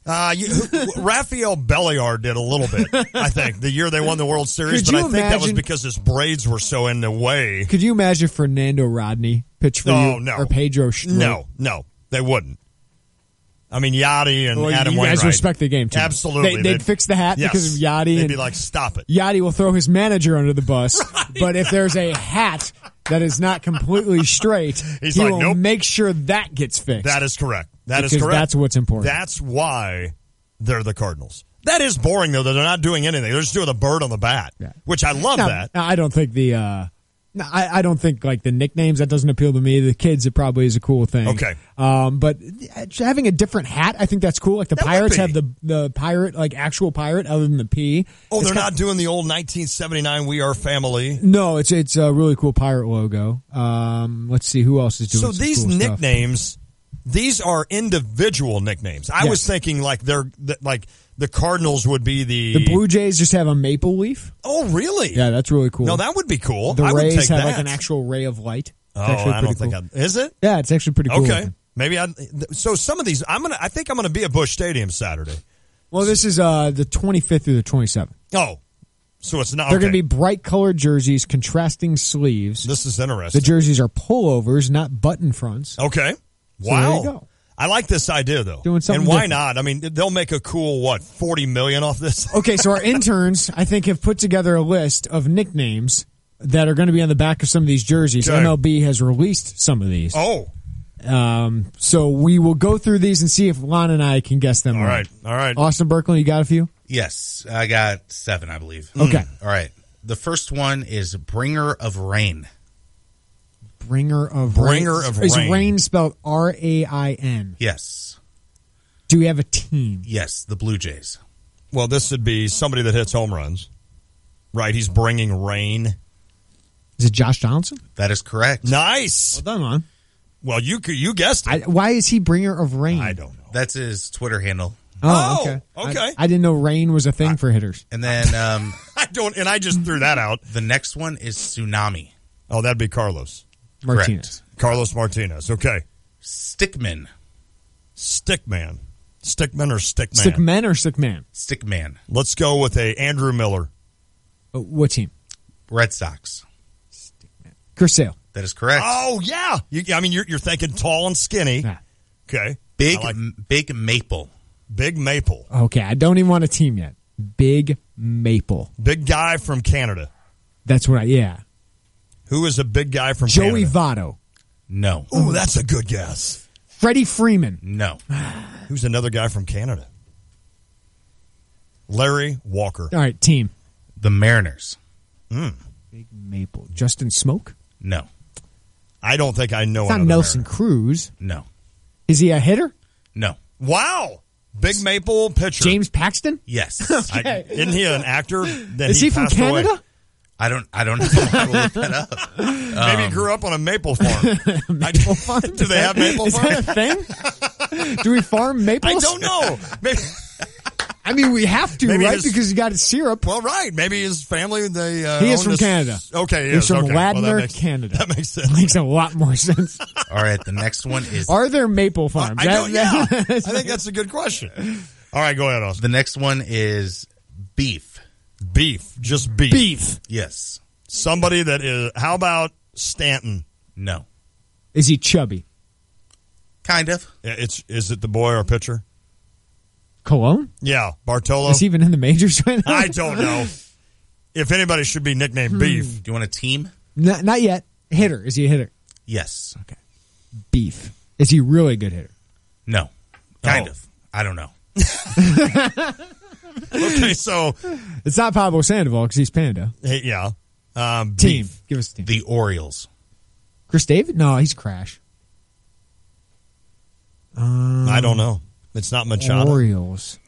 [SPEAKER 12] Rafael Belliard did a little bit, I think, the year they won the World Series, but I think that was because his braids were so in the way.
[SPEAKER 13] Could you imagine Fernando Rodney pitch for you?
[SPEAKER 12] No.
[SPEAKER 13] Or Pedro Strop?
[SPEAKER 12] No, they wouldn't. I mean, Yachty and Adam Wainwright.
[SPEAKER 13] You guys respect the game, too.
[SPEAKER 12] Absolutely.
[SPEAKER 13] They'd fix the hat because of Yachty.
[SPEAKER 12] They'd be like, stop it.
[SPEAKER 13] Yachty will throw his manager under the bus, but if there's a hat that is not completely straight, he will make sure that gets fixed.
[SPEAKER 12] That is correct.
[SPEAKER 13] Because that's what's important.
[SPEAKER 12] That's why they're the Cardinals. That is boring, though, that they're not doing anything. They're just doing the bird on the bat, which I love that.
[SPEAKER 13] I don't think I don't think like the nicknames, that doesn't appeal to me. The kids, it probably is a cool thing.
[SPEAKER 12] Okay.
[SPEAKER 13] But having a different hat, I think that's cool. Like the Pirates have the pirate, like actual pirate other than the P.
[SPEAKER 12] Oh, they're not doing the old 1979 We Are Family.
[SPEAKER 13] No, it's a really cool pirate logo. Let's see who else is doing.
[SPEAKER 12] So these
[SPEAKER 13] cool
[SPEAKER 12] nicknames,
[SPEAKER 13] stuff.
[SPEAKER 12] These are individual nicknames. I was thinking like the Cardinals would be the
[SPEAKER 13] Blue Jays just have a maple leaf.
[SPEAKER 12] Oh, really?
[SPEAKER 13] Yeah, that's really cool.
[SPEAKER 12] No, that would be cool.
[SPEAKER 13] The
[SPEAKER 12] I would
[SPEAKER 13] Rays
[SPEAKER 12] take
[SPEAKER 13] have
[SPEAKER 12] that.
[SPEAKER 13] like an actual ray of light.
[SPEAKER 12] Oh, I don't think is it?
[SPEAKER 13] Yeah, it's actually pretty cool.
[SPEAKER 12] Okay,
[SPEAKER 13] looking.
[SPEAKER 12] maybe so some of these I think I'm gonna be at Busch Stadium Saturday.
[SPEAKER 13] Well, this is the 25th through the 27th.
[SPEAKER 12] Oh, so it's not.
[SPEAKER 13] They're going to be bright colored jerseys, contrasting sleeves.
[SPEAKER 12] This is interesting.
[SPEAKER 13] The jerseys are pullovers, not button fronts.
[SPEAKER 12] Okay.
[SPEAKER 13] So
[SPEAKER 12] Wow.
[SPEAKER 13] there you go.
[SPEAKER 12] I like this idea though.
[SPEAKER 13] Doing something
[SPEAKER 12] and why
[SPEAKER 13] different.
[SPEAKER 12] not? I mean, they'll make a cool $40 million off this.
[SPEAKER 13] Okay, so our interns, I think, have put together a list of nicknames that are going to be on the back of some of these jerseys.
[SPEAKER 12] Okay.
[SPEAKER 13] MLB has released some of these.
[SPEAKER 12] Oh.
[SPEAKER 13] So we will go through these and see if Lon and I can guess them.
[SPEAKER 12] All right.
[SPEAKER 13] Austin Berkland, you got a few?
[SPEAKER 5] Yes, I got 7, I believe.
[SPEAKER 13] Okay.
[SPEAKER 5] All right. The first one is Bringer of Rain.
[SPEAKER 13] Bringer of
[SPEAKER 12] Rain.
[SPEAKER 13] Is rain spelled R-A-I-N?
[SPEAKER 5] Yes.
[SPEAKER 13] Do we have a team?
[SPEAKER 5] Yes, the Blue Jays.
[SPEAKER 12] Well, this would be somebody that hits home runs. Right, he's bringing rain.
[SPEAKER 13] Is it Josh Johnson?
[SPEAKER 5] That is correct.
[SPEAKER 12] Nice.
[SPEAKER 13] Well done, Lon.
[SPEAKER 12] Well, you guessed it.
[SPEAKER 13] Why is he bringer of rain?
[SPEAKER 12] I don't know.
[SPEAKER 5] That's his Twitter handle.
[SPEAKER 13] Oh, okay.
[SPEAKER 12] Okay.
[SPEAKER 13] I didn't know rain was a thing for hitters.
[SPEAKER 5] And then
[SPEAKER 12] I just threw that out.
[SPEAKER 5] The next one is Tsunami.
[SPEAKER 12] Oh, that'd be Carlos
[SPEAKER 13] Martinez.
[SPEAKER 5] Correct.
[SPEAKER 12] Carlos Martinez. Okay.
[SPEAKER 5] Stickman.
[SPEAKER 12] Stickman. Stickman or Stickman?
[SPEAKER 13] Stickman or Stickman?
[SPEAKER 5] Stickman.
[SPEAKER 12] Let's go with a Andrew Miller.
[SPEAKER 13] What team?
[SPEAKER 5] Red Sox.
[SPEAKER 13] Chris Sale.
[SPEAKER 5] That is correct.
[SPEAKER 12] Oh, yeah. You're thinking tall and skinny.
[SPEAKER 13] Yeah.
[SPEAKER 12] Okay.
[SPEAKER 5] Big Maple.
[SPEAKER 12] Big Maple.
[SPEAKER 13] Okay, I don't even want a team yet. Big Maple.
[SPEAKER 12] Big guy from Canada.
[SPEAKER 13] That's what yeah.
[SPEAKER 12] Who is a big guy from
[SPEAKER 13] Joey
[SPEAKER 12] Canada?
[SPEAKER 13] Votto.
[SPEAKER 5] No.
[SPEAKER 12] Ooh, that's a good guess.
[SPEAKER 13] Freddie Freeman.
[SPEAKER 5] No.
[SPEAKER 12] Who's another guy from Canada? Larry Walker.
[SPEAKER 13] All right, team.
[SPEAKER 5] The Mariners.
[SPEAKER 13] Big Maple. Justin Smoke?
[SPEAKER 5] No.
[SPEAKER 12] I don't think I know
[SPEAKER 13] It's not
[SPEAKER 12] another
[SPEAKER 13] Nelson
[SPEAKER 12] Mariner.
[SPEAKER 13] Cruz.
[SPEAKER 5] No.
[SPEAKER 13] Is he a hitter?
[SPEAKER 5] No.
[SPEAKER 12] Wow. Big Maple pitcher.
[SPEAKER 13] James Paxton?
[SPEAKER 5] Yes.
[SPEAKER 12] Isn't he an actor?
[SPEAKER 13] Is he from Canada?
[SPEAKER 5] Away? I don't know. I will look that up.
[SPEAKER 12] Maybe he grew up on a maple farm.
[SPEAKER 13] Maple farm?
[SPEAKER 12] Do they have maple
[SPEAKER 13] Is
[SPEAKER 12] farms?
[SPEAKER 13] that a thing? Do we farm maples?
[SPEAKER 12] I don't know. Maybe.
[SPEAKER 13] I mean, we have to,
[SPEAKER 12] Maybe
[SPEAKER 13] right?
[SPEAKER 12] his-
[SPEAKER 13] Because you got syrup.
[SPEAKER 12] Well, right. Maybe his family, they
[SPEAKER 13] He is
[SPEAKER 12] own
[SPEAKER 13] from
[SPEAKER 12] this-
[SPEAKER 13] Canada.
[SPEAKER 12] Okay,
[SPEAKER 13] He's from
[SPEAKER 12] okay. Well,
[SPEAKER 13] Ladner, Canada.
[SPEAKER 12] That makes sense.
[SPEAKER 13] Makes a lot more sense.
[SPEAKER 5] All right, the next one is...
[SPEAKER 13] Are there maple farms?
[SPEAKER 12] I think that's a good question. All right, go ahead, Austin.
[SPEAKER 5] The next one is Beef.
[SPEAKER 12] Beef. Just beef.
[SPEAKER 13] Beef.
[SPEAKER 5] Yes.
[SPEAKER 12] Somebody that is... How about Stanton?
[SPEAKER 5] No.
[SPEAKER 13] Is he chubby?
[SPEAKER 5] Kind of.
[SPEAKER 12] Is it the boy or pitcher?
[SPEAKER 13] Cologne?
[SPEAKER 12] Yeah, Bartolo.
[SPEAKER 13] Is he even in the majors right now?
[SPEAKER 12] I don't know. If anybody should be nicknamed Beef.
[SPEAKER 5] Do you want a team?
[SPEAKER 13] Not yet. Hitter. Is he a hitter?
[SPEAKER 5] Yes.
[SPEAKER 13] Okay. Beef. Is he really a good hitter?
[SPEAKER 5] No. Kind of. I don't know.
[SPEAKER 12] Okay, so...
[SPEAKER 13] It's not Pablo Sandoval because he's Panda.
[SPEAKER 12] Hey, yeah.
[SPEAKER 13] Team.
[SPEAKER 12] Beef.
[SPEAKER 13] Give us a team.
[SPEAKER 5] The Orioles.
[SPEAKER 13] Chris David? No, he's Crash.
[SPEAKER 12] I don't know. It's not Machado.
[SPEAKER 13] Orioles.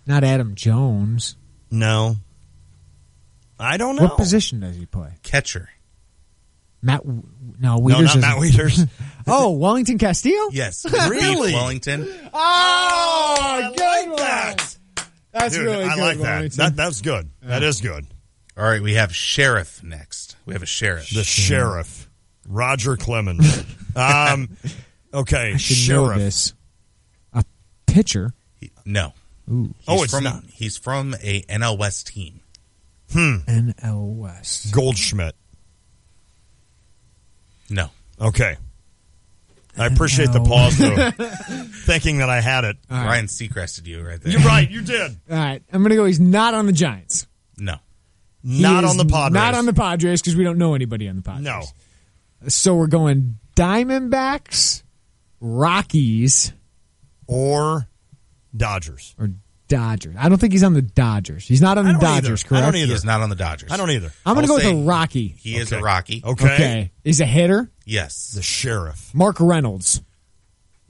[SPEAKER 13] Not Adam Jones.
[SPEAKER 12] No. I don't know.
[SPEAKER 13] What position does he play?
[SPEAKER 5] Catcher.
[SPEAKER 13] Matt. No,
[SPEAKER 12] No,
[SPEAKER 13] Wieters
[SPEAKER 12] not Matt Wieters.
[SPEAKER 13] Oh, Wellington Castillo?
[SPEAKER 5] Yes.
[SPEAKER 12] Really?
[SPEAKER 5] Keith Wellington.
[SPEAKER 13] Oh, good one. That's
[SPEAKER 12] Dude,
[SPEAKER 13] really good.
[SPEAKER 12] I like that.
[SPEAKER 13] Wellington.
[SPEAKER 12] That's good. That is good.
[SPEAKER 5] All right, we have Sheriff next. We have a sheriff.
[SPEAKER 12] The sheriff. Roger Clemens. Okay,
[SPEAKER 13] I should
[SPEAKER 12] sheriff.
[SPEAKER 13] know this. A pitcher?
[SPEAKER 5] No.
[SPEAKER 13] Ooh.
[SPEAKER 5] He's not. He's from a NL West team.
[SPEAKER 13] NL West.
[SPEAKER 12] Goldschmidt.
[SPEAKER 5] No.
[SPEAKER 12] Okay. I appreciate the pause, though. Thinking that I had it.
[SPEAKER 13] All right.
[SPEAKER 5] Ryan Seacrested you right there.
[SPEAKER 12] You're right. You did.
[SPEAKER 13] All right. I'm going to go. He's not on the Giants.
[SPEAKER 5] No.
[SPEAKER 12] Not on the Padres.
[SPEAKER 13] Not on the Padres because we don't know anybody on the Padres.
[SPEAKER 12] No.
[SPEAKER 13] So we're going Diamondbacks, Rockies,
[SPEAKER 12] or Dodgers.
[SPEAKER 13] Or Dodgers. I don't think he's on the Dodgers. He's not on the Dodgers,
[SPEAKER 12] either.
[SPEAKER 13] correct?
[SPEAKER 12] I don't either.
[SPEAKER 5] He is not on the Dodgers.
[SPEAKER 12] I don't either.
[SPEAKER 13] I'm going to go
[SPEAKER 5] I'll
[SPEAKER 13] with
[SPEAKER 5] say
[SPEAKER 13] a Rocky.
[SPEAKER 5] He is a Rocky.
[SPEAKER 12] Okay.
[SPEAKER 13] He's a hitter.
[SPEAKER 5] Yes.
[SPEAKER 12] The sheriff.
[SPEAKER 13] Mark Reynolds.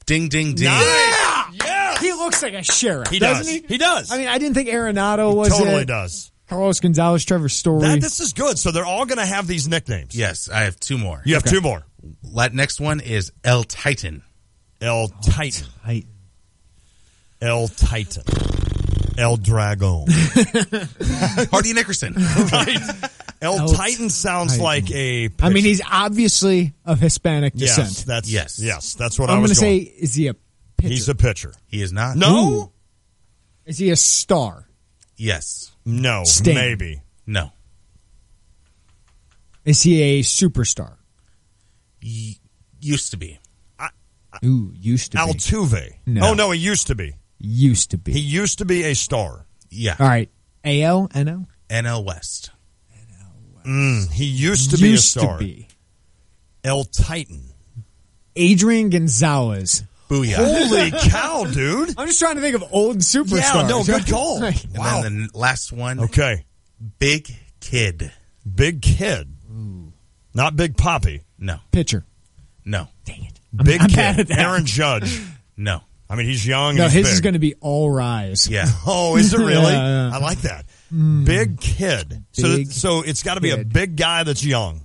[SPEAKER 5] Ding, ding, ding.
[SPEAKER 12] Nice. Yeah.
[SPEAKER 13] He looks like a sheriff,
[SPEAKER 12] He
[SPEAKER 13] doesn't
[SPEAKER 12] does.
[SPEAKER 13] he?
[SPEAKER 12] He does.
[SPEAKER 13] I mean, I didn't think Arenado was
[SPEAKER 12] totally
[SPEAKER 13] it.
[SPEAKER 12] does.
[SPEAKER 13] Carlos Gonzalez, Trevor Story.
[SPEAKER 12] This is good. So they're all going to have these nicknames.
[SPEAKER 5] Yes, I have two more.
[SPEAKER 12] You have two more.
[SPEAKER 5] Next one is El Titan.
[SPEAKER 12] El Titan. El Titan. El Dragon.
[SPEAKER 5] Hardy Nickerson.
[SPEAKER 12] Right. El Titan sounds like a pitcher.
[SPEAKER 13] I mean, he's obviously of Hispanic descent.
[SPEAKER 12] Yes, that's what
[SPEAKER 13] I'm
[SPEAKER 12] I was
[SPEAKER 13] going to say,
[SPEAKER 12] going.
[SPEAKER 13] is he a pitcher?
[SPEAKER 12] He's a pitcher.
[SPEAKER 5] He is not.
[SPEAKER 12] No?
[SPEAKER 13] Ooh. Is he a star?
[SPEAKER 5] Yes.
[SPEAKER 12] No.
[SPEAKER 13] Sting.
[SPEAKER 12] Maybe.
[SPEAKER 5] No.
[SPEAKER 13] Is he a superstar?
[SPEAKER 5] Used to be.
[SPEAKER 13] Ooh, used to be.
[SPEAKER 12] Altuve.
[SPEAKER 13] No.
[SPEAKER 12] Oh, no, he used to be.
[SPEAKER 13] Used to be.
[SPEAKER 12] He used to be a star.
[SPEAKER 5] Yeah.
[SPEAKER 13] All right. AL, NL?
[SPEAKER 5] NL West.
[SPEAKER 12] He used to be a star.
[SPEAKER 13] To be.
[SPEAKER 12] El Titan.
[SPEAKER 13] Adrian Gonzalez.
[SPEAKER 5] Booyah.
[SPEAKER 12] Holy cow, dude.
[SPEAKER 13] I'm just trying to think of old superstars.
[SPEAKER 12] Yeah, no, good call.
[SPEAKER 5] And
[SPEAKER 12] Wow.
[SPEAKER 5] then the last one.
[SPEAKER 12] Okay.
[SPEAKER 5] Big Kid.
[SPEAKER 12] Big Kid. Not Big Poppy.
[SPEAKER 5] No.
[SPEAKER 13] Pitcher.
[SPEAKER 5] No.
[SPEAKER 13] Dang it.
[SPEAKER 12] Big
[SPEAKER 13] I'm bad at
[SPEAKER 12] Kid.
[SPEAKER 13] that.
[SPEAKER 12] Aaron Judge.
[SPEAKER 5] No.
[SPEAKER 12] I mean, he's young and
[SPEAKER 13] No,
[SPEAKER 12] he's
[SPEAKER 13] his
[SPEAKER 12] big.
[SPEAKER 13] is going to be All Rise.
[SPEAKER 5] Yeah.
[SPEAKER 12] Oh, is it really?
[SPEAKER 13] Yeah.
[SPEAKER 12] I like that. Big Kid.
[SPEAKER 13] Big
[SPEAKER 12] so it's got to be a
[SPEAKER 13] Kid.
[SPEAKER 12] big guy that's young.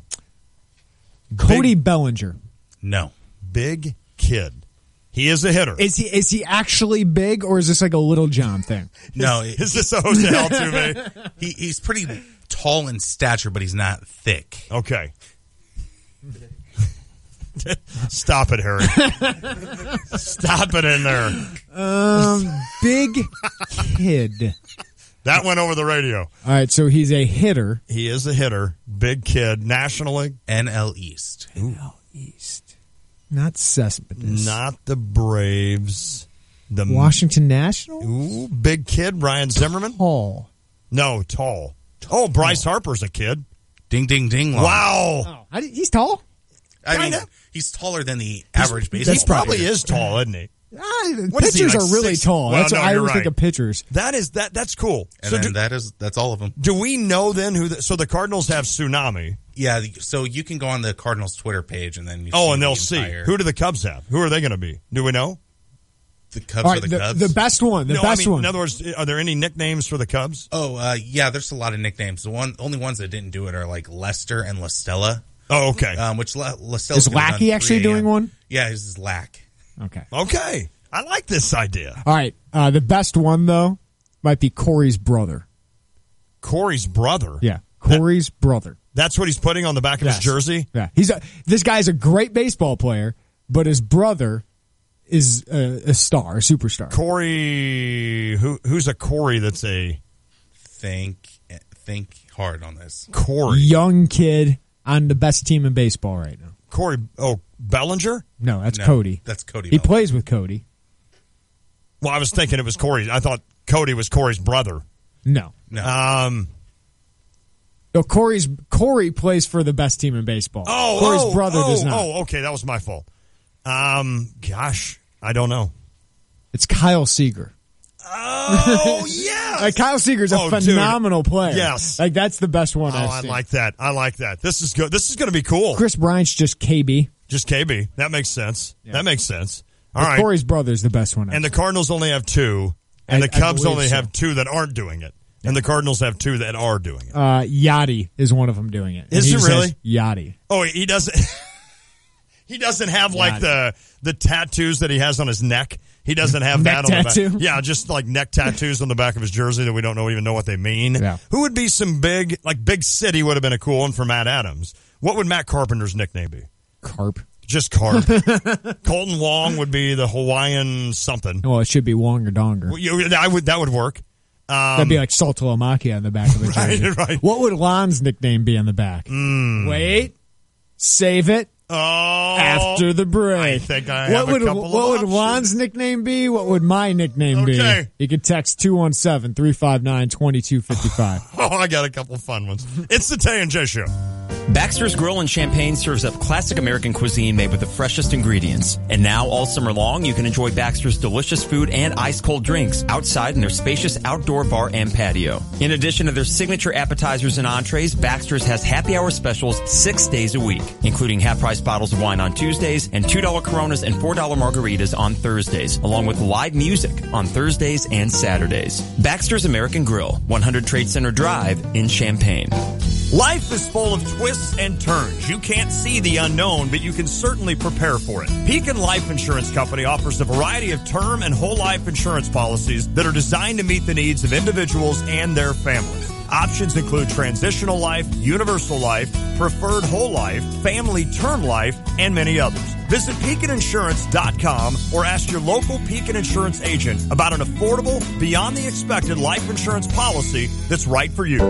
[SPEAKER 13] Cody Bellinger.
[SPEAKER 5] No.
[SPEAKER 12] Big Kid. He is a hitter.
[SPEAKER 13] Is he actually big, or is this like a Little John thing?
[SPEAKER 5] No.
[SPEAKER 12] Is this a Jose Altuve?
[SPEAKER 5] He's pretty tall in stature, but he's not thick.
[SPEAKER 12] Okay. Stop it, Harry. Stop it in there.
[SPEAKER 13] Big Kid.
[SPEAKER 12] That went over the radio.
[SPEAKER 13] All right, so he's a hitter.
[SPEAKER 12] He is a hitter. Big Kid. National League.
[SPEAKER 5] NL East.
[SPEAKER 13] NL East. Not Cespedes.
[SPEAKER 12] Not the Braves. The
[SPEAKER 13] Washington National?
[SPEAKER 12] Ooh, Big Kid. Ryan Zimmerman.
[SPEAKER 13] Tall.
[SPEAKER 12] No, tall. Oh, Bryce Harper's a kid.
[SPEAKER 5] Ding, ding, ding. Long.
[SPEAKER 12] Wow.
[SPEAKER 13] Oh, he's tall?
[SPEAKER 5] I mean, he's taller than the average baseball
[SPEAKER 12] He probably
[SPEAKER 5] player.
[SPEAKER 12] is tall, isn't he?
[SPEAKER 13] What
[SPEAKER 12] is he,
[SPEAKER 13] pitchers
[SPEAKER 12] like
[SPEAKER 13] are really
[SPEAKER 12] 6?
[SPEAKER 13] tall.
[SPEAKER 12] Well,
[SPEAKER 13] That's
[SPEAKER 12] no,
[SPEAKER 13] what I
[SPEAKER 12] you're
[SPEAKER 13] always think
[SPEAKER 12] right.
[SPEAKER 13] of pitchers.
[SPEAKER 12] That's cool.
[SPEAKER 5] And
[SPEAKER 12] So
[SPEAKER 5] then that's all of them.
[SPEAKER 12] do we know then who? So the Cardinals have Tsunami.
[SPEAKER 5] Yeah, so you can go on the Cardinals Twitter page and then you
[SPEAKER 12] Oh,
[SPEAKER 5] see
[SPEAKER 12] and they'll
[SPEAKER 5] the
[SPEAKER 12] see.
[SPEAKER 5] entire-
[SPEAKER 12] Who do the Cubs have? Who are they going to be? Do we know?
[SPEAKER 5] The Cubs
[SPEAKER 13] All
[SPEAKER 5] are
[SPEAKER 13] right,
[SPEAKER 5] the Cubs.
[SPEAKER 13] the best one. The
[SPEAKER 12] No,
[SPEAKER 13] best
[SPEAKER 12] I mean,
[SPEAKER 13] one.
[SPEAKER 12] in other words, are there any nicknames for the Cubs?
[SPEAKER 5] Oh, yeah, there's a lot of nicknames. The only ones that didn't do it are like Lester and LaStella.
[SPEAKER 12] Oh, okay.
[SPEAKER 5] Which LaStella
[SPEAKER 13] Is Lackey actually doing one?
[SPEAKER 5] Yeah, his is Lack.
[SPEAKER 13] Okay.
[SPEAKER 12] Okay. I like this idea.
[SPEAKER 13] All right. The best one, though, might be Corey's brother.
[SPEAKER 12] Corey's brother?
[SPEAKER 13] Yeah. Corey's brother.
[SPEAKER 12] That's what he's putting on the back of his jersey?
[SPEAKER 13] Yeah. This guy's a great baseball player, but his brother is a star, a superstar.
[SPEAKER 12] Corey, who's a Corey that's a...
[SPEAKER 5] Think hard on this.
[SPEAKER 12] Corey.
[SPEAKER 13] Young kid on the best team in baseball right now.
[SPEAKER 12] Corey, Bellinger?
[SPEAKER 13] No, that's Cody.
[SPEAKER 5] That's Cody
[SPEAKER 13] He
[SPEAKER 5] Bellinger.
[SPEAKER 13] plays with Cody.
[SPEAKER 12] Well, I was thinking it was Corey. I thought Cody was Corey's brother.
[SPEAKER 13] No.
[SPEAKER 5] No.
[SPEAKER 13] No, Corey plays for the best team in baseball. Corey's brother does not.
[SPEAKER 12] Oh, okay, that was my fault. Gosh, I don't know.
[SPEAKER 13] It's Kyle Seager.
[SPEAKER 12] Oh, yeah.
[SPEAKER 13] Like Kyle Seager's a phenomenal player.
[SPEAKER 12] Yes.
[SPEAKER 13] Like that's the best one I've seen.
[SPEAKER 12] I like that. This is good. This is going to be cool.
[SPEAKER 13] Chris Bryant's just KB.
[SPEAKER 12] Just KB. That makes sense.
[SPEAKER 13] Yeah.
[SPEAKER 12] That makes sense. All
[SPEAKER 13] But
[SPEAKER 12] right.
[SPEAKER 13] Corey's brother's the best one.
[SPEAKER 12] And the Cardinals only have 2, and the Cubs only have 2 that aren't doing it. And the Cardinals have 2 that are doing it.
[SPEAKER 13] Yachty is one of them doing it.
[SPEAKER 12] Is it really?
[SPEAKER 13] Yachty.
[SPEAKER 12] Oh, he doesn't. He doesn't have like the tattoos that he has on his neck. He doesn't have that on
[SPEAKER 13] tattoo?
[SPEAKER 12] the back. Yeah, just like neck tattoos on the back of his jersey that we don't even know what they mean.
[SPEAKER 13] Yeah.
[SPEAKER 12] Who would be some big city would have been a cool one for Matt Adams. What would Matt Carpenter's nickname be?
[SPEAKER 13] Carp.
[SPEAKER 12] Just Carp. Colton Wong would be the Hawaiian something.
[SPEAKER 13] Well, it should be Wong or Donger.
[SPEAKER 12] That would work.
[SPEAKER 13] That'd be like Saltalamacchia on the back of the jersey.
[SPEAKER 12] Right.
[SPEAKER 13] What would Lon's nickname be on the back? Wait. Save it.
[SPEAKER 12] Oh,
[SPEAKER 13] after the break.
[SPEAKER 12] I think I have a couple
[SPEAKER 13] What would Lon's nickname be? What would my nickname be? You can text 217-359-2255.
[SPEAKER 12] Oh, I got a couple fun ones. It's the Tay and J Show.
[SPEAKER 3] Baxter's Grill in Champaign serves up classic American cuisine made with the freshest ingredients. And now, all summer long, you can enjoy Baxter's delicious food and ice-cold drinks outside in their spacious outdoor bar and patio. In addition to their signature appetizers and entrees, Baxter's has happy hour specials 6 days a week, including half-price bottles of wine on Tuesdays and $2 Coronas and $4 margaritas on Thursdays, along with live music on Thursdays and Saturdays. Baxter's American Grill, 100 Trade Center Drive in Champaign.
[SPEAKER 12] Life is full of twists and turns. You can't see the unknown, but you can certainly prepare for it. Pekin Life Insurance Company offers a variety of term and whole life insurance policies that are designed to meet the needs of individuals and their families. Options include transitional life, universal life, preferred whole life, family term life, and many others. Visit PekinInsurance.com or ask your local Pekin Insurance agent about an affordable, beyond the expected life insurance policy that's right for you.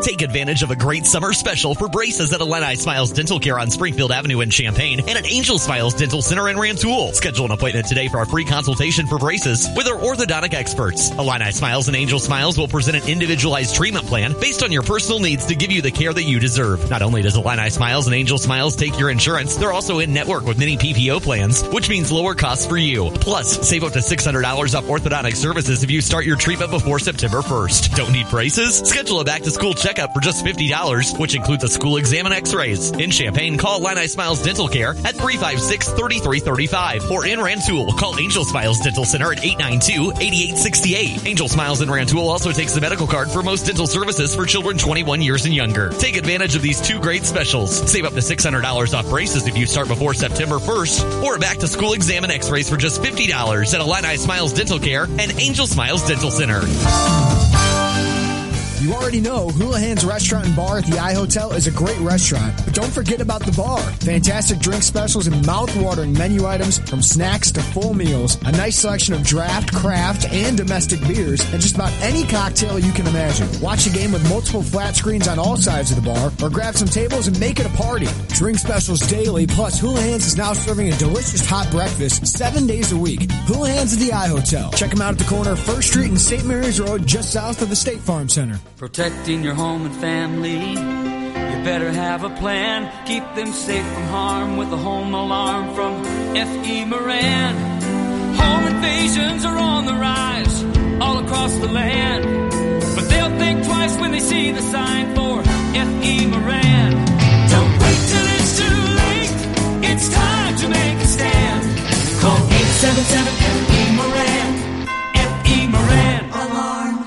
[SPEAKER 19] Take advantage of a great summer special for braces at Illini Smiles Dental Care on Springfield Avenue in Champaign and at Angel Smiles Dental Center in Rantoul. Schedule an appointment today for a free consultation for braces with our orthodontic experts. Illini Smiles and Angel Smiles will present an individualized treatment plan based on your personal needs to give you the care that you deserve. Not only does Illini Smiles and Angel Smiles take your insurance, they're also in network with many PPO plans, which means lower costs for you. Plus, save up to $600 off orthodontic services if you start your treatment before September 1st. Don't need braces? Schedule a back-to-school checkup for just $50, which includes a school exam and x-rays. In Champaign, call Illini Smiles Dental Care at 356-3335. Or in Rantoul, call Angel Smiles Dental Center at 892-8868. Angel Smiles in Rantoul also takes the medical card for most dental services for children 21 years and younger. Take advantage of these 2 great specials. Save up to $600 off braces if you start before September 1st. Or a back-to-school exam and x-rays for just $50 at Illini Smiles Dental Care and Angel Smiles Dental Center.
[SPEAKER 4] You already know Houlihan's Restaurant and Bar at the iHotel is a great restaurant, but don't forget about the bar. Fantastic drink specials and mouth-watering menu items from snacks to full meals, a nice selection of draft, craft, and domestic beers, and just about any cocktail you can imagine. Watch a game with multiple flat screens on all sides of the bar, or grab some tables and make it a party. Drink specials daily, plus Houlihan's is now serving a delicious hot breakfast 7 days a week. Houlihan's at the iHotel. Check them out at the corner of 1st Street and St. Mary's Road, just south of the State Farm Center.
[SPEAKER 2] Protecting your home and family, you better have a plan. Keep them safe from harm with a home alarm from F.E. Moran. Home invasions are on the rise all across the land, but they'll think twice when they see the sign for F.E. Moran. Don't wait till it's too late, it's time to make a stand. Call 877-F.E. Moran. F.E. Moran. Alarm.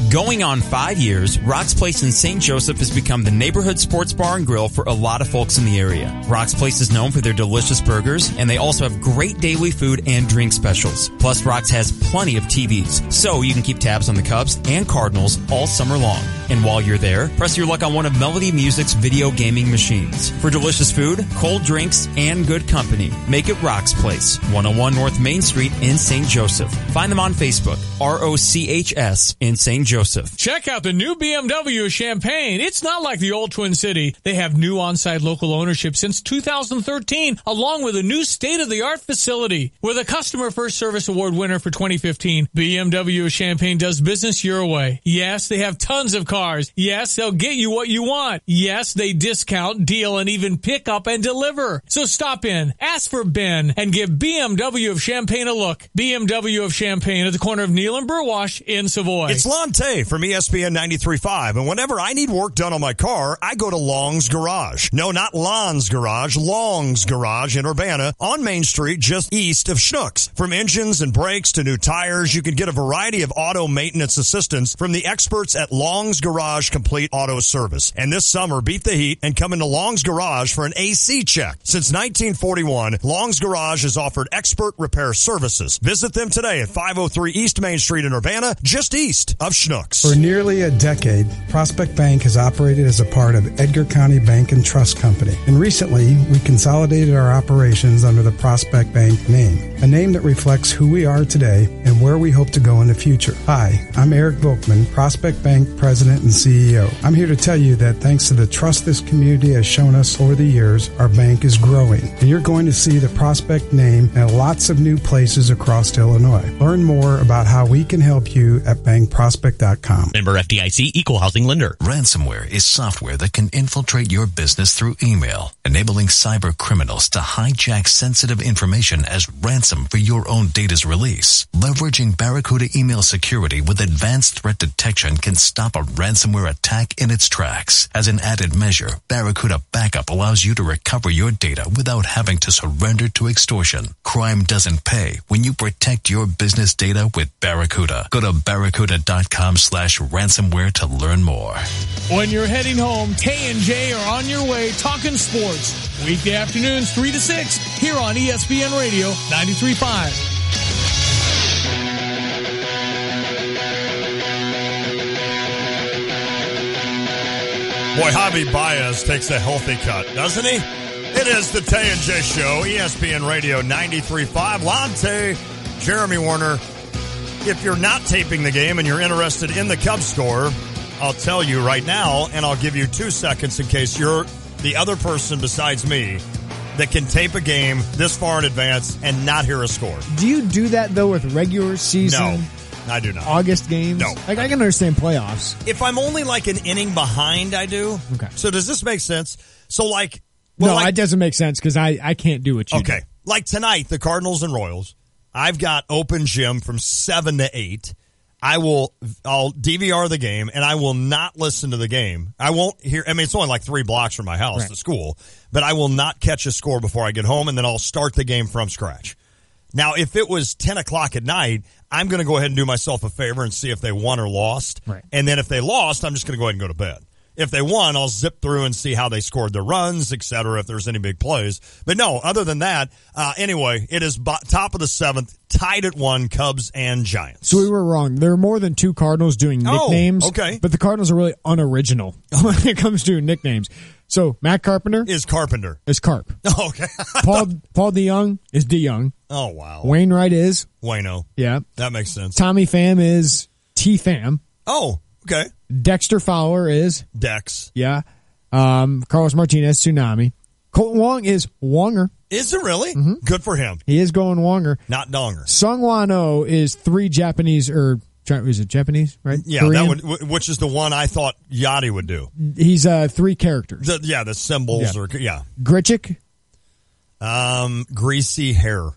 [SPEAKER 3] Going on 5 years, Rock's Place in St. Joseph has become the neighborhood sports bar and grill for a lot of folks in the area. Rock's Place is known for their delicious burgers, and they also have great daily food and drink specials. Plus, Rock's has plenty of TVs, so you can keep tabs on the Cubs and Cardinals all summer long. And while you're there, press your luck on one of Melody Music's video gaming machines. For delicious food, cold drinks, and good company, make it Rock's Place, 101 North Main Street in St. Joseph. Find them on Facebook, ROCHS in St. Joseph. exclusive.
[SPEAKER 23] Check out the new BMW of Champaign. It's not like the old Twin City. They have new on-site local ownership since 2013, along with a new state-of-the-art facility. With a Customer First Service Award winner for 2015, BMW of Champaign does business your way. Yes, they have tons of cars. Yes, they'll get you what you want. Yes, they discount, deal, and even pick up and deliver. So stop in, ask for Ben, and give BMW of Champaign a look. BMW of Champaign at the corner of Neal and Burwash in Savoy.
[SPEAKER 12] It's Lon Tay from ESPN 93.5, and whenever I need work done on my car, I go to Long's Garage. No, not Lon's Garage, Long's Garage in Urbana on Main Street, just east of Schnucks. From engines and brakes to new tires, you can get a variety of auto maintenance assistance from the experts at Long's Garage Complete Auto Service. And this summer, beat the heat and come into Long's Garage for an AC check. Since 1941, Long's Garage has offered expert repair services. Visit them today at 503 East Main Street in Urbana, just east of Schnucks.
[SPEAKER 8] For nearly a decade, Prospect Bank has operated as a part of Edgar County Bank and Trust Company. And recently, we consolidated our operations under the Prospect Bank name, a name that reflects who we are today and where we hope to go in the future. Hi, I'm Eric Volkman, Prospect Bank President and CEO. I'm here to tell you that thanks to the trust this community has shown us over the years, our bank is growing. And you're going to see the Prospect name at lots of new places across Illinois. Learn more about how we can help you at bankprospect.com.
[SPEAKER 19] Member FDIC, Equal Housing Lender.
[SPEAKER 9] Ransomware is software that can infiltrate your business through email, enabling cyber criminals to hijack sensitive information as ransom for your own data's release. Leveraging Barracuda email security with advanced threat detection can stop a ransomware attack in its tracks. As an added measure, Barracuda Backup allows you to recover your data without having to surrender to extortion. Crime doesn't pay when you protect your business data with Barracuda. Go to barracuda.com/ransomware to learn more.
[SPEAKER 23] When you're heading home, Tay and J are on your way talking sports. Weekday afternoons 3 to 6 here on ESPN Radio 93.5.
[SPEAKER 12] Boy, Javi Baez takes a healthy cut, doesn't he? It is the Tay and J Show, ESPN Radio 93.5. Lonte, Jeremy Warner. If you're not taping the game and you're interested in the Cubs score, I'll tell you right now, and I'll give you 2 seconds in case you're the other person besides me that can tape a game this far in advance and not hear a score.
[SPEAKER 13] Do you do that, though, with regular season?
[SPEAKER 12] No, I do not.
[SPEAKER 13] August games?
[SPEAKER 12] No.
[SPEAKER 13] Like, I can understand playoffs.
[SPEAKER 12] If I'm only like an inning behind, I do.
[SPEAKER 13] Okay.
[SPEAKER 12] So does this make sense? So like...
[SPEAKER 13] Well, no, it doesn't make sense because I can't do what you do.
[SPEAKER 12] Okay. Like tonight, the Cardinals and Royals, I've got open gym from 7 to 8. I'll DVR the game, and I will not listen to the game. I won't hear. I mean, it's only like 3 blocks from my house to school, but I will not catch a score before I get home, and then I'll start the game from scratch. Now, if it was 10 o'clock at night, I'm going to go ahead and do myself a favor and see if they won or lost.
[SPEAKER 13] Right.
[SPEAKER 12] And then if they lost, I'm just going to go ahead and go to bed. If they won, I'll zip through and see how they scored their runs, et cetera, if there's any big plays. But no, other than that, anyway, it is top of the 7th, tied at 1, Cubs and Giants.
[SPEAKER 13] So we were wrong. There are more than 2 Cardinals doing nicknames.
[SPEAKER 12] Oh, okay.
[SPEAKER 13] But the Cardinals are really unoriginal when it comes to nicknames. So Matt Carpenter
[SPEAKER 12] is Carpenter.
[SPEAKER 13] Is Carp.
[SPEAKER 12] Oh, okay.
[SPEAKER 13] Paul DeYoung is DeYoung.
[SPEAKER 12] Oh, wow.
[SPEAKER 13] Wainwright is
[SPEAKER 12] Wayno.
[SPEAKER 13] Yeah.
[SPEAKER 12] That makes sense.
[SPEAKER 13] Tommy Pham is T-Pham.
[SPEAKER 12] Oh, okay.
[SPEAKER 13] Dexter Fowler is
[SPEAKER 12] Dex.
[SPEAKER 13] Yeah. Carlos Martinez, Tsunami. Colton Wong is Wonger.
[SPEAKER 12] Is it really?
[SPEAKER 13] Mm-hmm.
[SPEAKER 12] Good for him.
[SPEAKER 13] He is going Wonger.
[SPEAKER 12] Not Donger.
[SPEAKER 13] Sung Wan Oh is 3 Japanese, or is it Japanese, right?
[SPEAKER 12] Yeah,
[SPEAKER 13] Korean?
[SPEAKER 12] that would, which is the one I thought Yachty would do.
[SPEAKER 13] He's 3 characters.
[SPEAKER 12] The symbols
[SPEAKER 13] yeah. Gritchick?
[SPEAKER 12] Greasy hair.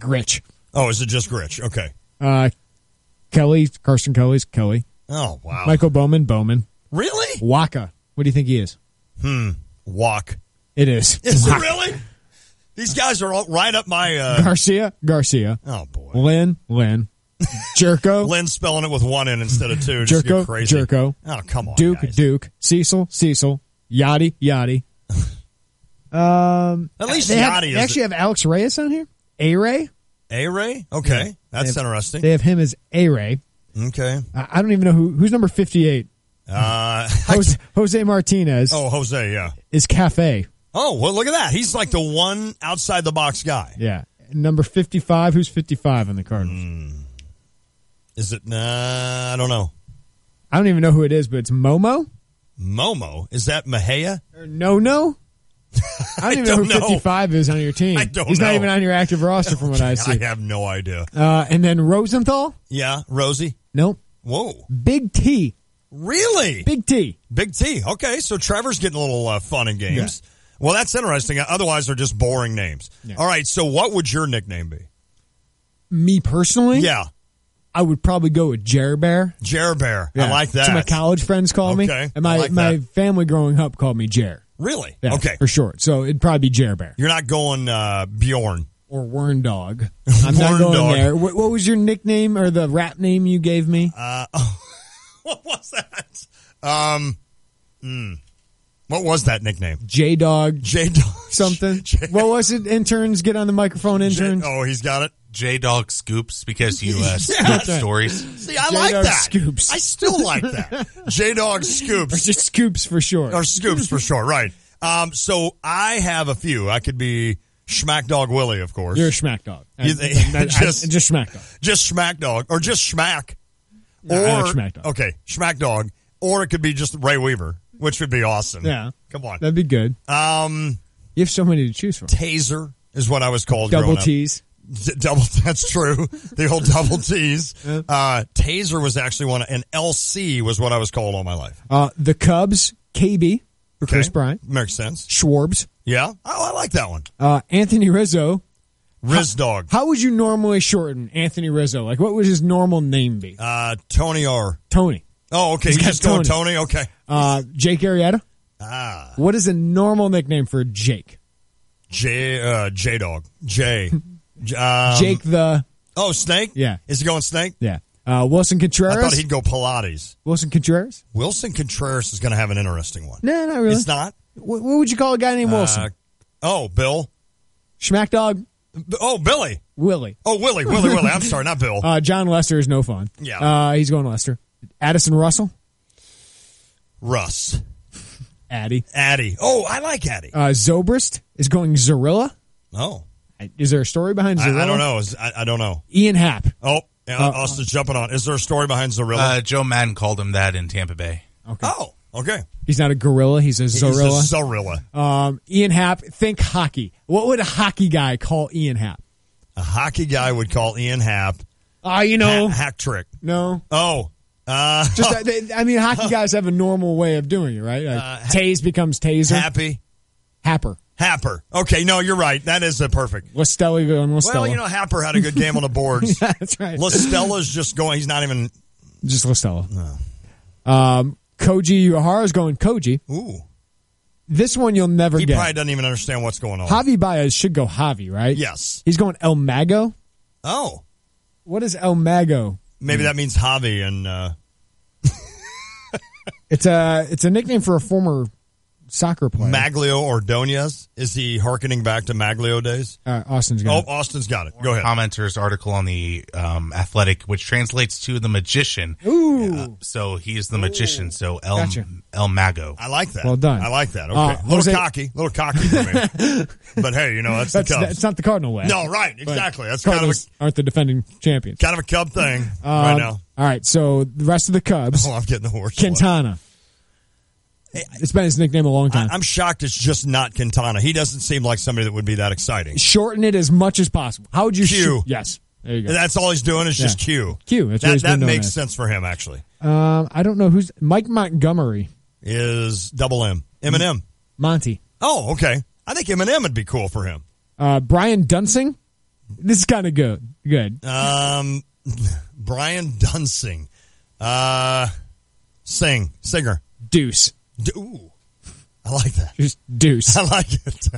[SPEAKER 13] Gritch.
[SPEAKER 12] Oh, is it just Gritch? Okay.
[SPEAKER 13] Carson Kelly's Kelly.
[SPEAKER 12] Oh, wow.
[SPEAKER 13] Michael Bowman.
[SPEAKER 12] Really?
[SPEAKER 13] Waka. What do you think he is?
[SPEAKER 12] Walk.
[SPEAKER 13] It is.
[SPEAKER 12] Is it really? These guys are all right up my...
[SPEAKER 13] Garcia.
[SPEAKER 12] Oh, boy.
[SPEAKER 13] Lynn. Jerko.
[SPEAKER 12] Lynn's spelling it with 1 N instead of 2. Just get crazy.
[SPEAKER 13] Jerko.
[SPEAKER 12] Oh, come on,
[SPEAKER 13] Duke.
[SPEAKER 12] guys.
[SPEAKER 13] Cecil. Yachty.
[SPEAKER 12] At least Yachty
[SPEAKER 13] They actually have Alex Reyes on here. A-Ray?
[SPEAKER 12] A-Ray? Okay.
[SPEAKER 13] Yeah.
[SPEAKER 12] That's interesting.
[SPEAKER 13] They have him as A-Ray.
[SPEAKER 12] Okay.
[SPEAKER 13] I don't even know who's number 58. Jose Martinez.
[SPEAKER 12] Oh, Jose, yeah.
[SPEAKER 13] Is Cafe.
[SPEAKER 12] Oh, well, look at that. He's like the one outside the box guy.
[SPEAKER 13] Yeah. Number 55. Who's 55 on the Cardinals?
[SPEAKER 12] Is it? I don't know.
[SPEAKER 13] I don't even know who it is, but it's Momo.
[SPEAKER 12] Momo? Is that Mahea?
[SPEAKER 13] Or No? I don't even know who 55 is on your team. He's not even on your active roster from what I see.
[SPEAKER 12] I have no idea.
[SPEAKER 13] And then Rosenthal?
[SPEAKER 12] Yeah, Rosie?
[SPEAKER 13] Nope.
[SPEAKER 12] Whoa.
[SPEAKER 13] Big T.
[SPEAKER 12] Really?
[SPEAKER 13] Big T.
[SPEAKER 12] Big T. Okay, so Trevor's getting a little fun in games. Yeah. Well, that's interesting. Otherwise, they're just boring names. Yeah. All right, so what would your nickname be?
[SPEAKER 13] Me personally?
[SPEAKER 12] Yeah.
[SPEAKER 13] I would probably go with Jer Bear.
[SPEAKER 12] Jer Bear. Yeah. I like that.
[SPEAKER 13] So my college friends call me.
[SPEAKER 12] Okay.
[SPEAKER 13] And my family growing up called me Jer.
[SPEAKER 12] Really?
[SPEAKER 13] Yeah,
[SPEAKER 12] okay.
[SPEAKER 13] For short. So it'd probably be Jer Bear.
[SPEAKER 12] You're not going Bjorn.
[SPEAKER 13] Or Wern Dog. I'm not going
[SPEAKER 12] Dog.
[SPEAKER 13] there. What was your nickname or the rap name you gave me?
[SPEAKER 12] What was that? What was that nickname?
[SPEAKER 13] J-Dog.
[SPEAKER 12] J-Dog.
[SPEAKER 13] Something. What was it? Interns, get on the microphone, interns.
[SPEAKER 12] He's got it.
[SPEAKER 5] J-Dog Scoops, because you scoop stories.
[SPEAKER 12] See, I like
[SPEAKER 13] J-Dog
[SPEAKER 12] that.
[SPEAKER 13] Scoops.
[SPEAKER 12] I still like that. J-Dog Scoops.
[SPEAKER 13] Or just Scoops for short.
[SPEAKER 12] Or Scoops for short, right. So I have a few. I could be Schmack Dog Willie, of course.
[SPEAKER 13] You're a Schmack Dog.
[SPEAKER 12] Just
[SPEAKER 13] Schmack Dog.
[SPEAKER 12] Just Schmack Dog. Or just Schmack.
[SPEAKER 13] No, I like Schmack Dog.
[SPEAKER 12] Okay, Schmack Dog. Or it could be just Ray Weaver, which would be awesome.
[SPEAKER 13] Yeah.
[SPEAKER 12] Come on.
[SPEAKER 13] That'd be good. You have so many to choose from.
[SPEAKER 12] Taser is what I was called
[SPEAKER 13] Double
[SPEAKER 12] growing up.
[SPEAKER 13] T's.
[SPEAKER 12] Double, that's true. The old double T's. Taser was actually one, and LC was what I was called all my life.
[SPEAKER 13] The Cubs, KB, for Chris Bryant.
[SPEAKER 12] Makes sense.
[SPEAKER 13] Schwarbs.
[SPEAKER 12] Yeah. Oh, I like that one.
[SPEAKER 13] Anthony Rizzo.
[SPEAKER 12] Riz Dog.
[SPEAKER 13] How would you normally shorten Anthony Rizzo? Like, what would his normal name be?
[SPEAKER 12] Tony R.
[SPEAKER 13] Tony.
[SPEAKER 12] Oh, okay. You just going Tony? Okay.
[SPEAKER 13] Jake Arrieta. What is a normal nickname for Jake?
[SPEAKER 12] J-Dog. J.
[SPEAKER 13] Jake the...
[SPEAKER 12] Oh, Snake?
[SPEAKER 13] Yeah.
[SPEAKER 12] Is he going Snake?
[SPEAKER 13] Yeah. Wilson Contreras?
[SPEAKER 12] I thought he'd go Pilates.
[SPEAKER 13] Wilson Contreras?
[SPEAKER 12] Wilson Contreras is going to have an interesting one.
[SPEAKER 13] No, not really.
[SPEAKER 12] It's not?
[SPEAKER 13] What would you call a guy named Wilson?
[SPEAKER 12] Bill.
[SPEAKER 13] Schmack Dog?
[SPEAKER 12] Oh, Billy.
[SPEAKER 13] Willie.
[SPEAKER 12] Oh, Willie. I'm sorry, not Bill.
[SPEAKER 13] John Lester is no fun.
[SPEAKER 12] Yeah.
[SPEAKER 13] He's going Lester. Addison Russell?
[SPEAKER 12] Russ.
[SPEAKER 13] Addy.
[SPEAKER 12] Oh, I like Addy.
[SPEAKER 13] Zobrist is going Zorilla.
[SPEAKER 12] Oh.
[SPEAKER 13] Is there a story behind Zorilla?
[SPEAKER 12] I don't know. I don't know.
[SPEAKER 13] Ian Happ.
[SPEAKER 12] Oh, Austin's jumping on. Is there a story behind Zorilla?
[SPEAKER 5] Joe Madden called him that in Tampa Bay.
[SPEAKER 13] Okay.
[SPEAKER 12] Oh, okay.
[SPEAKER 13] He's not a gorilla. He's a Zorilla.
[SPEAKER 12] He's a Zorilla.
[SPEAKER 13] Ian Happ. Think hockey. What would a hockey guy call Ian Happ?
[SPEAKER 12] A hockey guy would call Ian Happ.
[SPEAKER 13] Hack
[SPEAKER 12] trick.
[SPEAKER 13] No.
[SPEAKER 12] Oh.
[SPEAKER 13] Hockey guys have a normal way of doing it, right? Tase becomes Taser. Happer. Okay, no, you're right. That is perfect. Lestella going Lestella.
[SPEAKER 12] Well, Happer had a good game on the boards.
[SPEAKER 13] Yeah, that's right.
[SPEAKER 12] Lestella's just going. He's not even.
[SPEAKER 13] Just Lestella.
[SPEAKER 12] No.
[SPEAKER 13] Koji Uehara's going Koji.
[SPEAKER 12] Ooh.
[SPEAKER 13] This one you'll never get.
[SPEAKER 12] He probably doesn't even understand what's going on.
[SPEAKER 13] Javi Baez should go Javi, right?
[SPEAKER 12] Yes.
[SPEAKER 13] He's going El Mago.
[SPEAKER 12] Oh.
[SPEAKER 13] What is El Mago?
[SPEAKER 12] Maybe that means Javi and.
[SPEAKER 13] It's a nickname for a former soccer player.
[SPEAKER 12] Maglio Ordonez. Is he hearkening back to Maglio days?
[SPEAKER 13] Austin's got it.
[SPEAKER 12] Oh, Austin's got it. Go ahead.
[SPEAKER 5] Commenter's article on the Athletic, which translates to the magician.
[SPEAKER 13] Ooh.
[SPEAKER 5] So he is the magician. So
[SPEAKER 13] Gotcha.
[SPEAKER 5] El Mago.
[SPEAKER 12] I like that.
[SPEAKER 13] Well done.
[SPEAKER 12] I like that. Okay. Little cocky for me. But hey, that's the Cubs.
[SPEAKER 13] It's not the Cardinal way.
[SPEAKER 12] No, right. Exactly. That's
[SPEAKER 13] Cardinals aren't the defending champions.
[SPEAKER 12] Kind of a Cub thing right now.
[SPEAKER 13] All right. So the rest of the Cubs.
[SPEAKER 12] Oh, I'm getting the horse.
[SPEAKER 13] Quintana. It's been his nickname a long time.
[SPEAKER 12] I'm shocked it's just not Quintana. He doesn't seem like somebody that would be that exciting.
[SPEAKER 13] Shorten it as much as possible. How would you
[SPEAKER 12] Q.
[SPEAKER 13] Yes. There you go.
[SPEAKER 12] That's all he's doing is just Q.
[SPEAKER 13] Q. That's what he's been
[SPEAKER 12] that
[SPEAKER 13] known
[SPEAKER 12] makes
[SPEAKER 13] as.
[SPEAKER 12] sense for him, actually.
[SPEAKER 13] I don't know who's Mike Montgomery.
[SPEAKER 12] Is double M. Eminem.
[SPEAKER 13] Monty.
[SPEAKER 12] Oh, okay. I think Eminem would be cool for him.
[SPEAKER 13] Brian Dunsing. This is kind of good.
[SPEAKER 12] Brian Dunsing. Singer.
[SPEAKER 13] Deuce.
[SPEAKER 12] Ooh. I like that.
[SPEAKER 13] Just Deuce.
[SPEAKER 12] I like it.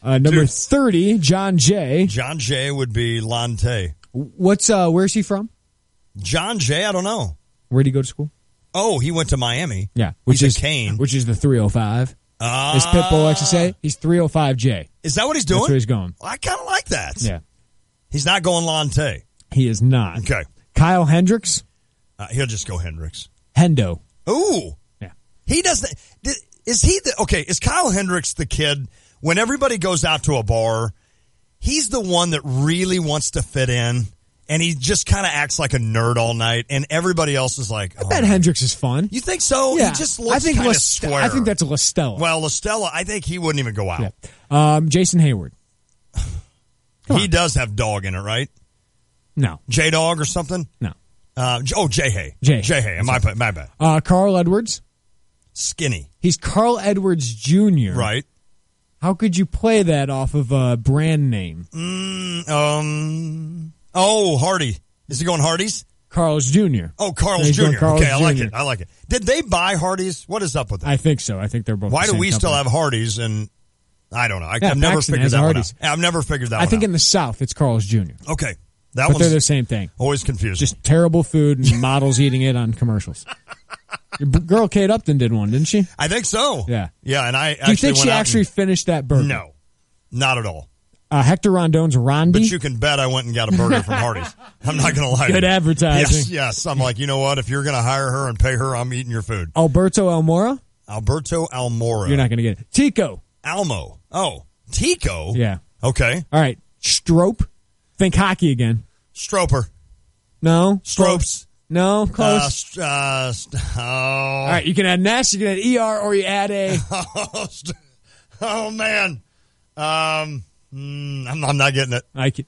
[SPEAKER 13] Number
[SPEAKER 12] Deuce.
[SPEAKER 13] 30, John Jay.
[SPEAKER 12] John Jay would be Lante.
[SPEAKER 13] Where's he from?
[SPEAKER 12] John Jay, I don't know.
[SPEAKER 13] Where'd he go to school?
[SPEAKER 12] Oh, he went to Miami.
[SPEAKER 13] Yeah.
[SPEAKER 12] He's a Kane.
[SPEAKER 13] Which is the 305. As Pitbull likes to say, he's 305J.
[SPEAKER 12] Is that what he's doing?
[SPEAKER 13] That's where he's going.
[SPEAKER 12] Well, I kind of like that.
[SPEAKER 13] Yeah.
[SPEAKER 12] He's not going Lante.
[SPEAKER 13] He is not.
[SPEAKER 12] Okay.
[SPEAKER 13] Kyle Hendricks.
[SPEAKER 12] He'll just go Hendricks.
[SPEAKER 13] Hendo.
[SPEAKER 12] Ooh.
[SPEAKER 13] Yeah.
[SPEAKER 12] He doesn't. Is Kyle Hendricks the kid, when everybody goes out to a bar, he's the one that really wants to fit in And he just kind of acts like a nerd all night, and everybody else is like,
[SPEAKER 13] I bet Hendricks is fun.
[SPEAKER 12] You think so?
[SPEAKER 13] Yeah.
[SPEAKER 12] He just looks kind of square.
[SPEAKER 13] I think that's LaStella.
[SPEAKER 12] Well, LaStella, I think he wouldn't even go out.
[SPEAKER 13] Yeah. Jason Hayward.
[SPEAKER 12] He does have dog in it, right?
[SPEAKER 13] No.
[SPEAKER 12] J-Dog or something?
[SPEAKER 13] No.
[SPEAKER 12] J-Hay.
[SPEAKER 13] J-Hay.
[SPEAKER 12] J-Hay. My bad.
[SPEAKER 13] Carl Edwards.
[SPEAKER 12] Skinny.
[SPEAKER 13] He's Carl Edwards Jr.
[SPEAKER 12] Right.
[SPEAKER 13] How could you play that off of a brand name?
[SPEAKER 12] Hardy. Is he going Hardee's?
[SPEAKER 13] Carl's Jr.
[SPEAKER 12] Oh, Carl's Jr.
[SPEAKER 13] Carl's
[SPEAKER 12] Okay,
[SPEAKER 13] Jr.
[SPEAKER 12] I like it. Did they buy Hardee's? What is up with that?
[SPEAKER 13] I think so. I think they're both.
[SPEAKER 12] Why
[SPEAKER 13] the
[SPEAKER 12] do
[SPEAKER 13] same
[SPEAKER 12] we still
[SPEAKER 13] company.
[SPEAKER 12] have Hardee's? And I don't know. I've
[SPEAKER 13] Paxton
[SPEAKER 12] never figured
[SPEAKER 13] has
[SPEAKER 12] that
[SPEAKER 13] Hardee's.
[SPEAKER 12] one out. I've never figured that one out.
[SPEAKER 13] I think in the South it's Carl's Jr.
[SPEAKER 12] Okay.
[SPEAKER 13] But they're the same thing.
[SPEAKER 12] Always confusing.
[SPEAKER 13] Just terrible food and models eating it on commercials. Your girl Kate Upton did one, didn't she?
[SPEAKER 12] I think so.
[SPEAKER 13] Yeah.
[SPEAKER 12] Yeah, and I
[SPEAKER 13] Do you think she actually finished that burger?
[SPEAKER 12] No. Not at all.
[SPEAKER 13] Hector Rondone's Rondi.
[SPEAKER 12] But you can bet I went and got a burger from Hardee's. I'm not going to lie to you.
[SPEAKER 13] Good advertising.
[SPEAKER 12] Yes. I'm like, you know what? If you're going to hire her and pay her, I'm eating your food.
[SPEAKER 13] Alberto Almora?
[SPEAKER 12] Alberto Almora.
[SPEAKER 13] You're not going to get it. Tico.
[SPEAKER 12] Almo. Oh, Tico?
[SPEAKER 13] Yeah.
[SPEAKER 12] Okay.
[SPEAKER 13] All right. Strope. Think hockey again.
[SPEAKER 12] Stroper.
[SPEAKER 13] No.
[SPEAKER 12] Stropes.
[SPEAKER 13] No. Close. All right. You can add an S, you can add ER, or you add a...
[SPEAKER 12] Oh, man. I'm not getting it.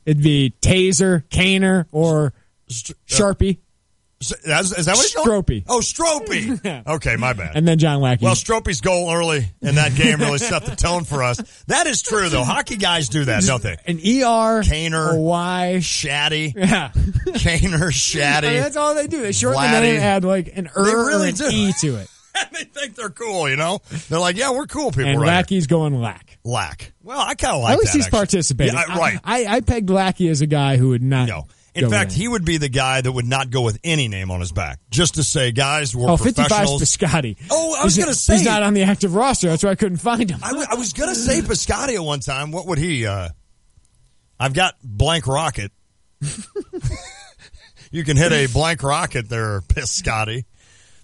[SPEAKER 13] It'd be Taser, Caner, or Sharpie.
[SPEAKER 12] Is that what it's called?
[SPEAKER 13] Stropey.
[SPEAKER 12] Oh, Stropey. Okay, my bad.
[SPEAKER 13] And then John Lackey.
[SPEAKER 12] Well, Stropey's goal early in that game really set the tone for us. That is true, though. Hockey guys do that, don't they?
[SPEAKER 13] An ER,
[SPEAKER 12] Caner,
[SPEAKER 13] a Y,
[SPEAKER 12] Shatty.
[SPEAKER 13] Yeah.
[SPEAKER 12] Caner, Shatty.
[SPEAKER 13] I mean, that's all they do. They shorten the name and add like an or an E to it.
[SPEAKER 12] They think they're cool, you know? They're like, yeah, we're cool people,
[SPEAKER 13] and
[SPEAKER 12] right?
[SPEAKER 13] Lackey's going Lack.
[SPEAKER 12] Lack. Well, I kind of like that.
[SPEAKER 13] At least he's
[SPEAKER 12] actually.
[SPEAKER 13] participating.
[SPEAKER 12] Yeah, right.
[SPEAKER 13] I pegged Lackey as a guy who would not.
[SPEAKER 12] No. In fact, he would be the guy that would not go with any name on his back. Just to say, guys, we're professionals.
[SPEAKER 13] 55's Piscotti.
[SPEAKER 12] Oh, I was going to say.
[SPEAKER 13] He's not on the active roster. That's why I couldn't find him.
[SPEAKER 12] I was going to say Piscotti at one time. What would he? I've got blank rocket. You can hit a blank rocket there, Piscotti.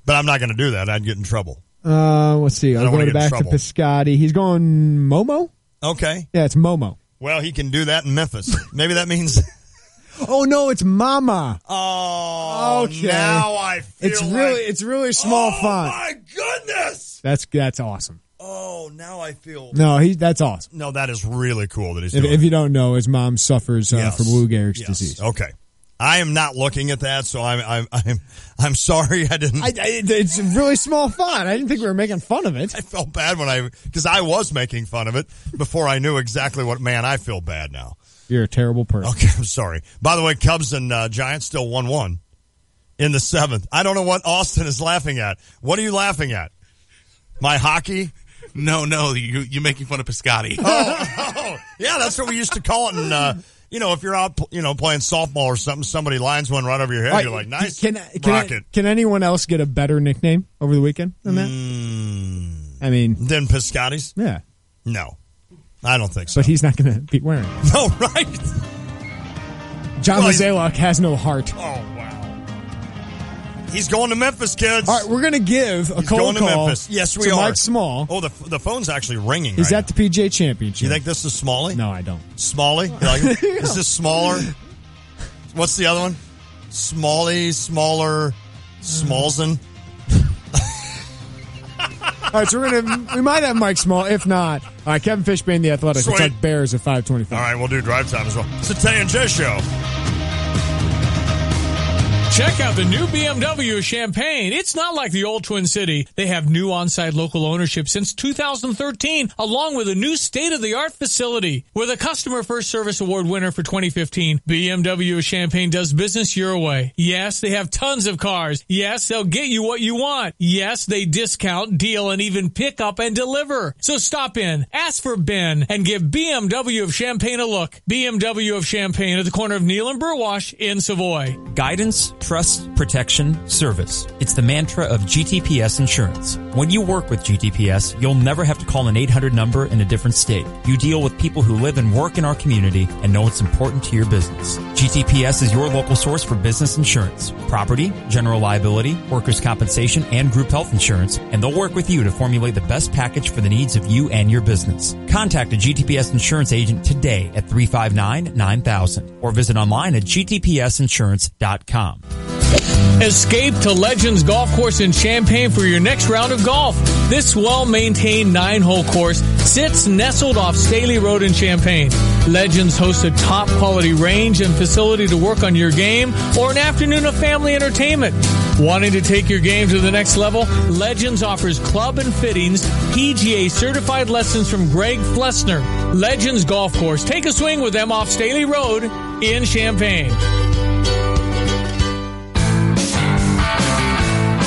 [SPEAKER 12] But I'm not going to do that. I'd get in trouble.
[SPEAKER 13] Let's see. I'll go back to Piscotti. He's going Momo?
[SPEAKER 12] Okay.
[SPEAKER 13] Yeah, it's Momo.
[SPEAKER 12] Well, he can do that in Memphis. Maybe that means...
[SPEAKER 13] Oh no, it's Mama.
[SPEAKER 12] Oh,
[SPEAKER 13] okay.
[SPEAKER 12] Now I feel
[SPEAKER 13] it's really small font.
[SPEAKER 12] Oh my goodness.
[SPEAKER 13] That's awesome.
[SPEAKER 12] Oh, now I feel.
[SPEAKER 13] No, that's awesome.
[SPEAKER 12] No, that is really cool that he's doing.
[SPEAKER 13] If you don't know, his mom suffers from Lou Gehrig's disease.
[SPEAKER 12] Okay. I am not looking at that, so I'm sorry I didn't.
[SPEAKER 13] It's a really small font. I didn't think we were making fun of it.
[SPEAKER 12] I felt bad because I was making fun of it before I knew exactly what. Man, I feel bad now.
[SPEAKER 13] You're a terrible person.
[SPEAKER 12] Okay, I'm sorry. By the way, Cubs and Giants still 1-1 in the 7th. I don't know what Austin is laughing at. What are you laughing at? My hockey?
[SPEAKER 5] No, you're making fun of Piscotti.
[SPEAKER 12] Oh, yeah, that's what we used to call it. And if you're out, playing softball or something, somebody lines one right over your head.
[SPEAKER 13] Right,
[SPEAKER 12] you're like, nice
[SPEAKER 13] rocket. Can anyone else get a better nickname over the weekend than that? I mean,
[SPEAKER 12] than Piscotti's?
[SPEAKER 13] Yeah.
[SPEAKER 12] No. I don't think so.
[SPEAKER 13] But he's not going to be wearing it.
[SPEAKER 12] No, right?
[SPEAKER 13] John Mozeliak has no heart.
[SPEAKER 12] Oh, wow. He's going to Memphis, kids.
[SPEAKER 13] All right, we're going to give a cold call
[SPEAKER 12] Memphis. Yes, we
[SPEAKER 13] to
[SPEAKER 12] are.
[SPEAKER 13] Mike Small.
[SPEAKER 12] Oh, the phone's actually ringing.
[SPEAKER 13] He's
[SPEAKER 12] right
[SPEAKER 13] at the PGA Championship.
[SPEAKER 12] You think this is Smalley?
[SPEAKER 13] No, I don't.
[SPEAKER 12] Smalley? Is this smaller? What's the other one? Smalley, smaller, Smallson.
[SPEAKER 13] All right, so we might have Mike Small. If not, all right, Kevin Fishbane, The Athletic. It's like Bears at 5:25.
[SPEAKER 5] All
[SPEAKER 12] right, we'll do drive time as well. It's the Tay and J Show.
[SPEAKER 23] Check out the new BMW Champaign. It's not like the old Twin City. They have new on-site local ownership since 2013, along with a new state-of-the-art facility. With a Customer First Service Award winner for 2015, BMW Champaign does business your way. Yes, they have tons of cars. Yes, they'll get you what you want. Yes, they discount, deal, and even pick up and deliver. So stop in, ask for Ben, and give BMW of Champaign a look. BMW of Champaign at the corner of Neal and Burwash in Savoy.
[SPEAKER 11] Guidance, trust, protection, service. It's the mantra of GTPS Insurance.
[SPEAKER 3] When you work with GTPS, you'll never have to call an 800 number in a different state. You deal with people who live and work in our community and know it's important to your business. GTPS is your local source for business insurance, property, general liability, workers' compensation, and group health insurance, and they'll work with you to formulate the best package for the needs of you and your business. Contact a GTPS insurance agent today at 359-9000 or visit online at gtpsinsurance.com.
[SPEAKER 23] Escape to Legends Golf Course in Champaign for your next round of golf. This well-maintained 9-hole course sits nestled off Staley Road in Champaign. Legends hosts a top-quality range and facility to work on your game or an afternoon of family entertainment. Wanting to take your game to the next level? Legends offers club and fittings, PGA certified lessons from Greg Flessner. Legends Golf Course. Take a swing with them off Staley Road in Champaign.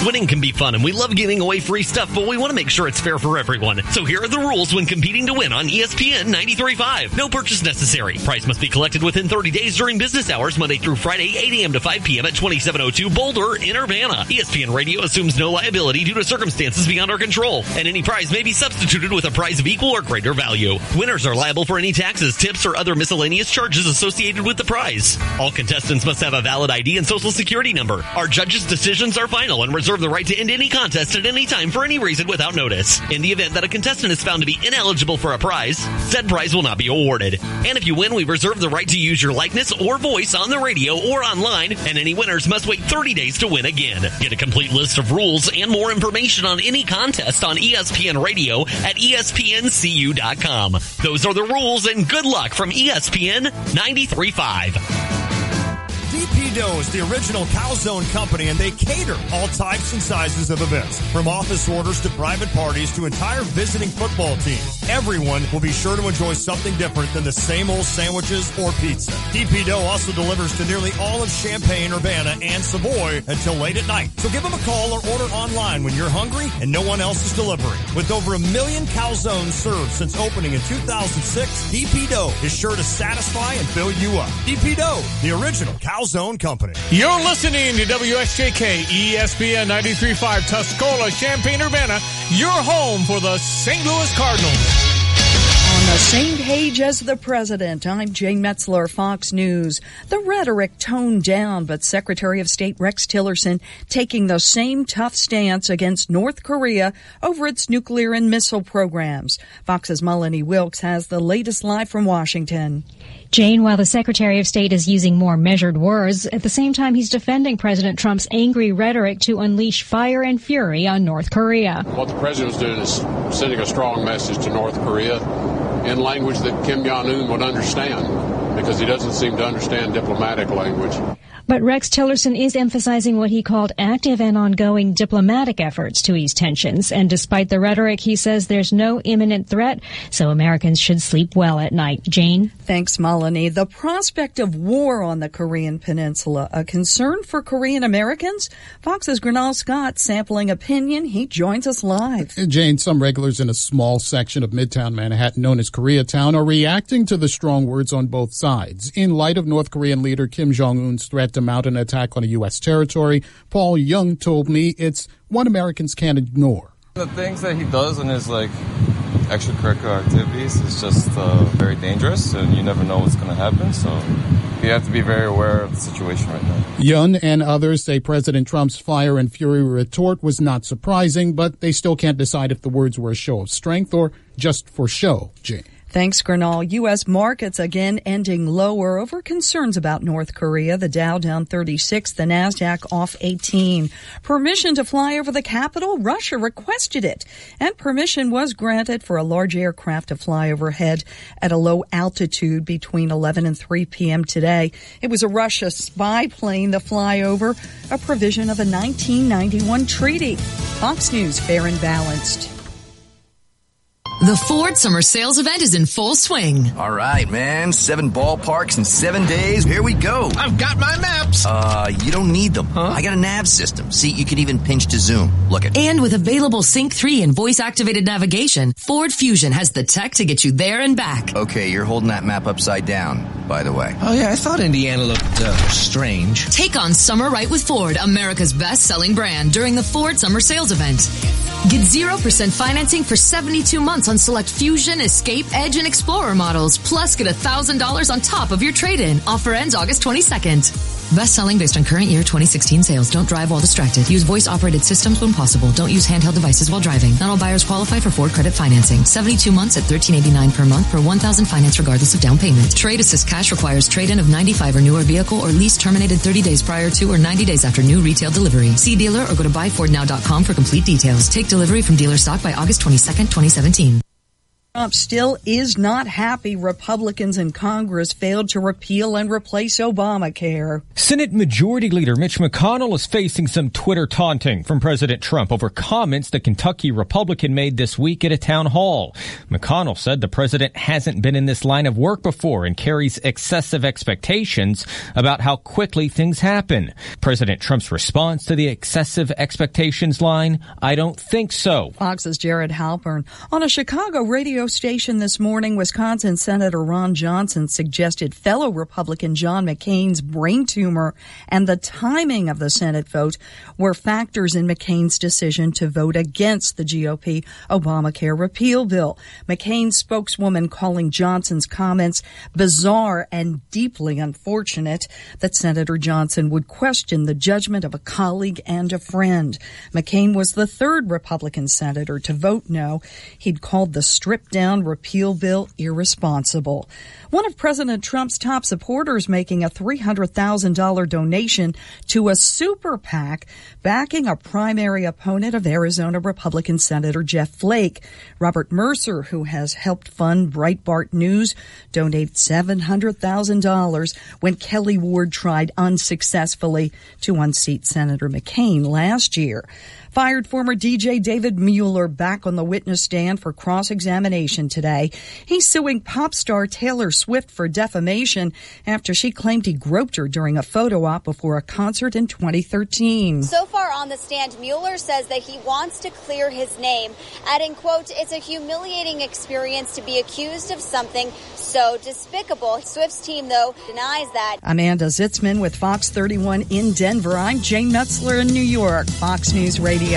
[SPEAKER 19] Winning can be fun, and we love giving away free stuff, but we want to make sure it's fair for everyone. So here are the rules when competing to win on ESPN 93.5. No purchase necessary. Prize must be collected within 30 days during business hours, Monday through Friday, 8 a.m. to 5 p.m. at 2702 Boulder in Urbana. ESPN Radio assumes no liability due to circumstances beyond our control, and any prize may be substituted with a prize of equal or greater value. Winners are liable for any taxes, tips, or other miscellaneous charges associated with the prize. All contestants must have a valid ID and social security number. Our judges' decisions are final and reserve the right to end any contest at any time for any reason without notice. In the event that a contestant is found to be ineligible for a prize, said prize will not be awarded. And if you win, we reserve the right to use your likeness or voice on the radio or online, and any winners must wait 30 days to win again. Get a complete list of rules and more information on any contest on ESPN Radio at ESPNCU.com. Those are the rules, and good luck from ESPN 93.5.
[SPEAKER 12] DP Dough is the original Calzone company, and they cater all types and sizes of events, from office orders to private parties to entire visiting football teams. Everyone will be sure to enjoy something different than the same old sandwiches or pizza. DP Dough also delivers to nearly all of Champaign, Urbana, and Savoy until late at night. So give them a call or order online when you're hungry and no one else is delivering. With over 1 million calzones served since opening in 2006, DP Dough is sure to satisfy and fill you up. DP Dough, the original Calzone company.
[SPEAKER 23] You're listening to WSJK ESPN 93.5 Tuscola, Champaign, Urbana, your home for the St. Louis Cardinals.
[SPEAKER 11] On the same page as the president, I'm Jane Metzler, Fox News. The rhetoric toned down, but Secretary of State Rex Tillerson taking the same tough stance against North Korea over its nuclear and missile programs. Fox's Melanie Wilkes has the latest live from Washington.
[SPEAKER 16] Jane, while the Secretary of State is using more measured words, at the same time he's defending President Trump's angry rhetoric to unleash fire and fury on North Korea.
[SPEAKER 17] What the president's doing is sending a strong message to North Korea in language that Kim Jong-un would understand, because he doesn't seem to understand diplomatic language.
[SPEAKER 16] But Rex Tillerson is emphasizing what he called active and ongoing diplomatic efforts to ease tensions. And despite the rhetoric, he says there's no imminent threat, so Americans should sleep well at night. Jane?
[SPEAKER 11] Thanks, Melanie. The prospect of war on the Korean Peninsula, a concern for Korean Americans? Fox's Gernal Scott sampling opinion. He joins us live.
[SPEAKER 24] Jane, some regulars in a small section of Midtown Manhattan known as Koreatown are reacting to the strong words on both sides. In light of North Korean leader Kim Jong-un's threat to mount an attack on a U.S. territory, Paul Young told me it's what Americans can't ignore.
[SPEAKER 25] The things that he does in his extracurricular activities is just very dangerous, and you never know what's going to happen, so you have to be very aware of the situation right now.
[SPEAKER 24] Young and others say President Trump's fire and fury retort was not surprising, but they still can't decide if the words were a show of strength or just for show. Jane.
[SPEAKER 11] Thanks, Gernal. U.S. markets again ending lower over concerns about North Korea. The Dow down 36, the NASDAQ off 18. Permission to fly over the Capitol? Russia requested it, and permission was granted for a large aircraft to fly overhead at a low altitude between 11 and 3 p.m. today. It was a Russia spy plane, the flyover, a provision of a 1991 treaty. Fox News, fair and balanced.
[SPEAKER 1] The Ford Summer Sales Event is in full swing.
[SPEAKER 10] All right, man. 7 ballparks in 7 days. Here we go.
[SPEAKER 15] I've got my maps.
[SPEAKER 10] You don't need them. Huh? I got a nav system. See, you can even pinch to zoom. Look at.
[SPEAKER 1] And with available Sync 3 and voice-activated navigation, Ford Fusion has the tech to get you there and back.
[SPEAKER 10] Okay, you're holding that map upside down, by the way.
[SPEAKER 15] Oh, yeah, I thought Indiana looked strange.
[SPEAKER 1] Take on summer right with Ford, America's best-selling brand, during the Ford Summer Sales Event. Get 0% financing for 72 months on select Fusion, Escape, Edge, and Explorer models. Plus, get $1,000 on top of your trade-in. Offer ends August 22nd. Best selling based on current year 2016 sales. Don't drive while distracted. Use voice-operated systems when possible. Don't use handheld devices while driving. Not all buyers qualify for Ford credit financing. 72 months at $1,389 per month per $1,000 finance regardless of down payment. Trade Assist Cash requires trade-in of 95 or newer vehicle or lease terminated 30 days prior to or 90 days after new retail delivery. See dealer or go to buyfordnow.com for complete details. Take delivery from dealer stock by August 22nd, 2017.
[SPEAKER 11] Trump still is not happy Republicans in Congress failed to repeal and replace Obamacare.
[SPEAKER 18] Senate Majority Leader Mitch McConnell is facing some Twitter taunting from President Trump over comments the Kentucky Republican made this week at a town hall. McConnell said the president hasn't been in this line of work before and carries excessive expectations about how quickly things happen. President Trump's response to the excessive expectations line, I don't think so.
[SPEAKER 11] Fox's Jared Halpern. On a Chicago radio station this morning, Wisconsin Senator Ron Johnson suggested fellow Republican John McCain's brain tumor and the timing of the Senate vote were factors in McCain's decision to vote against the GOP Obamacare repeal bill. McCain's spokeswoman calling Johnson's comments bizarre and deeply unfortunate that Senator Johnson would question the judgment of a colleague and a friend. McCain was the third Republican senator to vote no. He'd called the stripped-down repeal bill irresponsible. One of President Trump's top supporters making a $300,000 donation to a super PAC backing a primary opponent of Arizona Republican Senator Jeff Flake. Robert Mercer, who has helped fund Breitbart News, donated $700,000 when Kelly Ward tried unsuccessfully to unseat Senator McCain last year. Fired former DJ David Mueller back on the witness stand for cross-examination today. He's suing pop star Taylor Swift for defamation after she claimed he groped her during a photo op before a concert in 2013.
[SPEAKER 21] So far on the stand, Mueller says that he wants to clear his name, adding, quote, "It's a humiliating experience to be accused of something so despicable." Swift's team, though, denies that.
[SPEAKER 11] Amanda Zitzman with Fox 31 in Denver. I'm Jane Metzler in New York, Fox News Radio.
[SPEAKER 12] All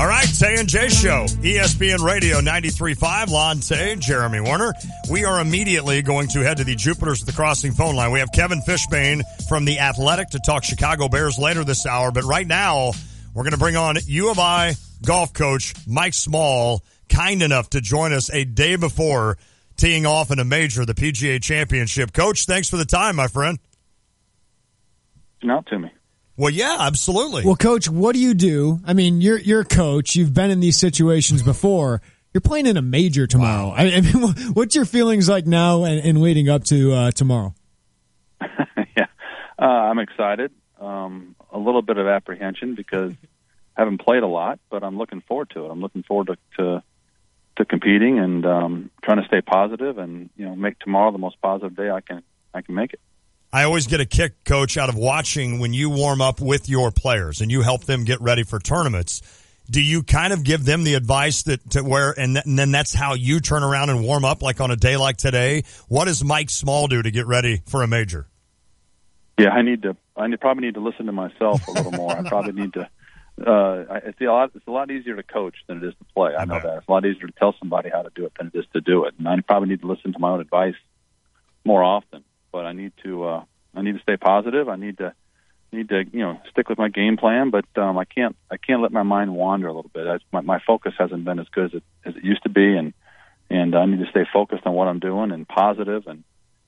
[SPEAKER 12] right, Tay and J Show, ESPN Radio 93.5, Lon Tay, Jeremy Warner. We are immediately going to head to the Jupiters at the Crossing phone line. We have Kevin Fishbane from The Athletic to talk Chicago Bears later this hour. But right now, we're going to bring on U of I golf coach Mike Small, kind enough to join us a day before teeing off in a major, the PGA Championship. Coach, thanks for the time, my friend.
[SPEAKER 22] Out to me.
[SPEAKER 12] Well, yeah, absolutely.
[SPEAKER 13] Well, Coach, what do you do? I mean, you're a coach. You've been in these situations before. You're playing in a major tomorrow. Wow. I mean, what's your feelings like now and leading up to tomorrow?
[SPEAKER 22] Yeah, I'm excited. A little bit of apprehension because I haven't played a lot, but I'm looking forward to it. I'm looking forward to competing and trying to stay positive and make tomorrow the most positive day I can make it.
[SPEAKER 12] I always get a kick, Coach, out of watching when you warm up with your players and you help them get ready for tournaments. Do you kind of give them the advice and then that's how you turn around and warm up, like on a day like today? What does Mike Small do to get ready for a major?
[SPEAKER 22] Yeah, I probably need to listen to myself a little more. I probably need to. It's a lot easier to coach than it is to play. I know that it's a lot easier to tell somebody how to do it than it is to do it, and I probably need to listen to my own advice more often. But I need to stay positive. I need to stick with my game plan. But I can't let my mind wander a little bit. My focus hasn't been as good as it used to be, and I need to stay focused on what I'm doing and positive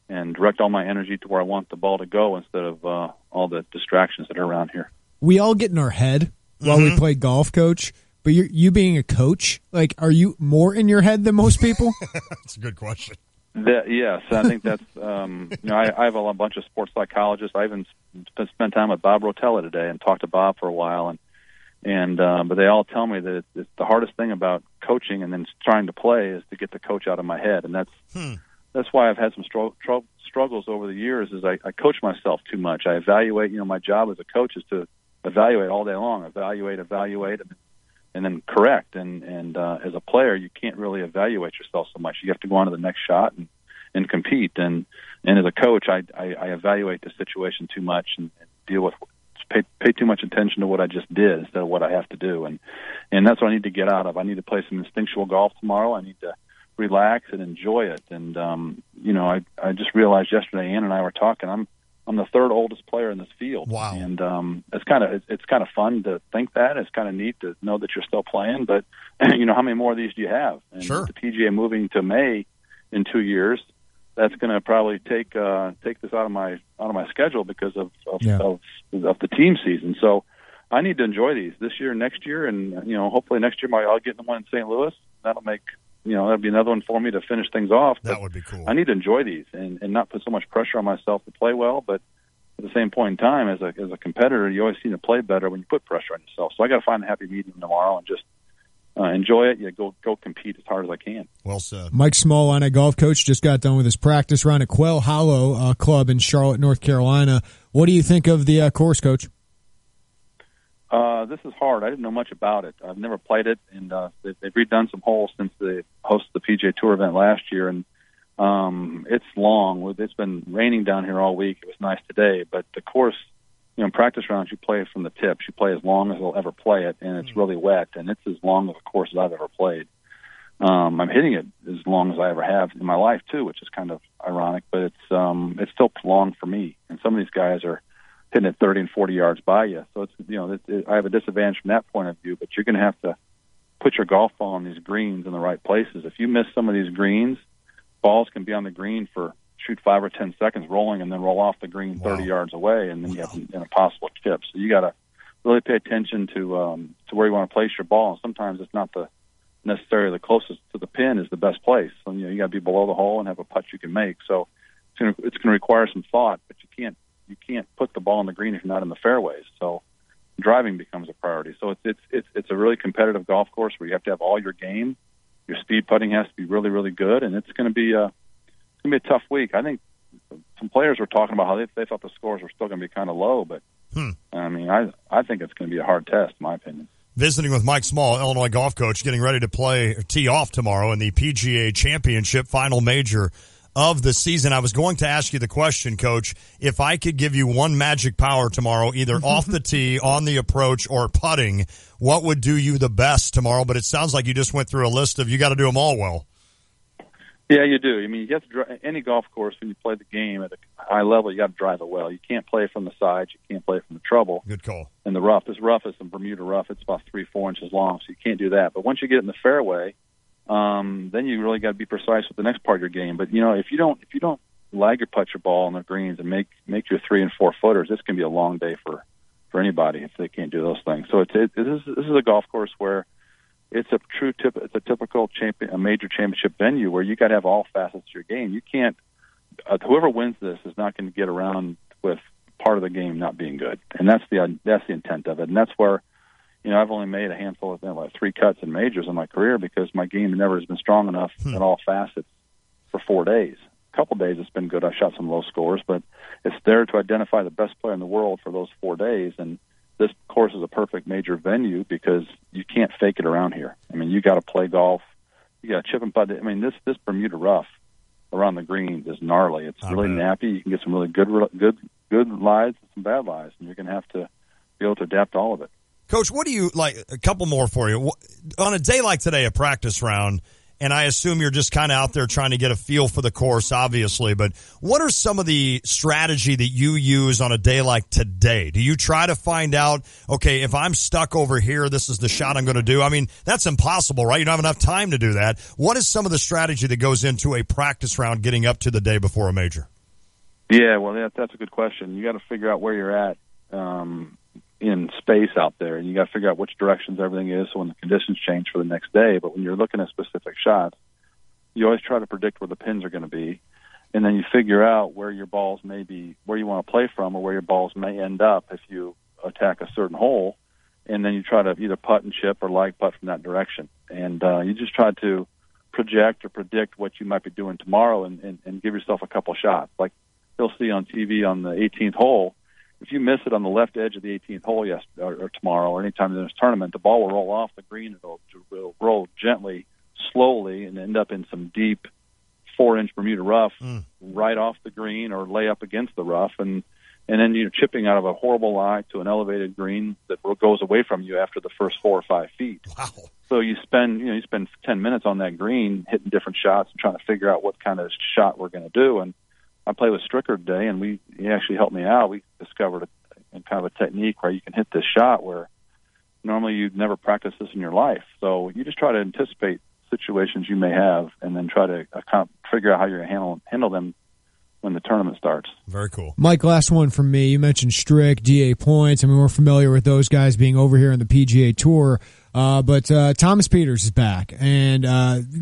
[SPEAKER 22] and direct all my energy to where I want the ball to go instead of all the distractions that are around here.
[SPEAKER 13] We all get in our head while we play golf, Coach. But you being a coach, like, are you more in your head than most people?
[SPEAKER 12] That's a good question.
[SPEAKER 22] Yes, I think that's. I have a bunch of sports psychologists. I even spent time with Bob Rotella today and talked to Bob for a while, And but they all tell me that it's the hardest thing about coaching and then trying to play is to get the coach out of my head, and that's why I've had some struggles over the years. Is I coach myself too much. I evaluate. My job as a coach is to evaluate all day long. Evaluate, and then correct. And as a player, you can't really evaluate yourself so much. You have to go on to the next shot and compete. And as a coach, I evaluate the situation too much and deal with. Pay too much attention to what I just did instead of what I have to do, and that's what I need to get out of. I need to play some instinctual golf tomorrow. I need to relax and enjoy it. And I just realized yesterday, Ann and I were talking. I'm the third oldest player in this field.
[SPEAKER 12] Wow!
[SPEAKER 22] And it's kind of fun to think that. It's kind of neat to know that you're still playing. But how many more of these do you have? And
[SPEAKER 12] sure.
[SPEAKER 22] The PGA moving to May in 2 years. That's going to probably take this out of my schedule because of the team season. So I need to enjoy these this year, next year, and hopefully next year I'll get in the one in St. Louis. That'll make that'll be another one for me to finish things off.
[SPEAKER 12] That would be cool.
[SPEAKER 22] I need to enjoy these and not put so much pressure on myself to play well. But at the same point in time, as a competitor, you always seem to play better when you put pressure on yourself. So I got to find a happy medium tomorrow and just. Enjoy it. Yeah, go compete as hard as I can.
[SPEAKER 12] Well said.
[SPEAKER 13] Mike Small, Illini golf coach, just got done with his practice round at Quail Hollow Club in Charlotte, North Carolina. What do you think of the course, Coach?
[SPEAKER 22] This is hard. I didn't know much about it. I've never played it, and they've redone some holes since they hosted the PGA Tour event last year, and it's long. It's been raining down here all week. It was nice today, but the course. In practice rounds, you play from the tips. You play as long as they'll ever play it, and it's really wet, and it's as long of a course as I've ever played. I'm hitting it as long as I ever have in my life, too, which is kind of ironic, but it's still long for me. And some of these guys are hitting it 30 and 40 yards by you. So I have a disadvantage from that point of view, but you're going to have to put your golf ball on these greens in the right places. If you miss some of these greens, balls can be on the green for shoot 5 or 10 seconds rolling and then roll off the green 30 yards away, and then you have an impossible chip. So you got to really pay attention to where you want to place your ball. And sometimes it's not necessarily the closest to the pin is the best place. So you got to be below the hole and have a putt you can make. So it's going to require some thought, but you can't put the ball in the green if you're not in the fairways. So driving becomes a priority. So it's a really competitive golf course where you have to have all your game. Your speed putting has to be really, really good, and it's going to be a tough week. I think some players were talking about how they thought the scores were still going to be kind of low, but I mean, I think it's going to be a hard test, in my opinion.
[SPEAKER 12] Visiting with Mike Small, Illinois golf coach, getting ready to tee off tomorrow in the PGA Championship final major of the season. I was going to ask you the question, Coach, if I could give you one magic power tomorrow, either off the tee, on the approach, or putting, what would do you the best tomorrow? But it sounds like you just went through a list of you got to do them all well.
[SPEAKER 22] Yeah, you do. I mean, you have to any golf course when you play the game at a high level, you got to drive it well. You can't play from the sides. You can't play from the trouble.
[SPEAKER 12] Good call.
[SPEAKER 22] And the rough, this rough is some Bermuda rough. It's about 3-4 inches long, so you can't do that. But once you get in the fairway, then you really got to be precise with the next part of your game. But if you don't lag or putt your ball on the greens and make your 3 and 4 footers, it's going to be a long day for anybody if they can't do those things. So this is a golf course where it's a typical a major championship venue where you got to have all facets of your game. You can't. Whoever wins this is not going to get around with part of the game not being good, and that's the intent of it. And that's where, I've only made a handful of like 3 cuts in majors in my career because my game never has been strong enough at all facets for 4 days. A couple days it's been good. I've shot some low scores, but it's there to identify the best player in the world for those 4 days. And this course is a perfect major venue because you can't fake it around here. I mean, you got to play golf. You got to chip and putt. I mean, this Bermuda rough around the greens is gnarly. It's really nappy. You can get some really good lies and some bad lies, and you're going to have to be able to adapt to all of it.
[SPEAKER 12] Coach, what do you like? A couple more for you. On a day like today, a practice round, and I assume you're just kind of out there trying to get a feel for the course, obviously, but what are some of the strategy that you use on a day like today? Do you try to find out, okay, if I'm stuck over here, this is the shot I'm going to do? I mean, that's impossible, right? You don't have enough time to do that. What is some of the strategy that goes into a practice round getting up to the day before a major?
[SPEAKER 22] Yeah, well, that's a good question. You got to figure out where you're at in space out there, and you got to figure out which directions everything is so when the conditions change for the next day. But when you're looking at specific shots, you always try to predict where the pins are going to be, and then you figure out where your balls may be, where you want to play from, or where your balls may end up if you attack a certain hole. and then you try to either putt and chip or lag putt from that direction. And you just try to project or predict what you might be doing tomorrow and give yourself a couple shots. Like you'll see on TV on the 18th hole, if you miss it on the left edge of the 18th hole or tomorrow or anytime in this tournament, the ball will roll off the green. It'll roll gently, slowly, and end up in some deep 4-inch Bermuda rough right off the green or lay up against the rough. And then you're chipping out of a horrible lie to an elevated green that goes away from you after the first 4 or 5 feet. Wow. So you spend 10 minutes on that green hitting different shots and trying to figure out what kind of shot we're going to do. And I played with Stricker today, and he actually helped me out. We discovered kind of a technique where you can hit this shot where normally you'd never practice this in your life. So you just try to anticipate situations you may have and then try to figure out how you're going to handle them when the tournament starts.
[SPEAKER 12] Very cool.
[SPEAKER 13] Mike, last one from me. You mentioned Strick, DA Points. I mean, we're familiar with those guys being over here on the PGA Tour. But Thomas Peters is back, and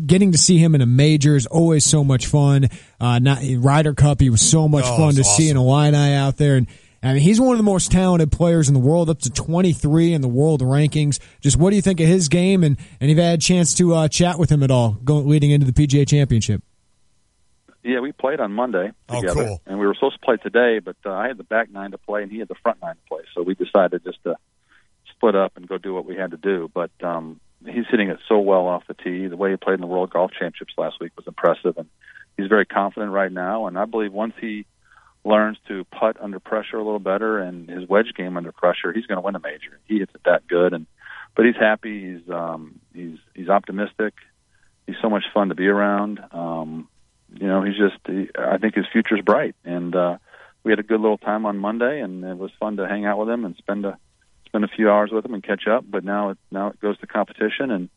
[SPEAKER 13] getting to see him in a major is always so much fun. Ryder Cup, he was so much fun to see in Illini out there. And I mean, he's one of the most talented players in the world, up to 23 in the world rankings. Just what do you think of his game? And you've had a chance to chat with him at all leading into the PGA Championship?
[SPEAKER 22] Yeah, we played on Monday together,
[SPEAKER 12] cool.
[SPEAKER 22] And we were supposed to play today, but I had the back nine to play, and he had the front nine to play. So we decided just to split up and go do what we had to do. But he's hitting it so well off the tee. The way he played in the World Golf Championships last week was impressive, and he's very confident right now. And I believe once he learns to putt under pressure a little better and his wedge game under pressure, he's going to win a major. He hits it that good, but he's happy. He's optimistic. He's so much fun to be around. I think his future's bright. And we had a good little time on Monday, and it was fun to hang out with him and spend a few hours with him and catch up. But now it goes to competition, and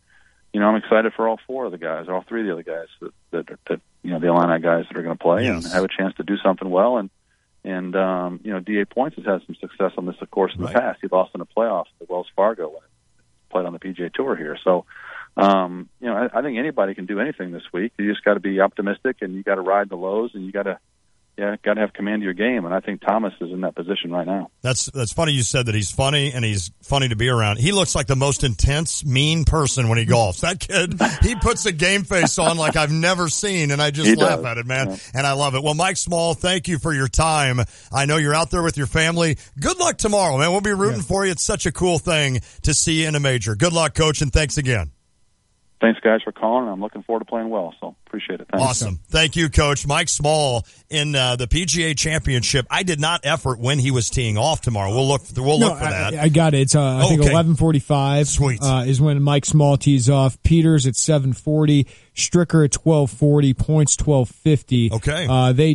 [SPEAKER 22] I'm excited for all three of the other guys that the Illini guys that are going to play and have a chance to do something well. And DA Points has had some success on this, of course, in the past. He lost in the playoffs at Wells Fargo when he played on the PGA Tour here. So, I think anybody can do anything this week. You just got to be optimistic, and you got to ride the lows, and you got to have command of your game. And I think Thomas is in that position right now.
[SPEAKER 12] That's funny you said that he's funny, and he's funny to be around. He looks like the most intense, mean person when he golfs. That kid, he puts a game face on like I've never seen, and I just laugh at it, man. Yeah. And I love it. Well, Mike Small, thank you for your time. I know you're out there with your family. Good luck tomorrow, man. We'll be rooting for you. It's such a cool thing to see you in a major. Good luck, Coach, and thanks again.
[SPEAKER 22] Thanks, guys, for calling. I'm looking forward to playing well, so appreciate it. Thanks.
[SPEAKER 12] Awesome. Thank you, Coach. Mike Small in the PGA Championship. I did not effort when he was teeing off tomorrow. We'll look for that.
[SPEAKER 13] I got it. It's I think 11:45.
[SPEAKER 12] Sweet.
[SPEAKER 13] Is when Mike Small tees off. Peters at 7:40. Stricker at 12:40. Points 12:50.
[SPEAKER 12] Okay.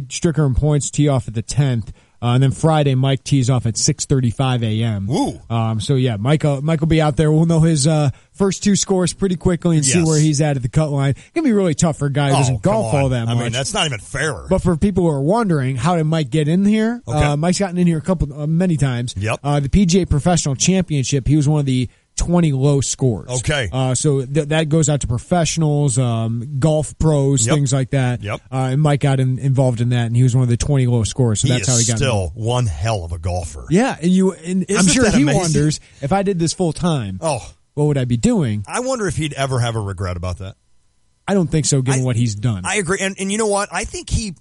[SPEAKER 13] Stricker and Points tee off at the 10th. And then Friday, Mike tees off at 6:35 a.m.
[SPEAKER 12] Woo.
[SPEAKER 13] So yeah, Mike will be out there. We'll know his first two scores pretty quickly and see where he's at the cut line. It's gonna be really tough for a guy who doesn't golf all that much.
[SPEAKER 12] I mean, that's not even fair.
[SPEAKER 13] But for people who are wondering, how did Mike get in here? Mike's gotten in here many times.
[SPEAKER 12] Yep.
[SPEAKER 13] The PGA Professional Championship, he was one of the 20 low scores.
[SPEAKER 12] Okay.
[SPEAKER 13] So that goes out to professionals, golf pros, things like that.
[SPEAKER 12] Yep.
[SPEAKER 13] And Mike got involved in that, and he was one of the 20 low scores. So that's how he got
[SPEAKER 12] still one hell of a golfer.
[SPEAKER 13] Yeah, and I'm sure he wonders, if I did this full time, what would I be doing?
[SPEAKER 12] I wonder if he'd ever have a regret about that.
[SPEAKER 13] I don't think so, given what he's done.
[SPEAKER 12] I agree. And you know what? I think he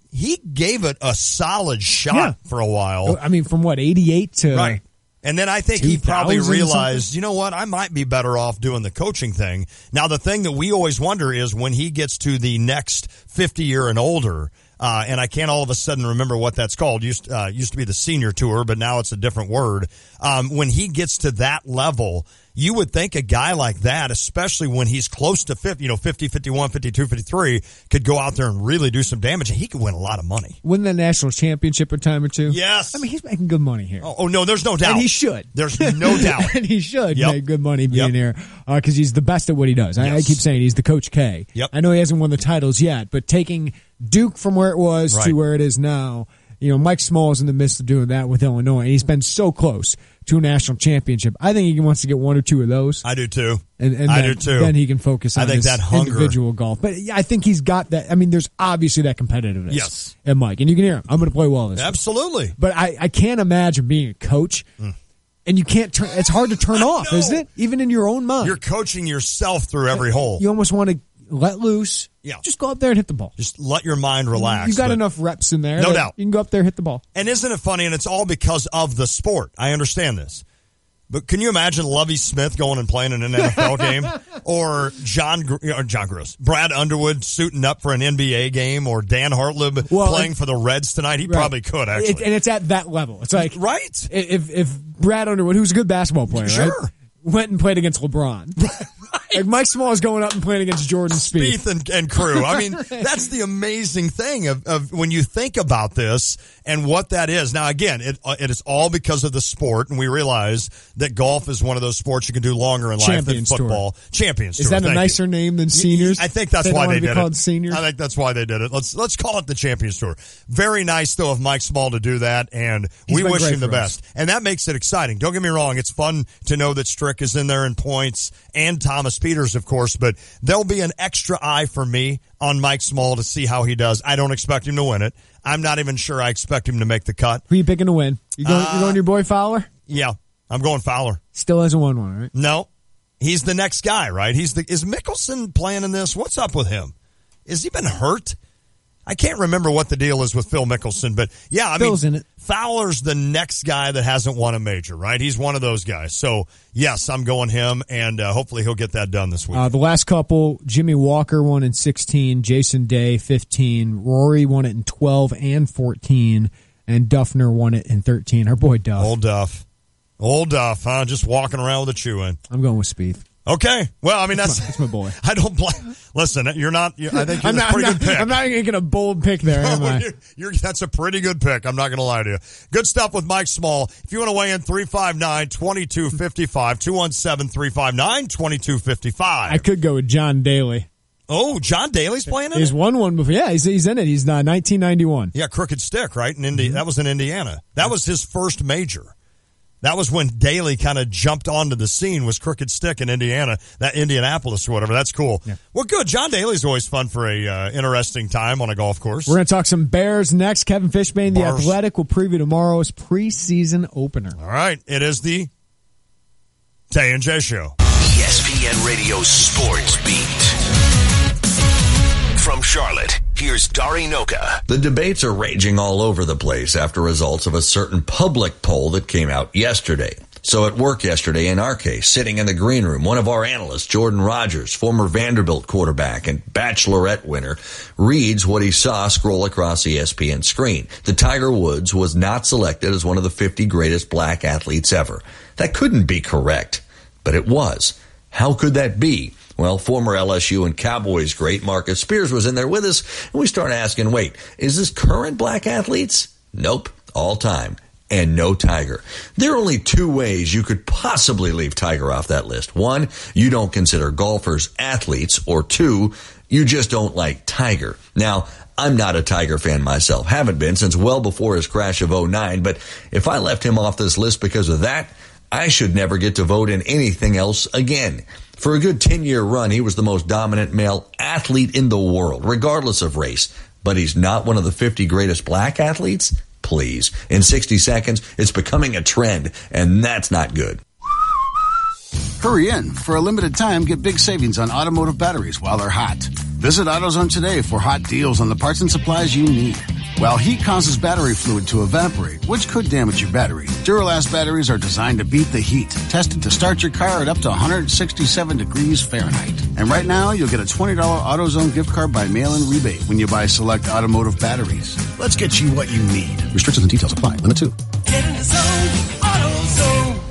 [SPEAKER 12] gave it a solid shot for a while.
[SPEAKER 13] I mean, from 88 to...
[SPEAKER 12] Right. And then I think he probably realized, you know what, I might be better off doing the coaching thing. Now, the thing that we always wonder is when he gets to the next 50-year and older, and I can't all of a sudden remember what that's called. Used to be the senior tour, but now it's a different word. When he gets to that level, you would think a guy like that, especially when he's close to 50, 50, 51, 52, 53, could go out there and really do some damage, and he could win a lot of money.
[SPEAKER 13] Win the national championship a time or two?
[SPEAKER 12] Yes.
[SPEAKER 13] I mean, he's making good money here.
[SPEAKER 12] Oh no, there's no doubt.
[SPEAKER 13] And he should.
[SPEAKER 12] There's no doubt.
[SPEAKER 13] And he should make good money being here because he's the best at what he does. I keep saying he's the Coach K.
[SPEAKER 12] Yep.
[SPEAKER 13] I know he hasn't won the titles yet, but taking Duke from where it was to where it is now, Mike Small is in the midst of doing that with Illinois, and he's been so close to a national championship. I think he wants to get one or two of those.
[SPEAKER 12] I do too.
[SPEAKER 13] And
[SPEAKER 12] I do too.
[SPEAKER 13] Then he can focus on his
[SPEAKER 12] that hunger.
[SPEAKER 13] Individual golf. But I think he's got that. I mean, there's obviously that competitiveness in Mike. And you can hear him. I'm going to play well this week.
[SPEAKER 12] Absolutely.
[SPEAKER 13] But I can't imagine being a coach And you can't turn. It's hard to turn off, isn't it? Even in your own mind.
[SPEAKER 12] You're coaching yourself through every hole.
[SPEAKER 13] You almost want to let loose.
[SPEAKER 12] Yeah.
[SPEAKER 13] Just go up there and hit the ball.
[SPEAKER 12] Just let your mind relax.
[SPEAKER 13] You got enough reps in there.
[SPEAKER 12] No doubt.
[SPEAKER 13] You can go up there, hit the ball.
[SPEAKER 12] And isn't it funny? And it's all because of the sport. I understand this. But can you imagine Lovie Smith going and playing in an NFL game? Or John Gross, Brad Underwood suiting up for an NBA game? Or Dan Hartlib playing for the Reds tonight? He probably could, actually.
[SPEAKER 13] And it's at that level. It's like,
[SPEAKER 12] right?
[SPEAKER 13] If Brad Underwood, who's a good basketball player,
[SPEAKER 12] sure,
[SPEAKER 13] right, went and played against LeBron. Like Mike Small is going up and playing against Jordan Spieth.
[SPEAKER 12] And crew. I mean, that's the amazing thing of when you think about this and what that is. Now, again, it is all because of the sport, and we realize that golf is one of those sports you can do longer in life than football. Champions Tour.
[SPEAKER 13] Is that a nicer name than seniors?
[SPEAKER 12] I think that's why they did it.
[SPEAKER 13] Seniors?
[SPEAKER 12] I think that's why they did it. Let's call it the Champions Tour. Very nice, though, of Mike Small to do that, and we wish him the best. And that makes it exciting. Don't get me wrong. It's fun to know that Strick is in there in points, and Thomas Peters, of course, but there'll be an extra eye for me on Mike Small to see how he does. I don't expect him to win it. I'm not even sure I expect him to make the cut.
[SPEAKER 13] Who are you picking to win? You going your boy Fowler?
[SPEAKER 12] Yeah, I'm going Fowler.
[SPEAKER 13] Still hasn't won one, right?
[SPEAKER 12] No. He's the next guy, right? Is Mickelson playing in this? What's up with him? Has he been hurt? I can't remember what the deal is with Phil Mickelson, but yeah, I
[SPEAKER 13] Phil's in it.
[SPEAKER 12] Fowler's the next guy that hasn't won a major, right? He's one of those guys. So, yes, I'm going him, and hopefully he'll get that done this week.
[SPEAKER 13] The last couple, Jimmy Walker won in 16, Jason Day 15, Rory won it in 12 and 14, and Duffner won it in 13. Our boy Duff.
[SPEAKER 12] Old Duff, huh? Just walking around with a chew in.
[SPEAKER 13] I'm going with Spieth.
[SPEAKER 12] Okay. Well, I mean, that's
[SPEAKER 13] my boy.
[SPEAKER 12] I don't blame. Listen, you're not. I think you're a pretty good pick.
[SPEAKER 13] I'm not making a bold pick there, am I?
[SPEAKER 12] That's a pretty good pick. I'm not going to lie to you. Good stuff with Mike Small. If you want to weigh in, 359-2255, 217-359-2255.
[SPEAKER 13] I could go with John Daly.
[SPEAKER 12] Oh, John Daly's playing in it?
[SPEAKER 13] He's won one before. Yeah, he's in it. He's 1991.
[SPEAKER 12] Yeah, Crooked Stick, right? That was in Indiana. That was his first major. That was when Daly kind of jumped onto the scene, was Crooked Stick in Indiana, that Indianapolis or whatever. That's cool. Yeah. Well, good. John Daly's always fun for a interesting time on a golf course.
[SPEAKER 13] We're going to talk some Bears next. Kevin Fishbane, The Athletic, will preview tomorrow's preseason opener.
[SPEAKER 12] All right. It is the Tay and J Show.
[SPEAKER 4] ESPN Radio Sports Beat. From Charlotte, here's Dari Noka.
[SPEAKER 6] The debates are raging all over the place after results of a certain public poll that came out yesterday. So at work yesterday, in our case, sitting in the green room, one of our analysts, Jordan Rogers, former Vanderbilt quarterback and Bachelorette winner, reads what he saw scroll across ESPN screen. That Tiger Woods was not selected as one of the 50 greatest black athletes ever. That couldn't be correct, but it was. How could that be? Well, former LSU and Cowboys great Marcus Spears was in there with us, and we started asking, wait, is this current black athletes? Nope, all time. And no Tiger. There are only two ways you could possibly leave Tiger off that list. One, you don't consider golfers athletes, or two, you just don't like Tiger. Now, I'm not a Tiger fan myself. Haven't been since well before his crash of 2009, but if I left him off this list because of that, I should never get to vote in anything else again. For a good 10-year run, he was the most dominant male athlete in the world, regardless of race. But he's not one of the 50 greatest black athletes? Please. In 60 seconds, it's becoming a trend, and that's not good.
[SPEAKER 7] Hurry in. For a limited time, get big savings on automotive batteries while they're hot. Visit AutoZone today for hot deals on the parts and supplies you need. While heat causes battery fluid to evaporate, which could damage your battery, Duralast batteries are designed to beat the heat, tested to start your car at up to 167 degrees Fahrenheit. And right now, you'll get a $20 AutoZone gift card by mail-in rebate when you buy select automotive batteries. Let's get you what you need. Restrictions and details apply. Limit 2.
[SPEAKER 4] Get in the zone, AutoZone.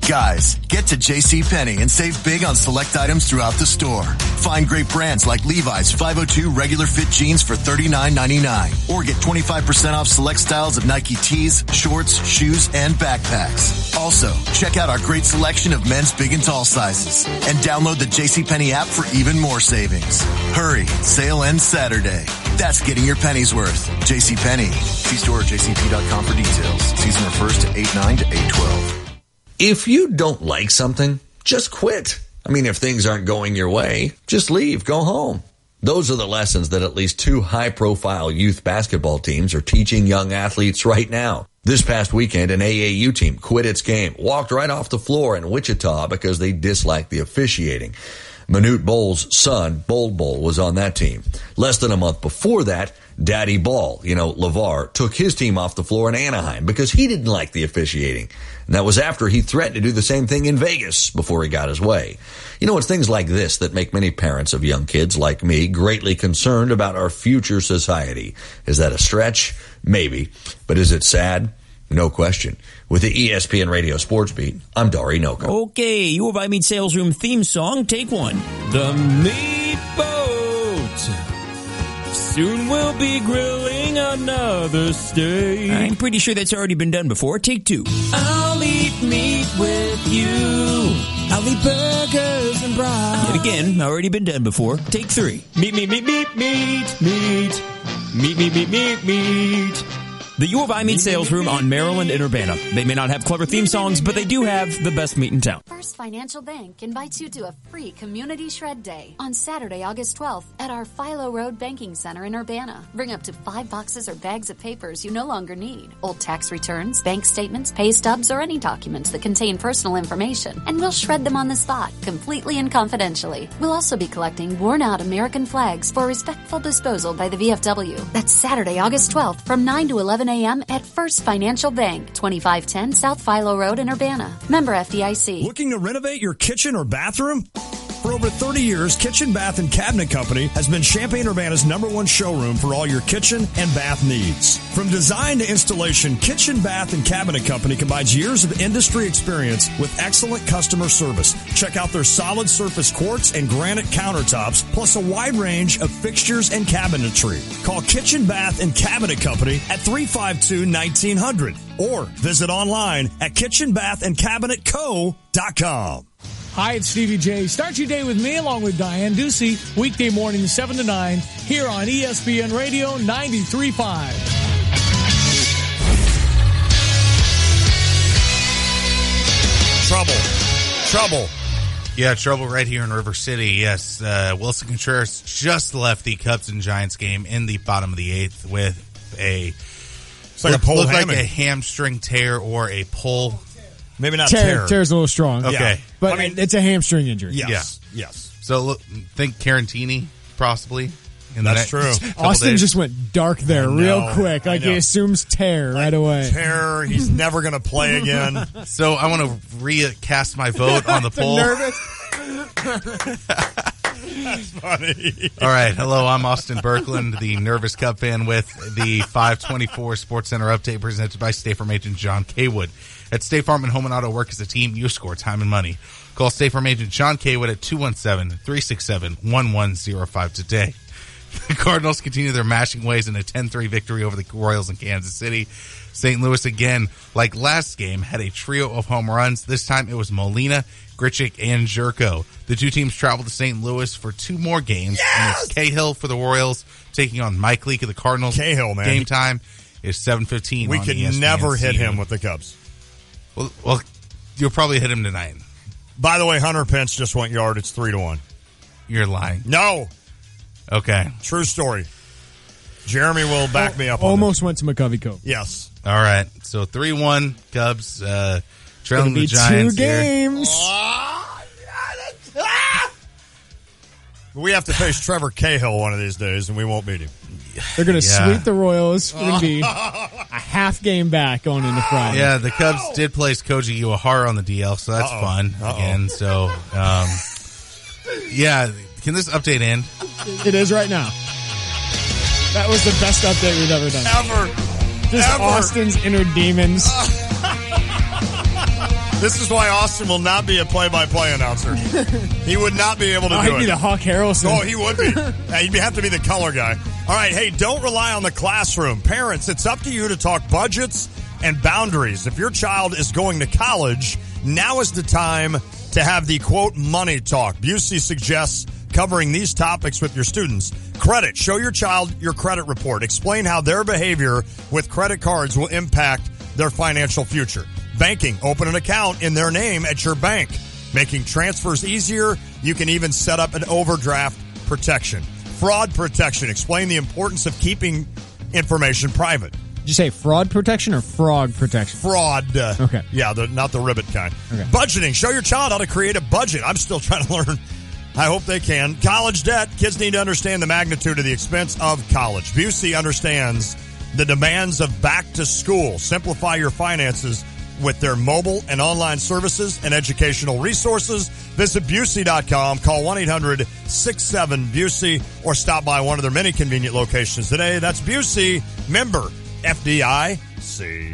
[SPEAKER 4] Guys, get to JCPenney and save big on select items throughout the store. Find great brands like Levi's 502 regular fit jeans for $39.99. Or get 25% off select styles of Nike tees, shorts, shoes, and backpacks. Also, check out our great selection of men's big and tall sizes. And download the JCPenney app for even more savings. Hurry, sale ends Saturday. That's getting your pennies worth. JCPenney. See store at jcp.com for details. Season refers to 8/9 to 8/12.
[SPEAKER 6] If you don't like something, just quit. I mean, if things aren't going your way, just leave, go home. Those are the lessons that at least two high-profile youth basketball teams are teaching young athletes right now. This past weekend, an AAU team quit its game, walked right off the floor in Wichita because they disliked the officiating. Manute Bol's son, Bol Bol, was on that team. Less than a month before that, Daddy Ball, LeVar, took his team off the floor in Anaheim because he didn't like the officiating. And that was after he threatened to do the same thing in Vegas before he got his way. It's things like this that make many parents of young kids like me greatly concerned about our future society. Is that a stretch? Maybe. But is it sad? No question. With the ESPN Radio Sports Beat, I'm Dari Noka.
[SPEAKER 2] Okay, U of I Meat Sales Room theme song, take one. The Meat Boat. Soon we'll be grilling another steak. I'm pretty sure that's already been done before. Take two. I'll eat meat with you. I'll eat burgers and brats. Yet again, already been done before. Take three. Meat, meat, meat, meat, meat, meat. Meat, meat, meat, meat, meat. The U of I Meat Sales Room on Maryland and Urbana. They may not have clever theme songs, but they do have the best meat in town.
[SPEAKER 8] First Financial Bank invites you to a free Community Shred Day on Saturday, August 12th at our Philo Road Banking Center in Urbana. Bring up to 5 boxes or bags of papers you no longer need. Old tax returns, bank statements, pay stubs, or any documents that contain personal information. And we'll shred them on the spot, completely and confidentially. We'll also be collecting worn-out American flags for respectful disposal by the VFW. That's Saturday, August 12th from 9 to 11 a.m. at First Financial Bank, 2510 South Philo Road in Urbana. Member FDIC.
[SPEAKER 12] Looking to renovate your kitchen or bathroom? For over 30 years, Kitchen, Bath, and Cabinet Company has been Champaign-Urbana's #1 showroom for all your kitchen and bath needs. From design to installation, Kitchen, Bath, and Cabinet Company combines years of industry experience with excellent customer service. Check out their solid surface quartz and granite countertops, plus a wide range of fixtures and cabinetry. Call Kitchen, Bath, and Cabinet Company at 352-1900 or visit online at kitchenbathandcabinetco.com.
[SPEAKER 23] Hi, it's Stevie J. Start your day with me along with Diane Ducey, weekday mornings 7 to 9 here on ESPN Radio 93.5.
[SPEAKER 5] Trouble. Yeah, trouble right here in River City. Yes, Wilson Contreras just left the Cubs and Giants game in the bottom of the 8th with a hamstring tear or a pull.
[SPEAKER 12] Maybe not tear.
[SPEAKER 13] Tear's a little strong.
[SPEAKER 5] Okay.
[SPEAKER 13] Yeah. But it's a hamstring injury.
[SPEAKER 12] Yes.
[SPEAKER 5] So think Carantini, possibly.
[SPEAKER 12] That's true.
[SPEAKER 13] Austin just went dark there real quick. Like he assumes tear right away.
[SPEAKER 12] Tear. He's never going to play again.
[SPEAKER 5] So I want to recast my vote on the poll.
[SPEAKER 13] Nervous.
[SPEAKER 12] That's funny.
[SPEAKER 5] All right. Hello, I'm Austin Berkland, the nervous Cub fan, with the 524 Sports Center update presented by State Farm agent John Kaywood. At State Farm and Home and Auto, work as a team. You score time and money. Call State Farm agent John Kaywood at 217-367-1105 today. The Cardinals continue their mashing ways in a 10-3 victory over the Royals in Kansas City. St. Louis, again, like last game, had a trio of home runs. This time it was Molina, Grichuk, and Jerko. The two teams traveled to St. Louis for 2 more games. Yes! And it's Cahill for the Royals taking on Mike Leake of the Cardinals.
[SPEAKER 12] Cahill, man.
[SPEAKER 5] Game time is 7:15.
[SPEAKER 12] We could never hit him with the Cubs.
[SPEAKER 5] Well, you'll probably hit him tonight.
[SPEAKER 12] By the way, Hunter Pence just went yard. It's 3-1.
[SPEAKER 5] You're lying.
[SPEAKER 12] No.
[SPEAKER 5] Okay.
[SPEAKER 12] True story. Jeremy will back me up on
[SPEAKER 13] almost went to McCovey Cove.
[SPEAKER 12] Yes.
[SPEAKER 5] All right. So 3-1 Cubs trailing the Giants
[SPEAKER 13] 2 games.
[SPEAKER 12] We have to face Trevor Cahill one of these days, and we won't beat him.
[SPEAKER 13] They're going to sweep the Royals. We're going to be a half game back going into Friday.
[SPEAKER 5] Yeah, the Cubs did place Koji Uehara on the DL, so that's fun again. So, yeah, can this update end?
[SPEAKER 13] It is right now. That was the best update we've ever done. Just Austin's inner demons.
[SPEAKER 12] This is why Austin will not be a play-by-play announcer. He would not be able to do it.
[SPEAKER 13] He'd be the Hawk Harrelson.
[SPEAKER 12] Oh, he would be. He'd have to be the color guy. All right, hey, don't rely on the classroom. Parents, it's up to you to talk budgets and boundaries. If your child is going to college, now is the time to have the, quote, money talk. Busey suggests covering these topics with your students. Credit. Show your child your credit report. Explain how their behavior with credit cards will impact their financial future. Banking. Open an account in their name at your bank. Making transfers easier. You can even set up an overdraft protection. Fraud protection. Explain the importance of keeping information private.
[SPEAKER 13] Did you say fraud protection or frog protection?
[SPEAKER 12] Fraud.
[SPEAKER 13] Okay.
[SPEAKER 12] Yeah, not the ribbit kind.
[SPEAKER 13] Okay.
[SPEAKER 12] Budgeting. Show your child how to create a budget. I'm still trying to learn. I hope they can. College debt. Kids need to understand the magnitude of the expense of college. Busey understands the demands of back to school. Simplify your finances with their mobile and online services and educational resources. Visit Busey.com. Call 1-800-67-BUSEY or stop by one of their many convenient locations today. That's Busey, member FDIC.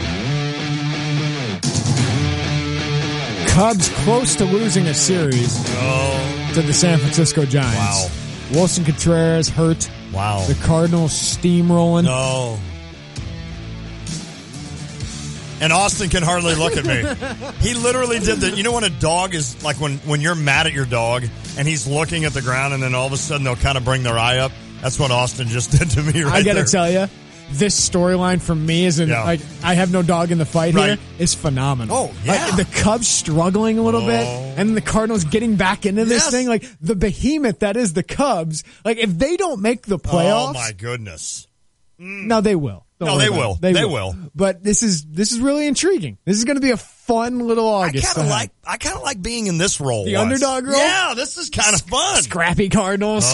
[SPEAKER 13] Cubs close to losing a series to the San Francisco Giants.
[SPEAKER 12] Wow.
[SPEAKER 13] Wilson Contreras hurt.
[SPEAKER 12] Wow.
[SPEAKER 13] The Cardinals steamrolling.
[SPEAKER 12] No. And Austin can hardly look at me. He literally did that. You know when a dog is, like when you're mad at your dog and he's looking at the ground and then all of a sudden they'll kind of bring their eye up? That's what Austin just did to me
[SPEAKER 13] I gotta tell you, this storyline for me is like I have no dog in the fight here is phenomenal.
[SPEAKER 12] Oh, yeah.
[SPEAKER 13] Like, the Cubs struggling a little bit and the Cardinals getting back into this thing. Like the behemoth that is the Cubs. Like if they don't make the playoffs.
[SPEAKER 12] Oh my goodness.
[SPEAKER 13] No, they will.
[SPEAKER 12] They will. They will.
[SPEAKER 13] But this is really intriguing. This is going to be a fun little August.
[SPEAKER 12] I kind of like being in this role.
[SPEAKER 13] The underdog role?
[SPEAKER 12] Yeah, this is kind of fun.
[SPEAKER 13] Scrappy Cardinals.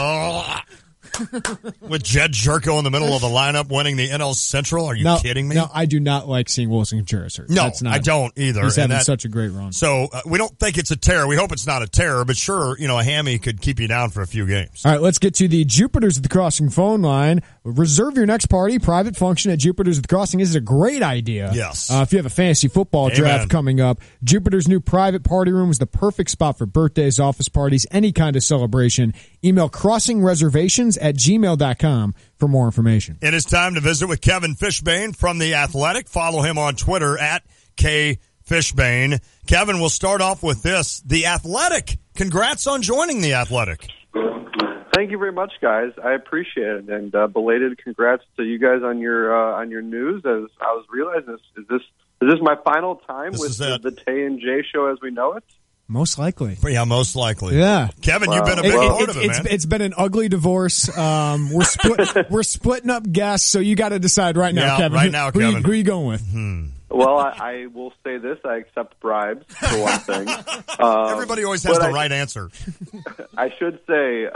[SPEAKER 12] With Jed Jerko in the middle of the lineup winning the NL Central. Are you kidding me?
[SPEAKER 13] No, I do not like seeing Wilson Contreras hurt.
[SPEAKER 12] No, I don't either.
[SPEAKER 13] He's having such a great run.
[SPEAKER 12] So we don't think it's a tear. We hope it's not a tear, but sure, a hammy could keep you down for a few games.
[SPEAKER 13] All right, let's get to the Jupiters at the Crossing phone line. Reserve your next party, private function at Jupiters at the Crossing. This is a great idea.
[SPEAKER 12] Yes.
[SPEAKER 13] If you have a fantasy football draft coming up, Jupiter's new private party room is the perfect spot for birthdays, office parties, any kind of celebration. Email crossingreservations@gmail.com for more information.
[SPEAKER 12] It is time to visit with Kevin Fishbane from The Athletic. Follow him on Twitter at KFishbane. Kevin, we'll start off with this. The Athletic. Congrats on joining The Athletic.
[SPEAKER 3] Thank you very much, guys. I appreciate it, and belated congrats to you guys on your news. As I was realizing, is this my final time with the Tay and J Show as we know it?
[SPEAKER 13] Most likely.
[SPEAKER 12] Yeah, most likely.
[SPEAKER 13] Yeah.
[SPEAKER 12] Kevin, you've been a big part of it, man.
[SPEAKER 13] It's been an ugly divorce. We're splitting up guests, so you got to decide right now, Kevin.
[SPEAKER 12] Right now, Kevin.
[SPEAKER 13] Who are you going with?
[SPEAKER 3] Well, I will say this. I accept bribes, for one thing.
[SPEAKER 12] Everybody always has the right answer.
[SPEAKER 3] I should say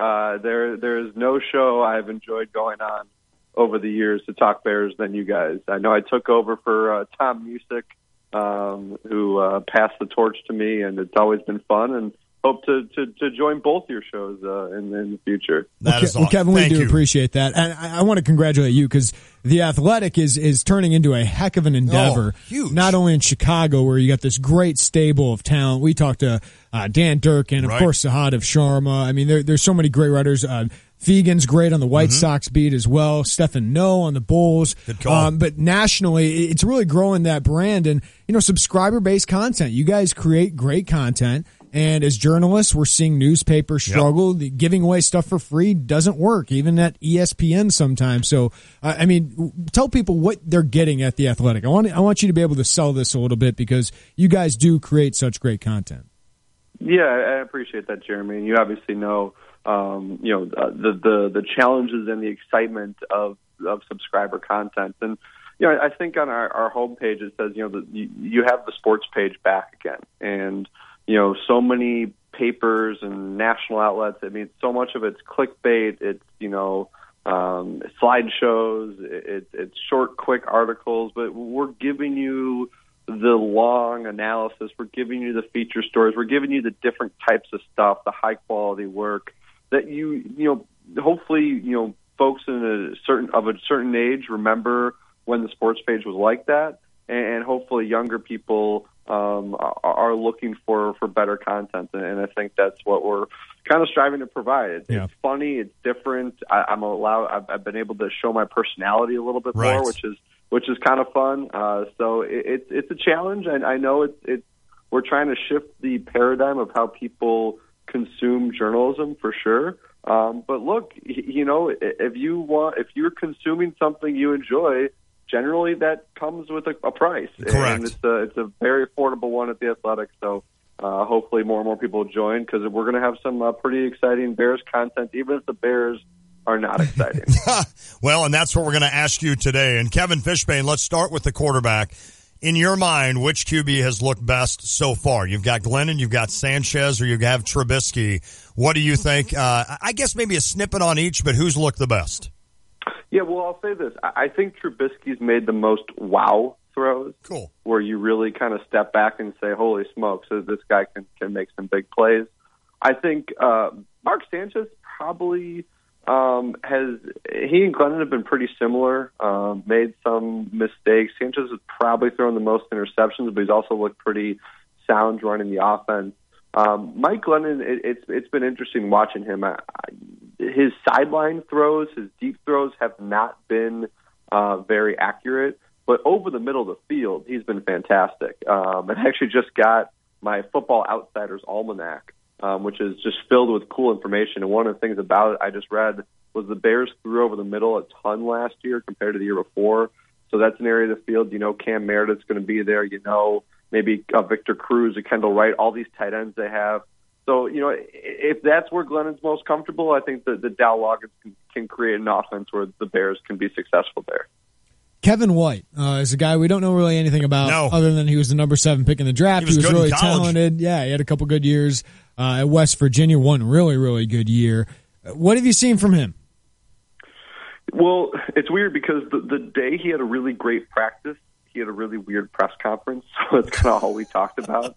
[SPEAKER 3] there is no show I've enjoyed going on over the years to talk Bears than you guys. I know I took over for Tom Music, who passed the torch to me, and it's always been fun, and hope to join both your shows in the future.
[SPEAKER 12] That is awesome.
[SPEAKER 13] Well, Kevin,
[SPEAKER 12] Thank
[SPEAKER 13] we do
[SPEAKER 12] you.
[SPEAKER 13] appreciate that. And I want to congratulate you because The Athletic is turning into a heck of an endeavor.
[SPEAKER 12] Huge.
[SPEAKER 13] Not only in Chicago, where you got this great stable of talent. We talked to Dan Durkin, of course, Sahad of Sharma. I mean, there's so many great writers. Fegan's great on the White Sox beat as well. Stefan No on the Bulls.
[SPEAKER 12] Good call.
[SPEAKER 13] But nationally, it's really growing that brand and, subscriber-based content. You guys create great content. And as journalists, we're seeing newspapers struggle. Yep. Giving away stuff for free doesn't work, even at ESPN sometimes. So, tell people what they're getting at The Athletic. I want you to be able to sell this a little bit because you guys do create such great content.
[SPEAKER 3] Yeah, I appreciate that, Jeremy. And you obviously know, the challenges and the excitement of subscriber content. And, I think on our homepage it says, that you have the sports page back again. And, so many papers and national outlets. I mean, so much of it's clickbait. It's, slideshows. It's short, quick articles. But we're giving you the long analysis. We're giving you the feature stories. We're giving you the different types of stuff, the high quality work that hopefully, folks of a certain age remember when the sports page was like that, and hopefully younger people are looking for better content, and I think that's what we're kind of striving to provide. It's funny, it's different. I've been able to show my personality a little bit more, which is kind of fun. So it's a challenge, and I know we're trying to shift the paradigm of how people consume journalism for sure. But look, if you're consuming something you enjoy, generally that comes with a price.
[SPEAKER 12] Correct.
[SPEAKER 3] And it's a very affordable one at The Athletic. So hopefully more and more people join because we're going to have some pretty exciting Bears content, even if the Bears are not exciting.
[SPEAKER 12] Well, and that's what we're going to ask you today. And Kevin Fishbane, let's start with the quarterback. In your mind, which QB has looked best so far? You've got Glennon, you've got Sanchez, or you have Trubisky. What do you think? I guess maybe a snippet on each, but who's looked the best?
[SPEAKER 3] Yeah, well, I'll say this. I think Trubisky's made the most wow throws.
[SPEAKER 12] Cool.
[SPEAKER 3] Where you really kind of step back and say, holy smokes, so this guy can make some big plays. I think Mark Sanchez probably he and Glennon have been pretty similar, made some mistakes. Sanchez has probably thrown the most interceptions, but he's also looked pretty sound running the offense. Mike Glennon, it's been interesting watching him. His sideline throws, his deep throws have not been very accurate, but over the middle of the field, he's been fantastic. And I actually just got my Football Outsiders Almanac, which is just filled with cool information. And one of the things about it I just read was the Bears threw over the middle a ton last year compared to the year before. So that's an area of the field. You know, Cam Meredith's going to be there. You know, maybe Victor Cruz, a Kendall Wright, all these tight ends they have. So, you know, if that's where Glennon's most comfortable, I think that the Dow Loggins can create an offense where the Bears can be successful there.
[SPEAKER 13] Kevin White is a guy we don't know really anything about other than he was the number 7 pick in the draft. He was really talented. Yeah, he had a couple good years at West Virginia, one really, really good year. What have you seen from him?
[SPEAKER 3] Well, it's weird because the day he had a really great practice, he had a really weird press conference, so that's kind of all we talked about.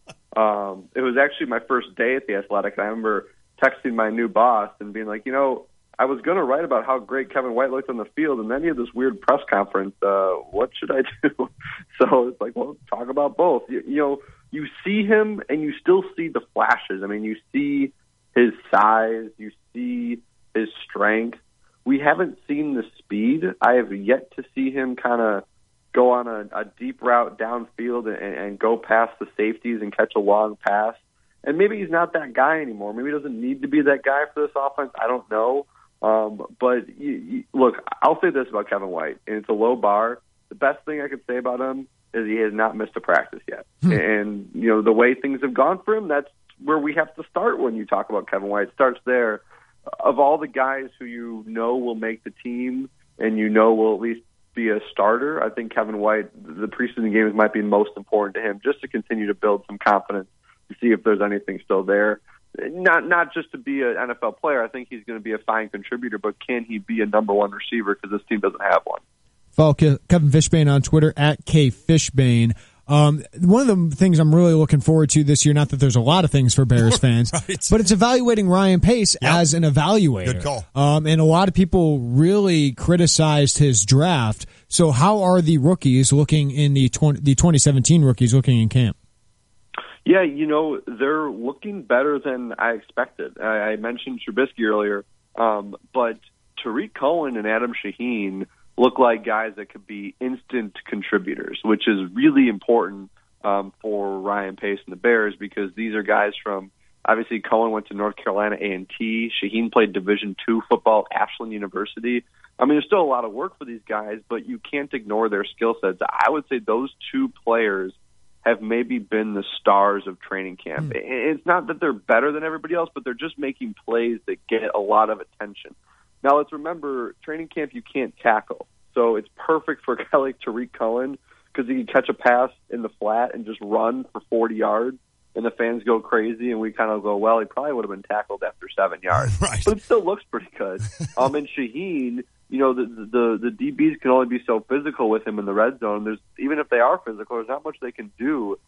[SPEAKER 3] It was actually my first day at the Athletic, and I remember texting my new boss and being like, you know, I was going to write about how great Kevin White looked on the field, and then he had this weird press conference. What should I do? So it's like, well, talk about both. You know, you see him, and you still see the flashes. I mean, you see his size, you see his strength. We haven't seen the speed. I have yet to see him kind of go on a deep route downfield and go past the safeties and catch a long pass. And maybe he's not that guy anymore. Maybe he doesn't need to be that guy for this offense. I don't know. But look, I'll say this about Kevin White, and it's a low bar. The best thing I could say about him is he has not missed a practice yet. And, you know, the way things have gone for him, that's where we have to start when you talk about Kevin White. It starts there. Of all the guys who you know will make the team and you know will at least be a starter, I think Kevin White, the preseason games might be most important to him just to continue to build some confidence to see if there's anything still there. Not just to be an NFL player. I think he's going to be a fine contributor, but can he be a number one receiver because this team doesn't have one?
[SPEAKER 13] Follow Kevin Fishbane on Twitter at KFishbane. One of the things I'm really looking forward to this year, not that there's a lot of things for Bears fans, right, but it's evaluating Ryan Pace as an evaluator.
[SPEAKER 12] Good call.
[SPEAKER 13] And a lot of people really criticized his draft. So how are the rookies looking in the 2017 rookies looking in camp?
[SPEAKER 3] Yeah, you know, they're looking better than I expected. I mentioned Trubisky earlier, but Tariq Cohen and Adam Shaheen look like guys that could be instant contributors, which is really important for Ryan Pace and the Bears because these are guys from, obviously Cohen went to North Carolina A&T. Shaheen played Division II football at Ashland University. I mean, there's still a lot of work for these guys, but you can't ignore their skill sets. I would say those two players have maybe been the stars of training camp. It's not that they're better than everybody else, but they're just making plays that get a lot of attention. Now, let's remember, training camp you can't tackle. So it's perfect for a guy like Tariq Cohen because he can catch a pass in the flat and just run for 40 yards, and the fans go crazy, and we kind of go, well, he probably would have been tackled after 7 yards.
[SPEAKER 12] Right.
[SPEAKER 3] But it still looks pretty good. And Shaheen, you know, the DBs can only be so physical with him in the red zone. Even if they are physical, there's not much they can do.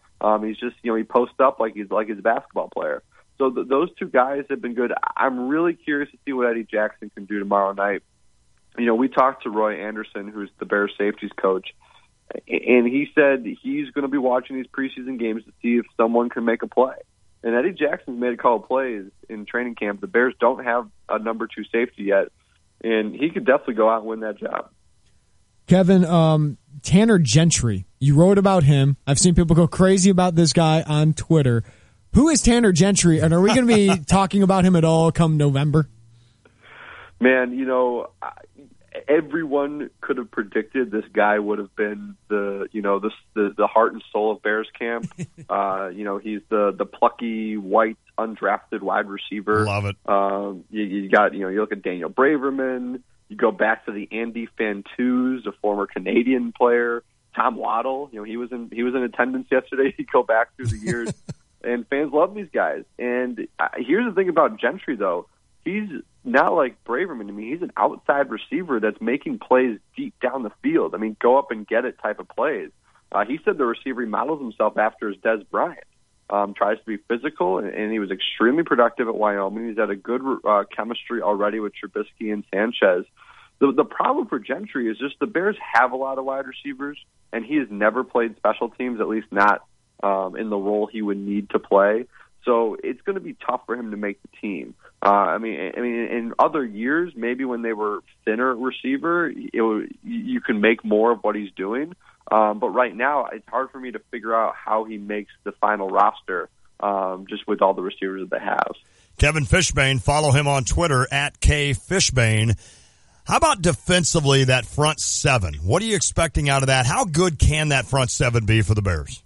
[SPEAKER 3] He's just, you know, he posts up like he's a basketball player. So those two guys have been good. I'm really curious to see what Eddie Jackson can do tomorrow night. You know, we talked to Roy Anderson, who's the Bears safeties coach, and he said he's going to be watching these preseason games to see if someone can make a play. And Eddie Jackson's made a couple plays in training camp. The Bears don't have a number 2 safety yet, and he could definitely go out and win that job.
[SPEAKER 13] Kevin, Tanner Gentry, you wrote about him. I've seen people go crazy about this guy on Twitter. Who is Tanner Gentry, and are we going to be talking about him at all come November?
[SPEAKER 3] Man, you know, everyone could have predicted this guy would have been the heart and soul of Bears camp. He's the plucky white undrafted wide receiver.
[SPEAKER 12] Love it.
[SPEAKER 3] You look at Daniel Braverman. You go back to the Andy Fantus, a former Canadian player. Tom Waddle, he was in attendance yesterday. You go back through the years, and fans love these guys. And here's the thing about Gentry, though. He's not like Braverman. I mean, he's an outside receiver that's making plays deep down the field. I mean, go up and get it type of plays. He said the receiver models himself after his Des Bryant. Tries to be physical, and he was extremely productive at Wyoming. He's had a good chemistry already with Trubisky and Sanchez. The problem for Gentry is just the Bears have a lot of wide receivers, and he has never played special teams, at least not in the role he would need to play. So it's going to be tough for him to make the team. I mean, in other years, maybe when they were thinner receiver, you can make more of what he's doing. But right now, it's hard for me to figure out how he makes the final roster just with all the receivers that they have.
[SPEAKER 12] Kevin Fishbane, follow him on Twitter at KFishbane. How about defensively, that front seven? What are you expecting out of that? How good can that front seven be for the Bears?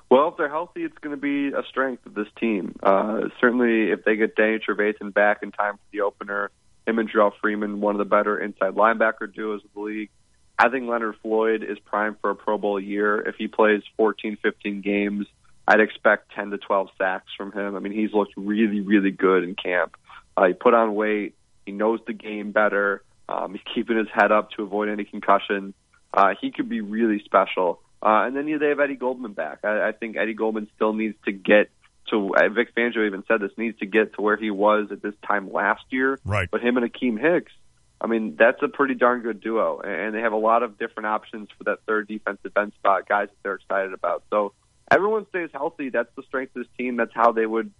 [SPEAKER 3] Well, if they're healthy, it's going to be a strength of this team. Certainly, if they get Danny Trevathan back in time for the opener, him and Jarrell Freeman, one of the better inside linebacker duos of the league. I think Leonard Floyd is primed for a Pro Bowl year. If he plays 14, 15 games, I'd expect 10 to 12 sacks from him. I mean, he's looked really, really good in camp. He put on weight. He knows the game better. He's keeping his head up to avoid any concussion. He could be really special. And then they have Eddie Goldman back. I think Eddie Goldman still needs to get to – Vic Fangio even said this, needs to get to where he was at this time last year.
[SPEAKER 12] Right.
[SPEAKER 3] But him and Akeem Hicks, I mean, that's a pretty darn good duo. And they have a lot of different options for that third defensive end spot, guys that they're excited about. So everyone stays healthy. That's the strength of this team. That's how they would,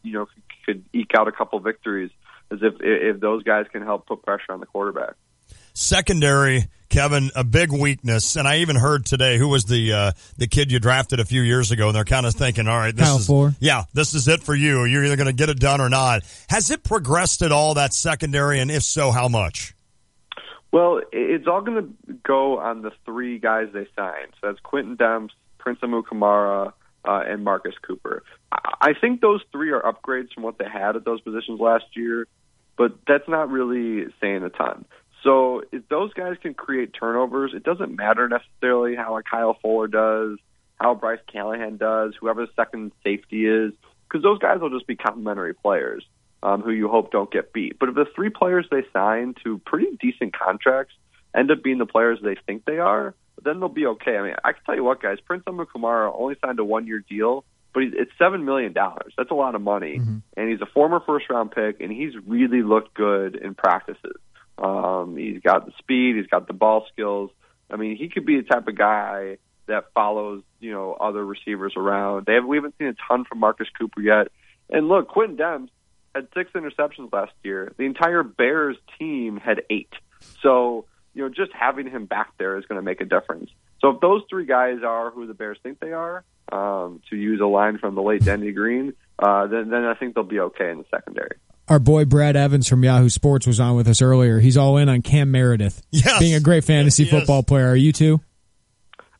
[SPEAKER 3] could eke out a couple victories, as if those guys can help put pressure on the quarterback.
[SPEAKER 12] Secondary, Kevin, a big weakness, and I even heard today who was the kid you drafted a few years ago, and they're kind of thinking, all right, this is it for you. You're either going to get it done or not. Has it progressed at all, that secondary, and if so, how much?
[SPEAKER 3] Well, it's all going to go on the three guys they signed. So that's Quentin Demps, Prince Amukamara, and Marcus Cooper. I think those three are upgrades from what they had at those positions last year, but that's not really saying a ton. So if those guys can create turnovers, it doesn't matter necessarily how a Kyle Fuller does, how Bryce Callahan does, whoever the second safety is, because those guys will just be complementary players who you hope don't get beat. But if the three players they sign to pretty decent contracts end up being the players they think they are, then they'll be okay. I mean, I can tell you what, guys, Prince Amukamara only signed a one-year deal, but it's $7 million. That's a lot of money. Mm-hmm. And he's a former first-round pick, and he's really looked good in practices. He's got the speed. He's got the ball skills. I mean, he could be the type of guy that follows, other receivers around. We haven't seen a ton from Marcus Cooper yet. And look, Quentin Demps had 6 interceptions last year. The entire Bears team had 8. So, just having him back there is going to make a difference. So if those three guys are who the Bears think they are, to use a line from the late Denny Green, then I think they'll be okay in the secondary.
[SPEAKER 13] Our boy Brad Evans from Yahoo Sports was on with us earlier. He's all in on Cam Meredith being a great fantasy football player. Are you too?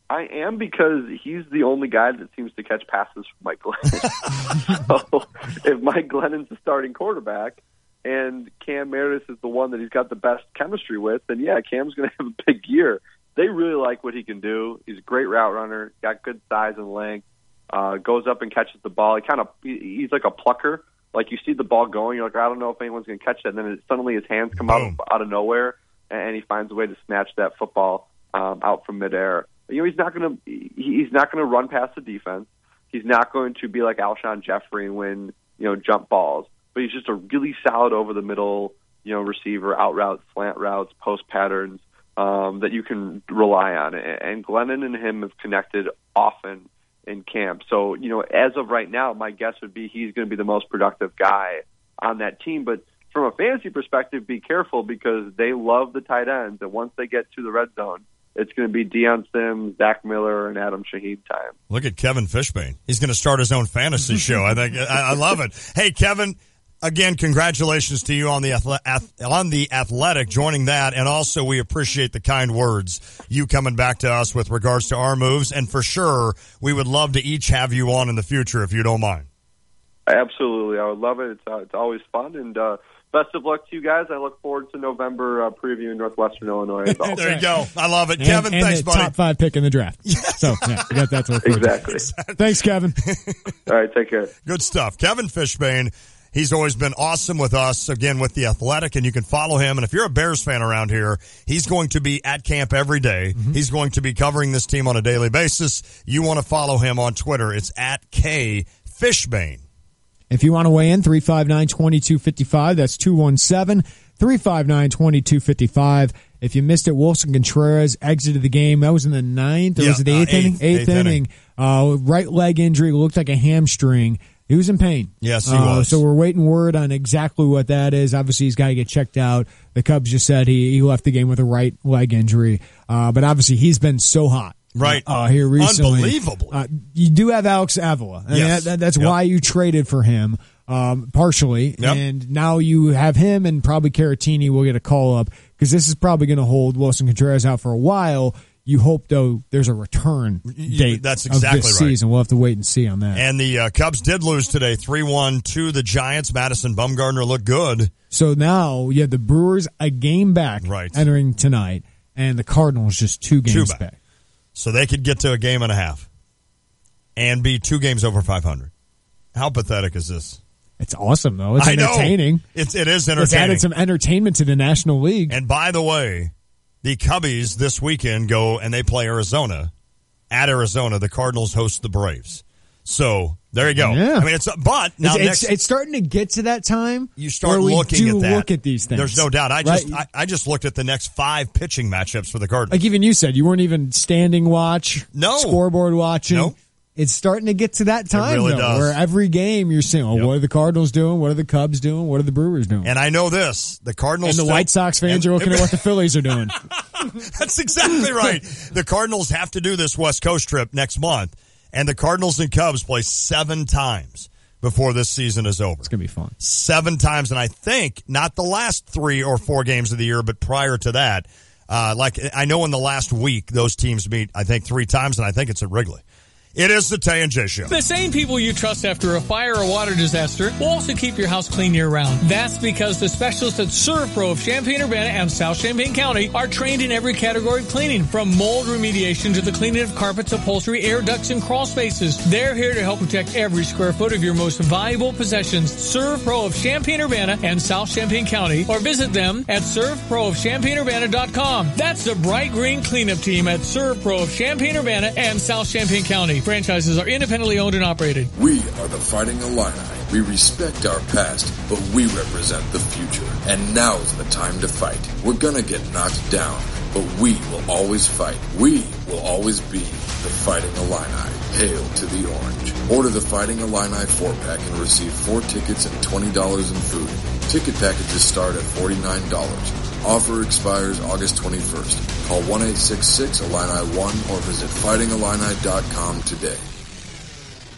[SPEAKER 3] I am, because he's the only guy that seems to catch passes from Mike Glennon. So if Mike Glennon's the starting quarterback and Cam Meredith is the one that he's got the best chemistry with, then Cam's going to have a big year. They really like what he can do. He's a great route runner, got good size and length, goes up and catches the ball. He's like a plucker. Like, you see the ball going, you're like, I don't know if anyone's going to catch that. And then suddenly his hands come out of nowhere, and he finds a way to snatch that football out from midair. He's not going to run past the defense. He's not going to be like Alshon Jeffrey and win jump balls. But he's just a really solid over the middle receiver, out routes, slant routes, post patterns that you can rely on. And Glennon and him have connected often in camp. So, as of right now, my guess would be he's going to be the most productive guy on that team. But from a fantasy perspective, be careful, because they love the tight ends. And once they get to the red zone, it's going to be Deion Sims, Zach Miller, and Adam Shaheen time.
[SPEAKER 12] Look at Kevin Fishbane. He's going to start his own fantasy show. I think I love it. Hey, Kevin, Again, congratulations to you on the Athletic joining that, and also we appreciate the kind words you coming back to us with regards to our moves, and for sure we would love to each have you on in the future if you don't mind.
[SPEAKER 3] Absolutely, I would love it. It's always fun, and best of luck to you guys. I look forward to November previewing Northwestern Illinois.
[SPEAKER 12] There you go. I love it.
[SPEAKER 13] And,
[SPEAKER 12] Kevin,
[SPEAKER 13] and
[SPEAKER 12] thanks,
[SPEAKER 13] the
[SPEAKER 12] buddy.
[SPEAKER 13] top 5 pick in the draft. So, yeah, we got that to look forward to.
[SPEAKER 3] Exactly.
[SPEAKER 13] Thanks, Kevin.
[SPEAKER 3] All right, take care.
[SPEAKER 12] Good stuff. Kevin Fishbane, he's always been awesome with us, again, with The Athletic, and you can follow him. And if you're a Bears fan around here, he's going to be at camp every day. Mm-hmm. He's going to be covering this team on a daily basis. You want to follow him on Twitter. It's at K Fishbane.
[SPEAKER 13] If you want to weigh in, 359-2255. That's 217-359-2255. If you missed it, Wilson Contreras exited the game. That was in the 9th, or was it the 8th inning? 8th inning. Right leg injury, looked like a hamstring. He was in pain.
[SPEAKER 12] Yes, he was.
[SPEAKER 13] So we're waiting word on exactly what that is. Obviously, he's got to get checked out. The Cubs just said he left the game with a right leg injury. But obviously, he's been so hot.
[SPEAKER 12] Right.
[SPEAKER 13] Here recently.
[SPEAKER 12] Unbelievable.
[SPEAKER 13] You do have Alex Avila. And
[SPEAKER 12] yes.
[SPEAKER 13] That's why you traded for him, partially.
[SPEAKER 12] Yep.
[SPEAKER 13] And now you have him, and probably Caratini will get a call up, because this is probably going to hold Wilson Contreras out for a while. You hope, though, there's a return date
[SPEAKER 12] That's exactly
[SPEAKER 13] of this
[SPEAKER 12] right.
[SPEAKER 13] season. We'll have to wait and see on that.
[SPEAKER 12] And the Cubs did lose today, 3-1 to the Giants. Madison Bumgarner looked good.
[SPEAKER 13] So now you have the Brewers a game back entering tonight, and the Cardinals just 2 games back.
[SPEAKER 12] So they could get to a game and a half and be 2 games over 500. How pathetic is this?
[SPEAKER 13] It's awesome, though. It's entertaining.
[SPEAKER 12] It is entertaining.
[SPEAKER 13] It's added some entertainment to the National League.
[SPEAKER 12] And by the way, the Cubbies this weekend go and they play Arizona. At Arizona, the Cardinals host the Braves. So there you go.
[SPEAKER 13] Yeah.
[SPEAKER 12] I mean,
[SPEAKER 13] it's starting to get to that time.
[SPEAKER 12] You start
[SPEAKER 13] where
[SPEAKER 12] looking at that.
[SPEAKER 13] Look at these things.
[SPEAKER 12] There's no doubt. I just looked at the next 5 pitching matchups for the Cardinals.
[SPEAKER 13] Like even you said, you weren't even standing watch, scoreboard watching.
[SPEAKER 12] Nope.
[SPEAKER 13] It's starting to get to that time,
[SPEAKER 12] really
[SPEAKER 13] though,
[SPEAKER 12] does.
[SPEAKER 13] where every game you're saying, what are the Cardinals doing? What are the Cubs doing? What are the Brewers doing?
[SPEAKER 12] And I know this. The Cardinals
[SPEAKER 13] and the White Sox fans are looking at what the Phillies are doing.
[SPEAKER 12] That's exactly right. The Cardinals have to do this West Coast trip next month. And the Cardinals and Cubs play 7 times before this season is over.
[SPEAKER 13] It's going to be fun.
[SPEAKER 12] 7 times, and I think not the last 3 or 4 games of the year, but prior to that. I know in the last week, those teams meet, I think, 3 times, and I think it's at Wrigley. It is the Tay and J Show.
[SPEAKER 23] The same people you trust after a fire or water disaster will also keep your house clean year-round. That's because the specialists at ServPro of Champaign-Urbana and South Champaign County are trained in every category of cleaning, from mold remediation to the cleaning of carpets, upholstery, air ducts, and crawl spaces. They're here to help protect every square foot of your most valuable possessions. ServPro of Champaign-Urbana and South Champaign County, or visit them at servproofchampaignUrbana.com. That's the bright green cleanup team at ServPro of Champaign-Urbana and South Champaign County. Franchises are independently owned and operated.
[SPEAKER 9] We are the Fighting Illini. We respect our past, but we represent the future. And now's the time to fight. We're gonna get knocked down, but we will always fight. We will always be the Fighting Illini. Hail to the orange. Order the Fighting Illini 4-pack and receive 4 tickets and $20 in food. Ticket packages start at $49. Offer expires August 21st. Call 1-866-ILLINI-1 or visit fightingillini.com today.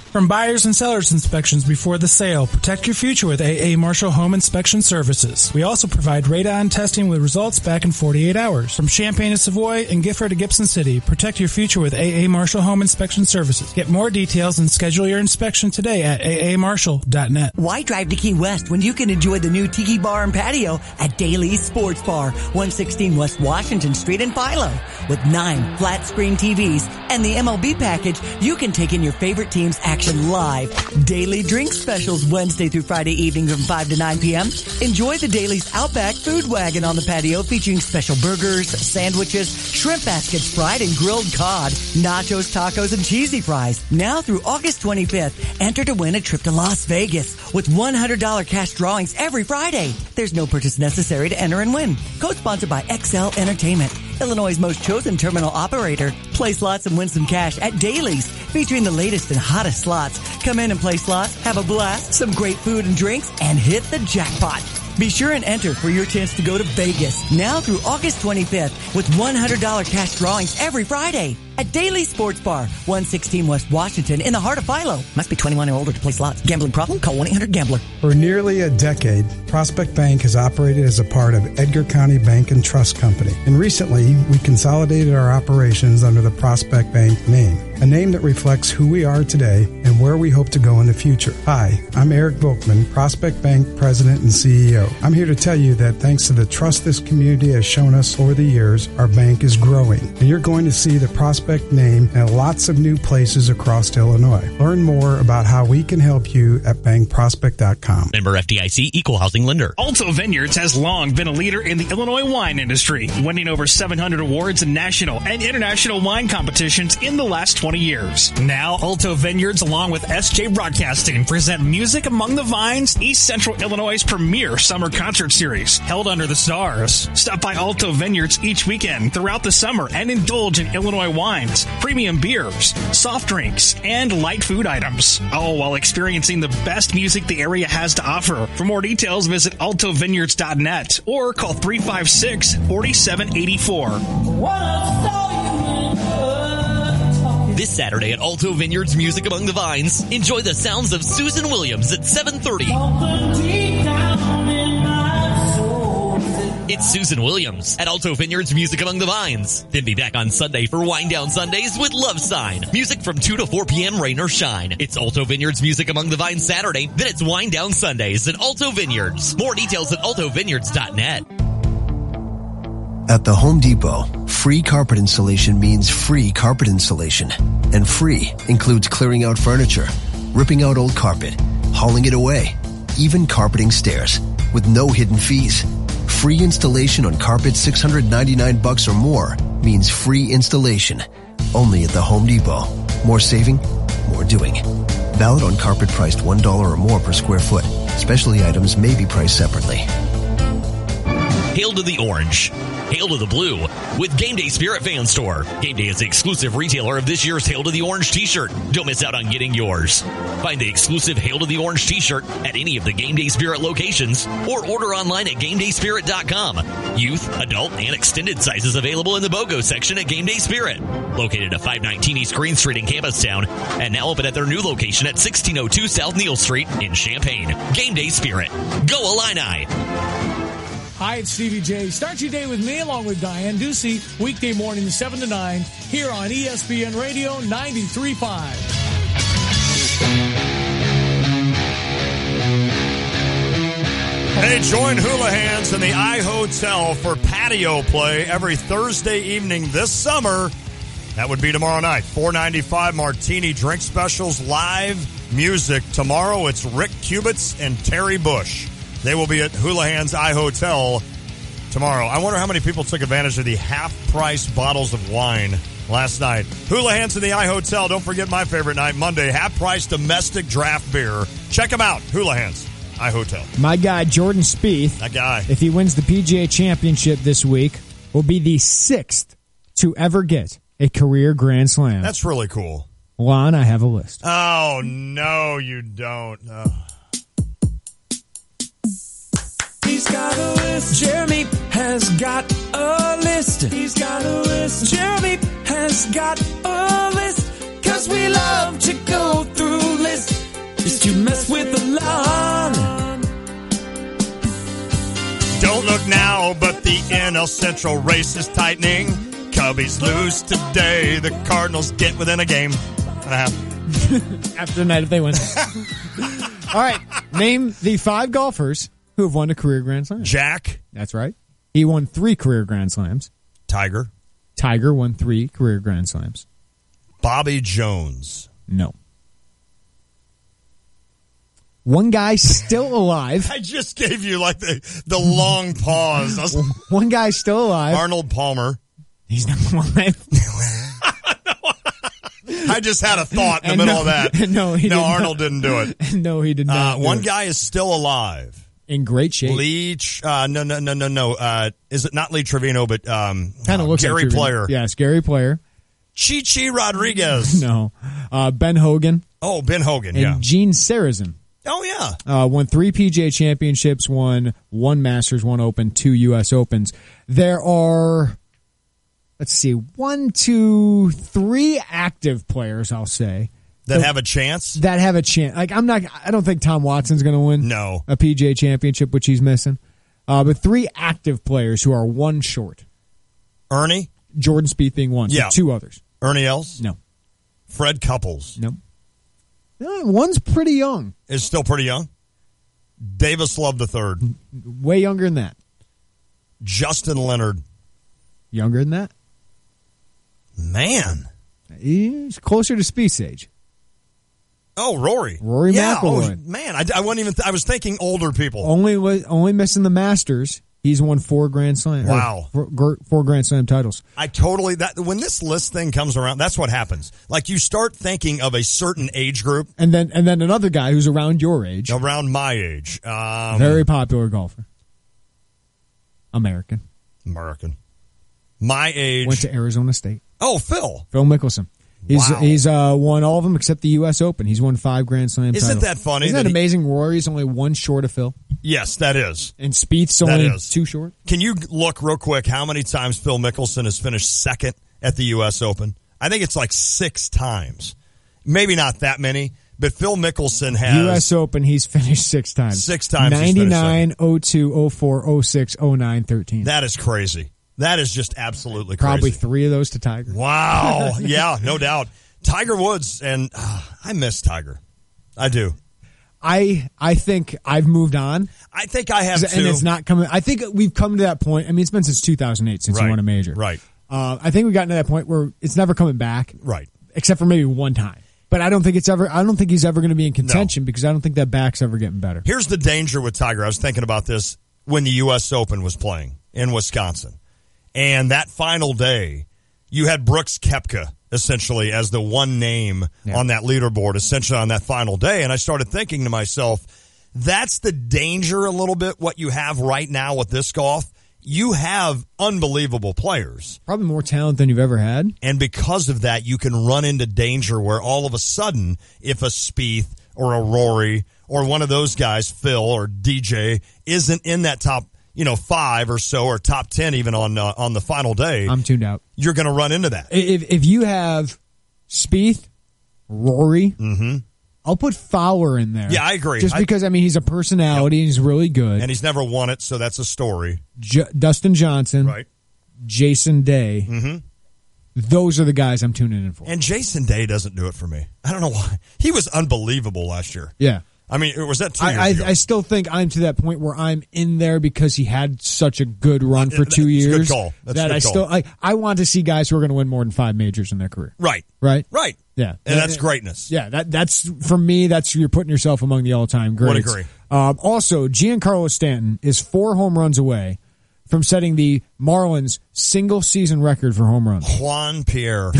[SPEAKER 14] From buyers and sellers inspections before the sale, protect your future with AA Marshall Home Inspection Services. We also provide radon testing with results back in 48 hours. From Champaign to Savoy and Gifford to Gibson City, protect your future with AA Marshall Home Inspection Services. Get more details and schedule your inspection today at aamarshall.net.
[SPEAKER 17] Why drive to Key West when you can enjoy the new Tiki Bar and Patio at Daly's Sports Bar, 116 West Washington Street in Philo. With 9 flat-screen TVs and the MLB package, you can take in your favorite team's action live. Daily drink specials Wednesday through Friday evening from 5 to 9 p.m. Enjoy the Daly's Outback Food Wagon on the patio featuring special burgers, sandwiches, shrimp baskets, fried and grilled cod, nachos, tacos, and cheesy fries. Now through August 25th, enter to win a trip to Las Vegas with $100 cash drawings every Friday. There's no purchase necessary to enter and win. Co-sponsored by XL Entertainment, Illinois' most chosen terminal operator. Play slots and win some cash at Daly's, featuring the latest and hottest slots. Come in and play slots, have a blast, some great food and drinks, and hit the jackpot. Be sure and enter for your chance to go to Vegas now through August 25th with $100 cash drawings every Friday. at Daily Sports Bar, 116 West Washington, in the heart of Philo. Must be 21 or older to play slots. Gambling problem? Call 1-800-GAMBLER.
[SPEAKER 16] For nearly a decade, Prospect Bank has operated as a part of Edgar County Bank and Trust Company. And recently, we consolidated our operations under the Prospect Bank name, a name that reflects who we are today and where we hope to go in the future. Hi, I'm Eric Volkman, Prospect Bank President and CEO. I'm here to tell you that thanks to the trust this community has shown us over the years, our bank is growing. And you're going to see the Prospect name in lots of new places across Illinois. Learn more about how we can help you at bankprospect.com.
[SPEAKER 19] Member FDIC, Equal Housing Lender.
[SPEAKER 20] Alto Vineyards has long been a leader in the Illinois wine industry, winning over 700 awards in national and international wine competitions in the last 20 years. Now, Alto Vineyards, along with SJ Broadcasting, present Music Among the Vines, East Central Illinois' premier summer concert series, held under the stars. Stop by Alto Vineyards each weekend throughout the summer and indulge in Illinois wines, premium beers, soft drinks, and light food items, all while experiencing the best music the area has to offer. For more details, visit altovineyards.net or call 356-4784.
[SPEAKER 19] This Saturday at Alto Vineyards Music Among the Vines, enjoy the sounds of Susan Williams at 7:30. It's Susan Williams at Alto Vineyards Music Among the Vines. Then be back on Sunday for Wind Down Sundays with Love Sign. Music from 2 to 4 p.m. rain or shine. It's Alto Vineyards Music Among the Vines Saturday. Then it's Wind Down Sundays at Alto Vineyards. More details at altovineyards.net.
[SPEAKER 24] At the Home Depot, free carpet installation means free carpet installation. And free includes clearing out furniture, ripping out old carpet, hauling it away, even carpeting stairs, with no hidden fees. Free installation on carpet $699 or more means free installation. Only at the Home Depot. More saving, more doing. Valid on carpet priced $1 or more per square foot. Specialty items may be priced separately.
[SPEAKER 19] Hail to the orange. Hail to the blue with Game Day Spirit Fan Store. Game Day is the exclusive retailer of this year's Hail to the Orange t-shirt. Don't miss out on getting yours. Find the exclusive Hail to the Orange t-shirt at any of the Game Day Spirit locations or order online at GameDaySpirit.com. Youth, adult, and extended sizes available in the BOGO section at Game Day Spirit. Located at 519 East Green Street in Campustown and now open at their new location at 1602 South Neal Street in Champaign. Game Day Spirit. Go Illini!
[SPEAKER 23] Hi, it's Stevie J. Start your day with me along with Diane Ducey, weekday morning 7 to 9, here on ESPN Radio 93.5.
[SPEAKER 12] Hey, join Houlihan's in the iHotel for patio play every Thursday evening this summer. That would be tomorrow night. $4.95 martini drink specials, live music. Tomorrow it's Rick Kubitz and Terry Bush. They will be at Houlihan's iHotel tomorrow. I wonder how many people took advantage of the half-price bottles of wine last night. Houlihan's in the iHotel. Don't forget my favorite night, Monday. Half-price domestic draft beer. Check them out. Houlihan's iHotel.
[SPEAKER 13] My guy, Jordan Spieth.
[SPEAKER 12] That guy.
[SPEAKER 13] If he wins the PGA Championship this week, will be the 6th to ever get a career Grand Slam.
[SPEAKER 12] That's really cool.
[SPEAKER 13] Lon, I have a list.
[SPEAKER 12] Oh, no, you don't.
[SPEAKER 25] He's got a list. Jeremy has got a list. He's got a list. Jeremy has got a list. 'Cause we love to go through lists just to mess with the lawn.
[SPEAKER 12] Don't look now, but the NL Central race is tightening. Cubbies lose today. The Cardinals get within a game and a half.
[SPEAKER 13] After the night if they win. All right. Name the 5 golfers who have won a career Grand Slam.
[SPEAKER 12] Jack.
[SPEAKER 13] That's right. He won 3 career Grand Slams.
[SPEAKER 12] Tiger.
[SPEAKER 13] Tiger won 3 career Grand Slams.
[SPEAKER 12] Bobby Jones.
[SPEAKER 13] No. One guy still alive.
[SPEAKER 12] I just gave you like the long pause.
[SPEAKER 13] One guy still alive.
[SPEAKER 12] Arnold Palmer.
[SPEAKER 13] He's not alive.
[SPEAKER 12] I just had a thought in the middle of that.
[SPEAKER 13] No,
[SPEAKER 12] Arnold didn't do it.
[SPEAKER 13] No, he did not.
[SPEAKER 12] One guy is still alive.
[SPEAKER 13] In great shape.
[SPEAKER 12] Leach, no. Is it not Lee Trevino, but
[SPEAKER 13] kind of looks
[SPEAKER 12] Gary
[SPEAKER 13] like
[SPEAKER 12] Player?
[SPEAKER 13] Yes, Gary Player.
[SPEAKER 12] Chi Rodriguez.
[SPEAKER 13] No. Ben Hogan.
[SPEAKER 12] Oh, Ben Hogan,
[SPEAKER 13] and
[SPEAKER 12] yeah.
[SPEAKER 13] Gene Sarazen.
[SPEAKER 12] Oh, yeah.
[SPEAKER 13] Won 3 PGA Championships, won 1 Masters, 1 Open, 2 U.S. Opens. There are let's see, 1, 2, 3 active players, I'll say.
[SPEAKER 12] That have a chance?
[SPEAKER 13] That have a chance. Like, I don't think Tom Watson's going to win a PGA championship, which he's missing. But 3 active players who are 1 short.
[SPEAKER 12] Ernie?
[SPEAKER 13] Jordan Spieth being 1. So 2 others.
[SPEAKER 12] Ernie Els?
[SPEAKER 13] No.
[SPEAKER 12] Fred Couples?
[SPEAKER 13] No. One's pretty young.
[SPEAKER 12] Is still pretty young? Davis Love III?
[SPEAKER 13] Way younger than that.
[SPEAKER 12] Justin Leonard?
[SPEAKER 13] Younger than that.
[SPEAKER 12] Man.
[SPEAKER 13] He's closer to Spieth's age.
[SPEAKER 12] Oh, Rory.
[SPEAKER 13] Rory McIlroy.
[SPEAKER 12] Oh, man, I wasn't even. I was thinking older people.
[SPEAKER 13] Only missing the Masters. He's won 4 Grand Slam.
[SPEAKER 12] Wow,
[SPEAKER 13] 4 Grand Slam titles.
[SPEAKER 12] When this list thing comes around, that's what happens. Like, you start thinking of a certain age group,
[SPEAKER 13] and then another guy who's around your age,
[SPEAKER 12] around my age,
[SPEAKER 13] very popular golfer, American,
[SPEAKER 12] my age,
[SPEAKER 13] went to Arizona State.
[SPEAKER 12] Oh, Phil
[SPEAKER 13] Mickelson. He's won all of them except the U.S. Open. He's won 5 Grand Slam titles.
[SPEAKER 12] Isn't that funny?
[SPEAKER 13] Isn't that amazing? Rory's only 1 short of Phil.
[SPEAKER 12] Yes, that is.
[SPEAKER 13] And Spieth's only 2 short.
[SPEAKER 12] Can you look real quick how many times Phil Mickelson has finished second at the U.S. Open? I think it's like 6 times. Maybe not that many, but Phil Mickelson has...
[SPEAKER 13] U.S. Open, he's finished 6 times.
[SPEAKER 12] 6 times
[SPEAKER 13] 99, 02, 04, 06, 09, 13.
[SPEAKER 12] That is crazy. That is just absolutely crazy.
[SPEAKER 13] Probably 3 of those to Tiger.
[SPEAKER 12] Wow. Yeah, no doubt. Tiger Woods, and I miss Tiger. I do.
[SPEAKER 13] I think I've moved on.
[SPEAKER 12] I think I have too.
[SPEAKER 13] And it's not coming. I think we've come to that point. I mean, it's been since 2008 since he won a major.
[SPEAKER 12] Right.
[SPEAKER 13] I think we've gotten to that point where it's never coming back.
[SPEAKER 12] Right.
[SPEAKER 13] Except for maybe one time. But I don't think he's ever going to be in contention because I don't think that back's ever getting better.
[SPEAKER 12] Here's the danger with Tiger. I was thinking about this when the U.S. Open was playing in Wisconsin. And that final day, you had Brooks Koepka essentially as the one name on that leaderboard, essentially on that final day. And I started thinking to myself, that's the danger a little bit, what you have right now with this golf. You have unbelievable players.
[SPEAKER 13] Probably more talent than you've ever had.
[SPEAKER 12] And because of that, you can run into danger where all of a sudden, if a Spieth or a Rory or one of those guys, Phil or DJ, isn't in that top 5 or so, or top 10 even on the final day,
[SPEAKER 13] I'm tuned out.
[SPEAKER 12] You're going to run into that.
[SPEAKER 13] If you have Spieth, Rory, I'll put Fowler in there.
[SPEAKER 12] Yeah, I agree.
[SPEAKER 13] Just because, he's a personality and he's really good.
[SPEAKER 12] And he's never won it, so that's a story.
[SPEAKER 13] Dustin Johnson,
[SPEAKER 12] right?
[SPEAKER 13] Jason Day. Those are the guys I'm tuning in for.
[SPEAKER 12] And Jason Day doesn't do it for me. I don't know why. He was unbelievable last year.
[SPEAKER 13] Yeah.
[SPEAKER 12] Was that 2 years ago?
[SPEAKER 13] I still think I'm to that point where I'm in there because he had such a good run for 2 years.
[SPEAKER 12] That's a good call.
[SPEAKER 13] That's a good call. I want to see guys who are going to win more than 5 majors in their career.
[SPEAKER 12] Right.
[SPEAKER 13] Yeah.
[SPEAKER 12] And that's greatness.
[SPEAKER 13] Yeah, that's for me. You're putting yourself among the all-time greats.
[SPEAKER 12] Would agree.
[SPEAKER 13] Also, Giancarlo Stanton is 4 home runs away from setting the Marlins single-season record for home runs.
[SPEAKER 12] Juan Pierre.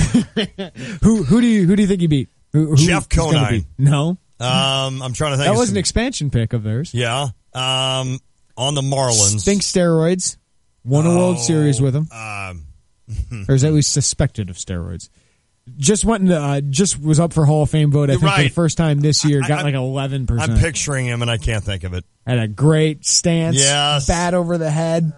[SPEAKER 13] Who do you think he beat?
[SPEAKER 12] Jeff Conine.
[SPEAKER 13] No.
[SPEAKER 12] I'm trying to think.
[SPEAKER 13] That was an expansion pick of theirs.
[SPEAKER 12] Yeah. On the Marlins.
[SPEAKER 13] Stink steroids. Won a World Series with them. Or is at least suspected of steroids. Just was up for Hall of Fame vote, I think, for the first time this year. Got like 11%.
[SPEAKER 12] I'm picturing him, and I can't think of it.
[SPEAKER 13] Had a great stance.
[SPEAKER 12] Yes.
[SPEAKER 13] Bat over the head.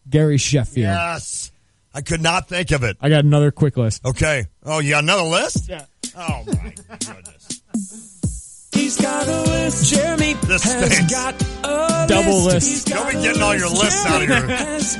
[SPEAKER 13] Gary Sheffield.
[SPEAKER 12] Yes. I could not think of it.
[SPEAKER 13] I got another quick list.
[SPEAKER 12] Okay. Oh, you got another list?
[SPEAKER 13] Yeah.
[SPEAKER 12] Oh, my goodness.
[SPEAKER 25] He's got a list. Jeremy has got a
[SPEAKER 13] double list.
[SPEAKER 12] Don't be getting all your lists out of here.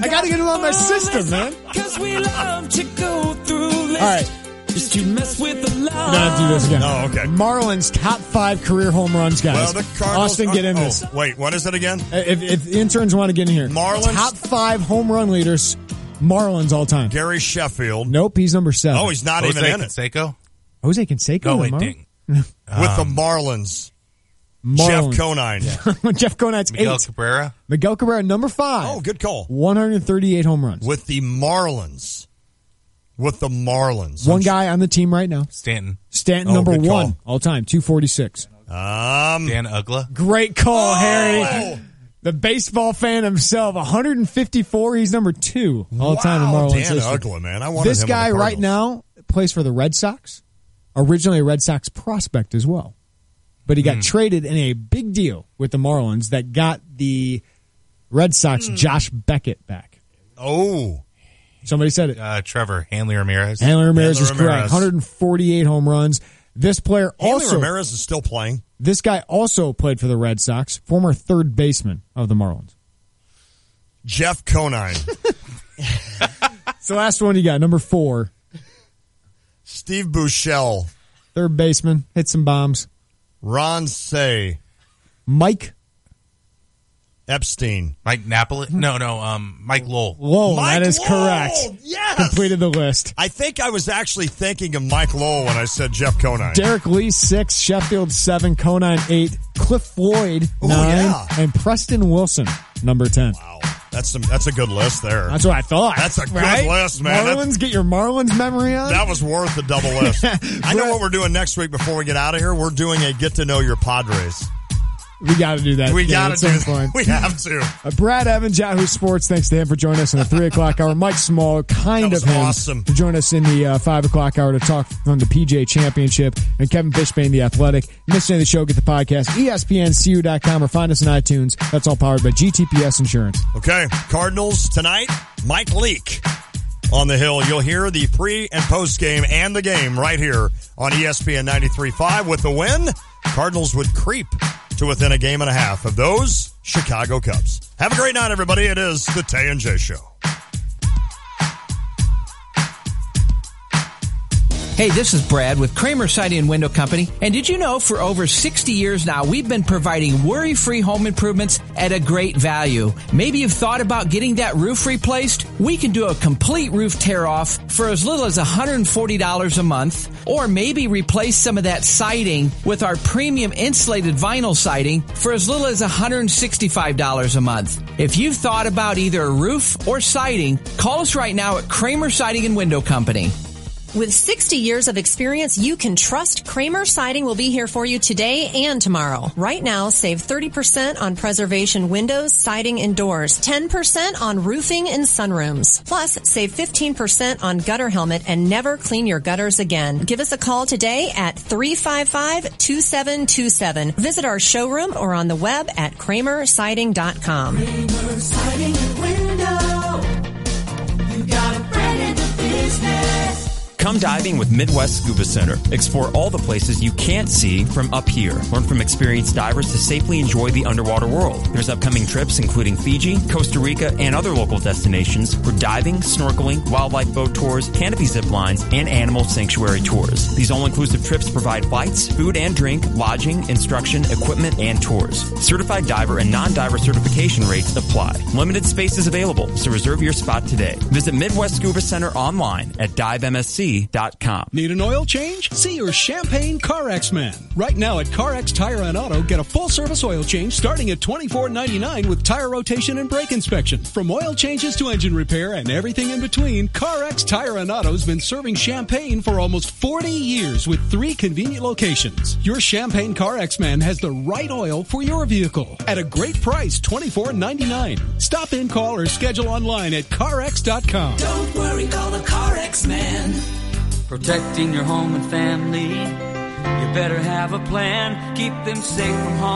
[SPEAKER 13] I got to get them on my system, man.
[SPEAKER 25] Because we love to go through lists.
[SPEAKER 13] All right.
[SPEAKER 25] Just to mess with the love.
[SPEAKER 13] We're going to do this again.
[SPEAKER 12] Oh, okay.
[SPEAKER 13] Marlins top 5 career home runs, guys.
[SPEAKER 12] Well, the Cardinals.
[SPEAKER 13] Austin, get in this.
[SPEAKER 12] Wait, what is it again?
[SPEAKER 13] If interns want to get in here.
[SPEAKER 12] Marlins.
[SPEAKER 13] Top 5 home run leaders, Marlins all time.
[SPEAKER 12] Gary Sheffield.
[SPEAKER 13] Nope, he's number 7.
[SPEAKER 12] Oh, he's not even in it.
[SPEAKER 13] Jose Canseco?
[SPEAKER 5] Oh, wait, dang.
[SPEAKER 12] With the Marlins. Jeff Conine.
[SPEAKER 13] Yeah. Jeff Conine's
[SPEAKER 5] Miguel
[SPEAKER 13] 8.
[SPEAKER 5] Cabrera.
[SPEAKER 13] Miguel Cabrera, number 5.
[SPEAKER 12] Oh, good call.
[SPEAKER 13] 138 home runs.
[SPEAKER 12] With the Marlins.
[SPEAKER 13] One guy on the team right now.
[SPEAKER 5] Stanton,
[SPEAKER 13] number 1 all time, 246.
[SPEAKER 5] Dan Uggla.
[SPEAKER 13] Great call, Harry. The baseball fan himself, 154. He's number 2 all time in Marlins
[SPEAKER 12] Dan
[SPEAKER 13] history.
[SPEAKER 12] Uggla, man. I wanted
[SPEAKER 13] This
[SPEAKER 12] him
[SPEAKER 13] guy
[SPEAKER 12] on the
[SPEAKER 13] right now plays for the Red Sox. Originally a Red Sox prospect as well. But he got traded in a big deal with the Marlins that got the Red Sox Josh Beckett back.
[SPEAKER 12] Oh.
[SPEAKER 13] Somebody said it.
[SPEAKER 5] Trevor, Hanley Ramirez.
[SPEAKER 13] Hanley Ramirez is correct. 148 home runs. This player
[SPEAKER 12] Hanley
[SPEAKER 13] also...
[SPEAKER 12] Ramirez is still playing.
[SPEAKER 13] This guy also played for the Red Sox, former third baseman of the Marlins.
[SPEAKER 12] Jeff Conine.
[SPEAKER 13] It's the last one you got, number 4.
[SPEAKER 12] Steve Buechele.
[SPEAKER 13] Third baseman, hit some bombs.
[SPEAKER 12] Ron Say.
[SPEAKER 13] Mike
[SPEAKER 12] Epstein.
[SPEAKER 5] Mike Napoli? No, Mike Lowell.
[SPEAKER 13] Lowell,
[SPEAKER 12] Mike
[SPEAKER 13] that is
[SPEAKER 12] Lowell!
[SPEAKER 13] correct.
[SPEAKER 12] Yes!
[SPEAKER 13] Completed the list.
[SPEAKER 12] I think I was actually thinking of Mike Lowell when I said Jeff Conine.
[SPEAKER 13] Derek Lee, 6. Sheffield, 7. Conine, 8. Cliff Floyd, 9.
[SPEAKER 12] yeah.
[SPEAKER 13] And Preston Wilson, number 10.
[SPEAKER 12] Wow. That's a good list there.
[SPEAKER 13] That's what I thought.
[SPEAKER 12] That's a good
[SPEAKER 13] right?
[SPEAKER 12] list, man.
[SPEAKER 13] Marlins, get your Marlins memory on.
[SPEAKER 12] That was worth the double list. I know what we're doing next week before we get out of here. We're doing a get to know your Padres.
[SPEAKER 13] We got to do that.
[SPEAKER 12] We got to do that. We have to.
[SPEAKER 13] Brad Evans, Yahoo Sports, thanks to him for joining us in the 3 o'clock hour. Mike Small, kind of him,
[SPEAKER 12] awesome.
[SPEAKER 13] to join us in the 5 o'clock hour to talk from the PGA Championship. And Kevin Fishbane, The Athletic. Missed any of the show, get the podcast, ESPNCU.com, or find us on iTunes. That's all powered by GTPS Insurance.
[SPEAKER 12] Okay, Cardinals tonight, Mike Leake on the Hill. You'll hear the pre- and post-game and the game right here on ESPN 93.5. With the win, Cardinals would creep to within a game and a half of those Chicago Cubs. Have a great night, everybody. It is the Tay and J Show.
[SPEAKER 1] Hey, this is Brad with Kramer Siding and Window Company. And did you know for over 60 years now, we've been providing worry-free home improvements at a great value. Maybe you've thought about getting that roof replaced? We can do a complete roof tear-off for as little as $140 a month. Or maybe replace some of that siding with our premium insulated vinyl siding for as little as $165 a month. If you've thought about either a roof or siding, call us right now at Kramer Siding and Window Company.
[SPEAKER 10] With 60 years of experience, you can trust Kramer Siding will be here for you today and tomorrow. Right now, save 30% on preservation windows, siding, and doors, 10% on roofing and sunrooms. Plus, save 15% on gutter helmet and never clean your gutters again. Give us a call today at 355-2727. Visit our showroom or on the web at kramersiding.com.
[SPEAKER 25] Kramer Siding and Window. You got a friend in the business.
[SPEAKER 15] Come diving with Midwest Scuba Center. Explore all the places you can't see from up here. Learn from experienced divers to safely enjoy the underwater world. There's upcoming trips including Fiji, Costa Rica, and other local destinations for diving, snorkeling, wildlife boat tours, canopy zip lines, and animal sanctuary tours. These all-inclusive trips provide flights, food and drink, lodging, instruction, equipment, and tours. Certified diver and non-diver certification rates apply. Limited spaces available, so reserve your spot today. Visit Midwest Scuba Center online at divemsc.com.
[SPEAKER 18] Need an oil change? See your Champagne CarX man. Right now at CarX Tire and Auto, get a full-service oil change starting at $24.99 with tire rotation and brake inspection. From oil changes to engine repair and everything in between, CarX Tire and Auto's been serving Champaign for almost 40 years with 3 convenient locations. Your Champagne CarX man has the right oil for your vehicle at a great price, $24.99. Stop in, call, or schedule online at CarX.com.
[SPEAKER 25] Don't worry, call the CarX man.
[SPEAKER 21] Protecting your home and family, you better have a plan. Keep them safe from harm.